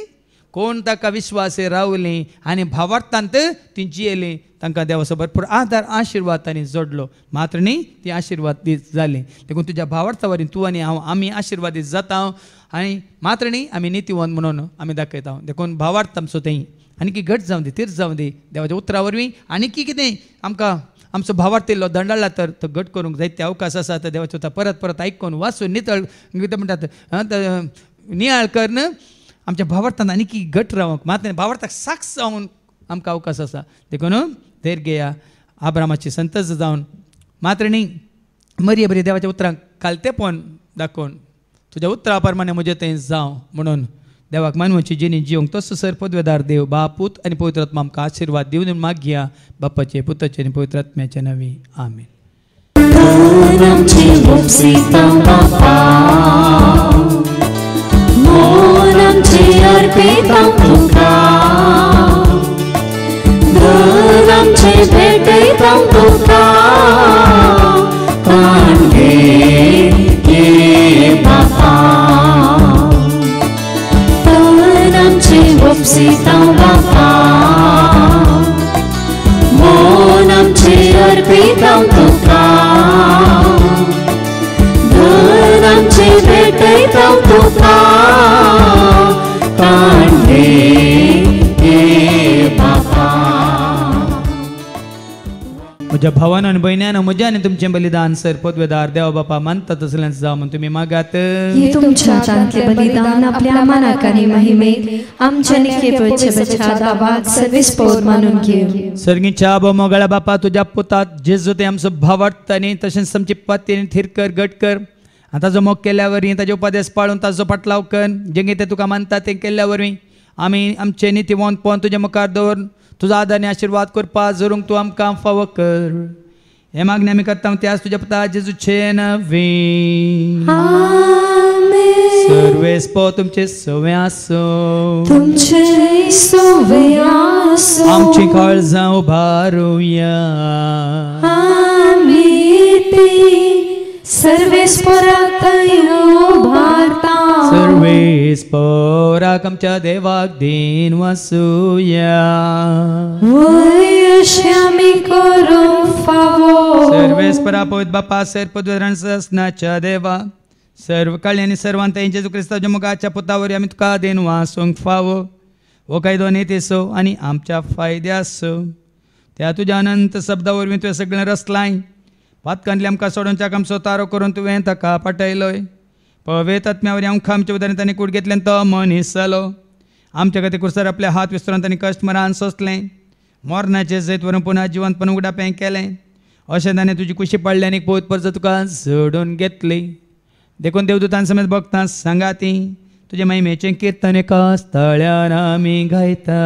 कोण ताका विश्वासी रावली आनी भावार्थांत ती जियेली तांकां देवाचो भरपूर आदार आशिर्वाद तांणी जोडलो मात्र न्ही ती आशिर्वादीत जाली देखून तुज्या भावार्था वरवीं तूं आनी हांव आमी आशिर्वादीत जाता आनी मात्र न्ही आमी नितीवंत म्हणून आमी दाखयता देखून भावार्थ आमचो थंय आनी घट जावं दी तीर जावं दी देवाच्या उतरा वरवीं आनी कितें आमकां आमचो भावार्थ इल्लो दंडाळ्ळा तर तो घट करूंक जायते अवकाश आसा तर देवाचो उतर परत परत आयकून वाचून नितळ कितें म्हणटात नियाळ करन आमच्या भावार्थान आनी घट रावंक मात भावार्थाक साक्ष जावन आमकां अवकाश आसा देखून धैर्य घेया आब्रामाची संतच जावन मात्र न्ही मरी बरी देवाच्या उतरांक कालतेपण दाखोवन तुज्या उतरा प्रमाणे म्हजें थंय जावं म्हणून देवाक मानवाची जिणी जिवंक तसो सर पदवेदार देव बापूत आनी पवित्र आत्मा आमकां आशिर्वाद दिवन मागया बापाचे पुताचे आनी पवित्र आत्म्याचे नवी आमीन. म्हज्या भावान आनी भयण्यान म्हज्या आनी तुमचें बलिदान सर पदवेदार देवा बापा मानता तसलेंच जावं म्हण तुमी मागात. तुमच्या जातले बलिदान आपल्या मानाक आनी महिमेक आमच्या निकेपचे बचादावाक सर्वेस्पोद मानून घेव. सर्गीच्या आबो मोगळ्या बापा तुज्या पुतात जेजू ते आमचो भावार्थ आनी तशेंच आमची पातयेन थीर कर घट कर आनी ताजो मोग केल्या वरवीं ताजे उपदेश पाळून ताजो पाटलाव कर जें ते तुका मानता तें केल्ल्या वरवीं आमी आमचें नितीवंतपण तुजे मुखार दवर तुजो आदार आनी आशिर्वाद करपा जरूंक तूं आमकां फावो कर हे मागणी आमी करता त्याच तुज्या पुता जेजूचे नवी सर्वेस्पो तुमचे सवे आसो तुमचे सवे आसो आमची काळजां उबारुया आमी ती सर्वेस्पराक उबारता सर्वेस्पराक आमच्या देवाक दिन वासुया आमी करूंक फावो सर्वेस्परा पवित्र बापा सर पदवेदारान सनाच्या देवा सर्व काळी आनी सर्वांत जेजू क्रिस्ताच्या मुखाच्या पुतावरी आमी तुका दिन वासूंक फावो हो कायदो नेतेसो आनी आमच्या फायद्यासो त्या तुज्या अनंत शब्दा वरवीं तुवें सगळें रचलाय पातकांतली आमकां सोडोवच्याक आमचो तारो करून तुवें ताका पाठयलोय पवित्र आत्म्या वरवीं आमकां आमच्या उदारण ताणें कूड घेतलें तो मनीस जालो आमच्या खातीर कुर्सार आपले हात विस्तरून ताणें कश्ट मरान सोंसलें मोरणाचें जैत व्हरून पुना जिवंतपण उगडापें केलें अशें ताणें तुजी कुशी पडली आनी पवित्र परज तुका जोडून घेतली देखून देवदूतां समेत भक्तां सांगाती तुजे महिमेचें कीर्तन एका स्थळ्यार आमी गायता.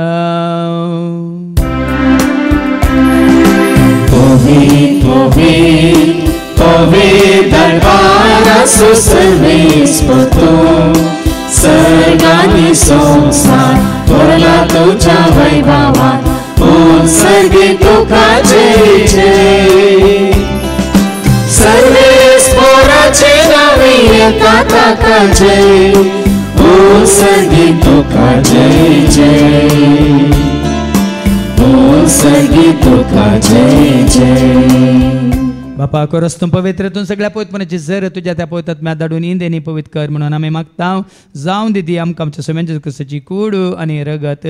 दरबारासो सर्वेस्पतो सर्गानी संसार थोरला तुझ्या वैभवात ओ सर्गे तुका जय जय सर्वेस्पराचे नावे एका ताका जय ओ सर्गे तुका जय जय ओ सर्गे तुका जय जय. बापा कोरस तूं पवित्र तूं सगळ्या पवित्रपणाची झर तुज्या त्या पवित्र आत्म्यात धाडून इंदेनी पवित्र कर म्हणून आमी मागता जावं दिदी आमकां आमच्या सगळ्यांच्या कसाची कूड आनी रगत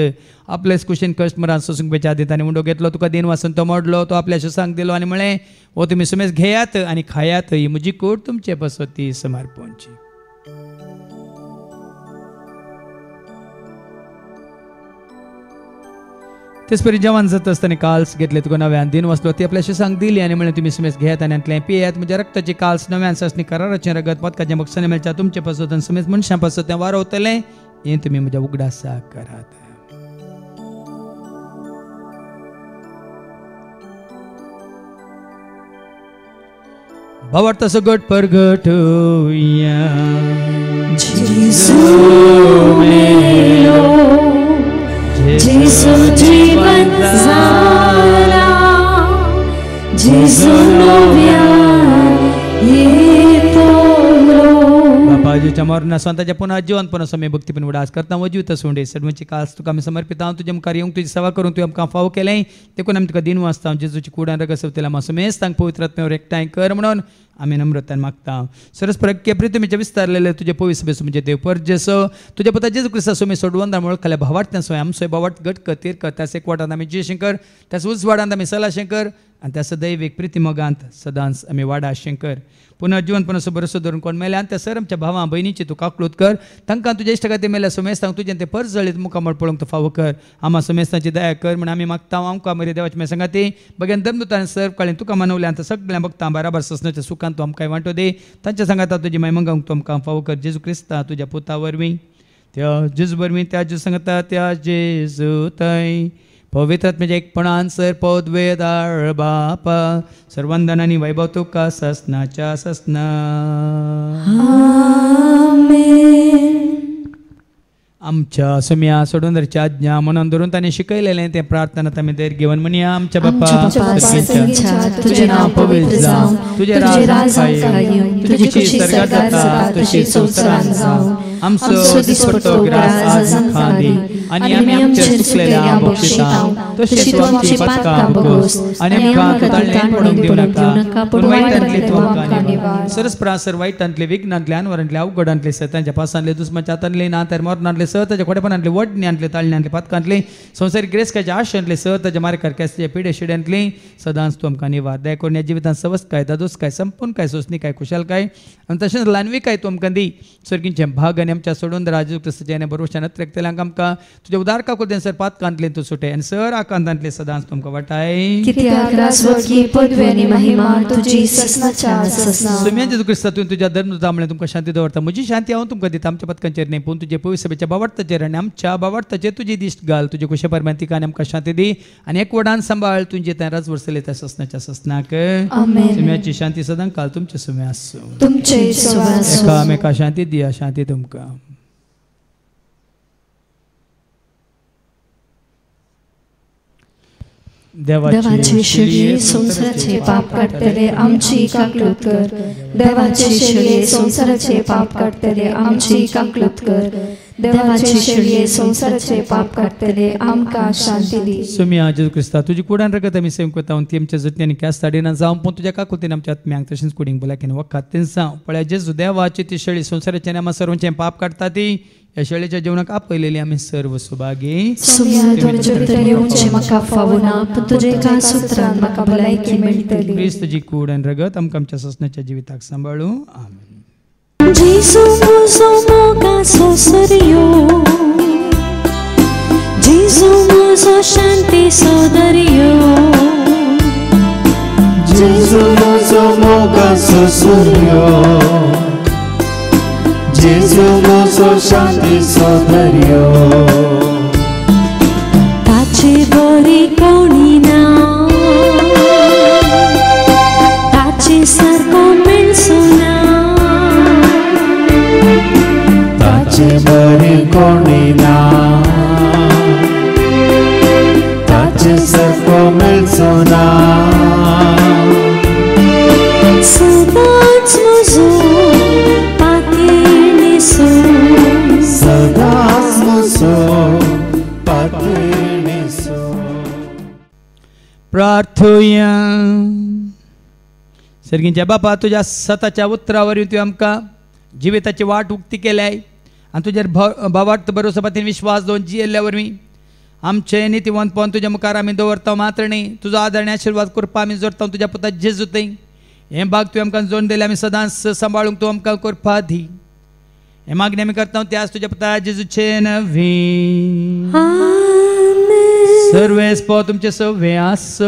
आपलेच कुशीन कश्ट मरान सोसूंक बेच्या आदी ताणें उंडो घेतलो तुका दिन वासून तो मोडलो तो आपल्या शुसांक दिलो आनी म्हळें हो तुमी सुमेज घेयात आनी खायात ही म्हजी कूड तुमचे बसोती समर्पणची. तेच परी जेवण जात असताना काल्स घेतले तुका नव्यान दिन वसलो ती आपल्याशी सांग दिली आणि म्हणले तुम्ही समेस घेत आणि अंतले पियेत म्हणजे रक्ताची काल्स नव्यान ससनी कराराचे रगत पदकाचे मकसने मेलच्या तुमचे पासून समेस मनशां पासून ते वारवतले हे तुम्ही म्हज्या उगडासा करात. भावार्थ सगट परगटूया जेसू जीवन झाला जेसू बापाजीच्या मरणा स्वतःच्या पुन्हा जीवनपणा समय भक्ती पण उडास करता वजीवता सोंडे सडवची काल्स तुका आम्ही समर्पित आहोत तुझ्या मुखार येऊन तुझी सेवा करून तू आमकां फाव केलें देखून आमी तुका दिन वाचता जेजूची कुडान रगसवतेला मा समेस तांक पवित्रात्म्यावर एकठांय कर म्हणून आम्ही नम्रतान मागता. सरस्परक्य प्रितमेच्या विस्तारलेले तुझे पवित्र बेस म्हणजे देव परजेसो तुझ्या पुता जेजू ख्रिस्ता सोमी सोडवंदा मुळे खाल्या भावाट त्या सोय आमचो भावाट गट कतीर कर त्यास एक वाटांत आमी जयशंकर त्यास उजवाडांत आमी सलाशंकर आणि त्या सदैव प्रीती मोगांत सदांच आमी वाडा शंकर पुन्हा जीवनपणाचो भरोसो धरून कोण मेल्या त्या सर आमच्या भावा बहिणीची तू काकलूत कर तांकां तुज्या इश्टगाती मेल्या सोमेस्तांक तुजें ते परस जळीत मुखामळ पळोवंक तू फावो कर आम्हा सोमेस्तांची दया कर म्हण आमी मागता आमकां मरे देवाची मे सांगाती बगेन धर्मदूतान सर काळें तुका मनवल्या आतां सगळ्या भक्तां बाराबार ससनाच्या सुखान तूं आमकां वांटो दे तांच्या सांगाता तुजी माय मंगावंक तूं आमकां फावो कर जेजू क्रिस्ता तुज्या पुता वरवीं त्या जेजू वरवीं त्या जेजू सांगता त्या जेजू थंय पवित्रात्म्याच्या एकपणान सर पद वेदाळ बापा सर्वंदन आनी वैभव तुका ससनाच्या ससना आमच्या सुम्या सोडूनच्या आज्ञा म्हणून धरून ताणें शिकयलेलें तें प्रार्थना आमी देर घेवन म्हणया आमच्या बाप्पा तुझे नाव पवित्र जावं तुझे राज येवं तुझी खुशी सर्गात जाता तशी संवसारांत जावं आमचो दिसपट्टो ग्रास आज आमकां दी आनी आमी आमचे चुकलेल्या बक्षिसांव तशी तूं आमची पातकां बगोस आनी आमकां तळ्यान पडूंक दिवं नाका पूण वायटांतली तूं आमकां निवार सरस्प्रासर वायटांतले विघ्नांतले आनवरांतले अवघडांतले सतांच्या पासांतले दुस्माच्या हातांतले नातर मरणांतले सहताच्या खोटेपणांतले वडण्यांतले ताळण्यांतले पातकांतले संवसारीक ग्रेसकाच्या आशयांतले सहताच्या मार्कार केसच्या पिडे शिड्यांतले सदांच तूं आमकां निवार दया करून ह्या जिवितांत सवस्त काय दादोस काय संपूर्ण काय सोसणी काय खुशाल काय आनी तशेंच ल्हानवी काय तूं आमकां दी सर्गींचे भाग आनी आमच्या सोडून राजू क्रिस्ताच्या भरोशान त्रेकतेल्यांक आमकां तुज्या उदार काकुदेन सर पातकांतले तूं सुटे आनी सर आकांतांतले सदांच तुमकां वाटाय कित्याक राजवटी पदवी आनी महिमा तुजी ससनाच्या ससना सुम्या जेजू क्रिस्ता तुवें तुज्या धर्मदूता म्हळ्यार तुमकां शांती दवरता म्हजी शांती हांव तुमकां दिता आमच्या पदकांचेर न्ही पूण तुजे पवित्र सभेच्या बावार्थाचेर आनी आमच्या बावार्थाचेर तुजी दिश्ट घाल तुजे कुशे परमांतीक आनी आमकां शांती दी आनी एक वडान सांबाळ तुजे त्या राज वर्सले त्या ससनाच्या ससनाक सुम्याची शांती सदां काल तुमचे सुम्या आसूं तुमचे एकामेका शांती दिया शांती तुमकां देवाचे शिळे संसाराचे पाप काढतले आमची काकलूत कर देवाचे शिळे संसाराचे पाप काढतले आमची काकलूत कर देवाचे शिळे संसाराचे पाप काढतले आमकां शांती दी सुम्या जेजू क्रिस्ता तुजी कुडान रगत आमी सेव करता ती आमच्या जतन्यांनी कॅस ताडीना जावं पूण तुज्या काकुतीन आमच्या आत्म्यांक तशेंच कुडींग भलायकेन वखात तें जावं पळय जेजू देवाची ती शेळी संसाराचे आनी आमी सर्वांचें पाप काडटा ती या शेळेच्या जेवणाक आपयलेली आमी सर्व सुभागी सुम्या तुमचे भितर येवचें म्हाका फावना पूण तुजे कांय सुत्रान म्हाका भलायकी मेळटली क्रिस्तची कूड आनी रगत आमकां आमच्या ससनाच्या जिविताक सांबाळूं आमेन. जेसू म्हजो मोगा सोसरियो जेसू म्हजो शांती सोदरियो जेजू म्हजो मोगा सोसुर्यो जेजू म्हजो शांती सोदर्यो ताची बरी कोणी ना ताची सारको मेळचो ना ताचे बरी कोणी ना ताचे सारको मेळचो ना सदांच म्हजो पातयेणेसो सदांच म्हजो पातयेणेसो प्रार्थुया सर्गींच्या बापा तुज्या सताच्या उतरावरवीं तुवें आमकां जिविताची वाट उक्ती केल्याय आनी तुजेर भावार्थ भरोसा पातीन विश्वास दवरून जियेल्ल्या वरवीं आमचें नितीवंतपण तुज्या मुखार आमी दवरता मात्र न्ही तुजो आदर आनी आशिर्वाद करपा आमी जोडटा तुज्या पुता जेजू थंय हें भाग तुवें आमकां जोडून दिलें आमी सदांच सांबाळूंक तूं आमकां करपा दी हें मागणी आमी करता त्याच तुज्या पुता जेजूचे नवी सर्वेस पो तुमचे सव्वे आसो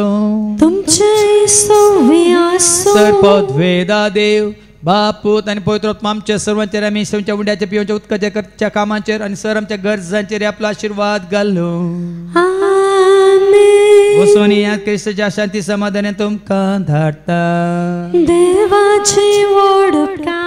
तुमचे सव्वे आसो सर्पद वेदा देव बाप पूत आणि पवित्र आत्मा आमच्या सर्वांचेर आमी सवच्या उंड्याच्या पिवच्या उदकाच्या करच्या कामांचेर आणि सर आमच्या गरजांचेर आपलो आशीर्वाद घालो आमेन वसोनी या क्रिस्ताच्या शांती समाधानान तुमकां धाडटा देवाची वडका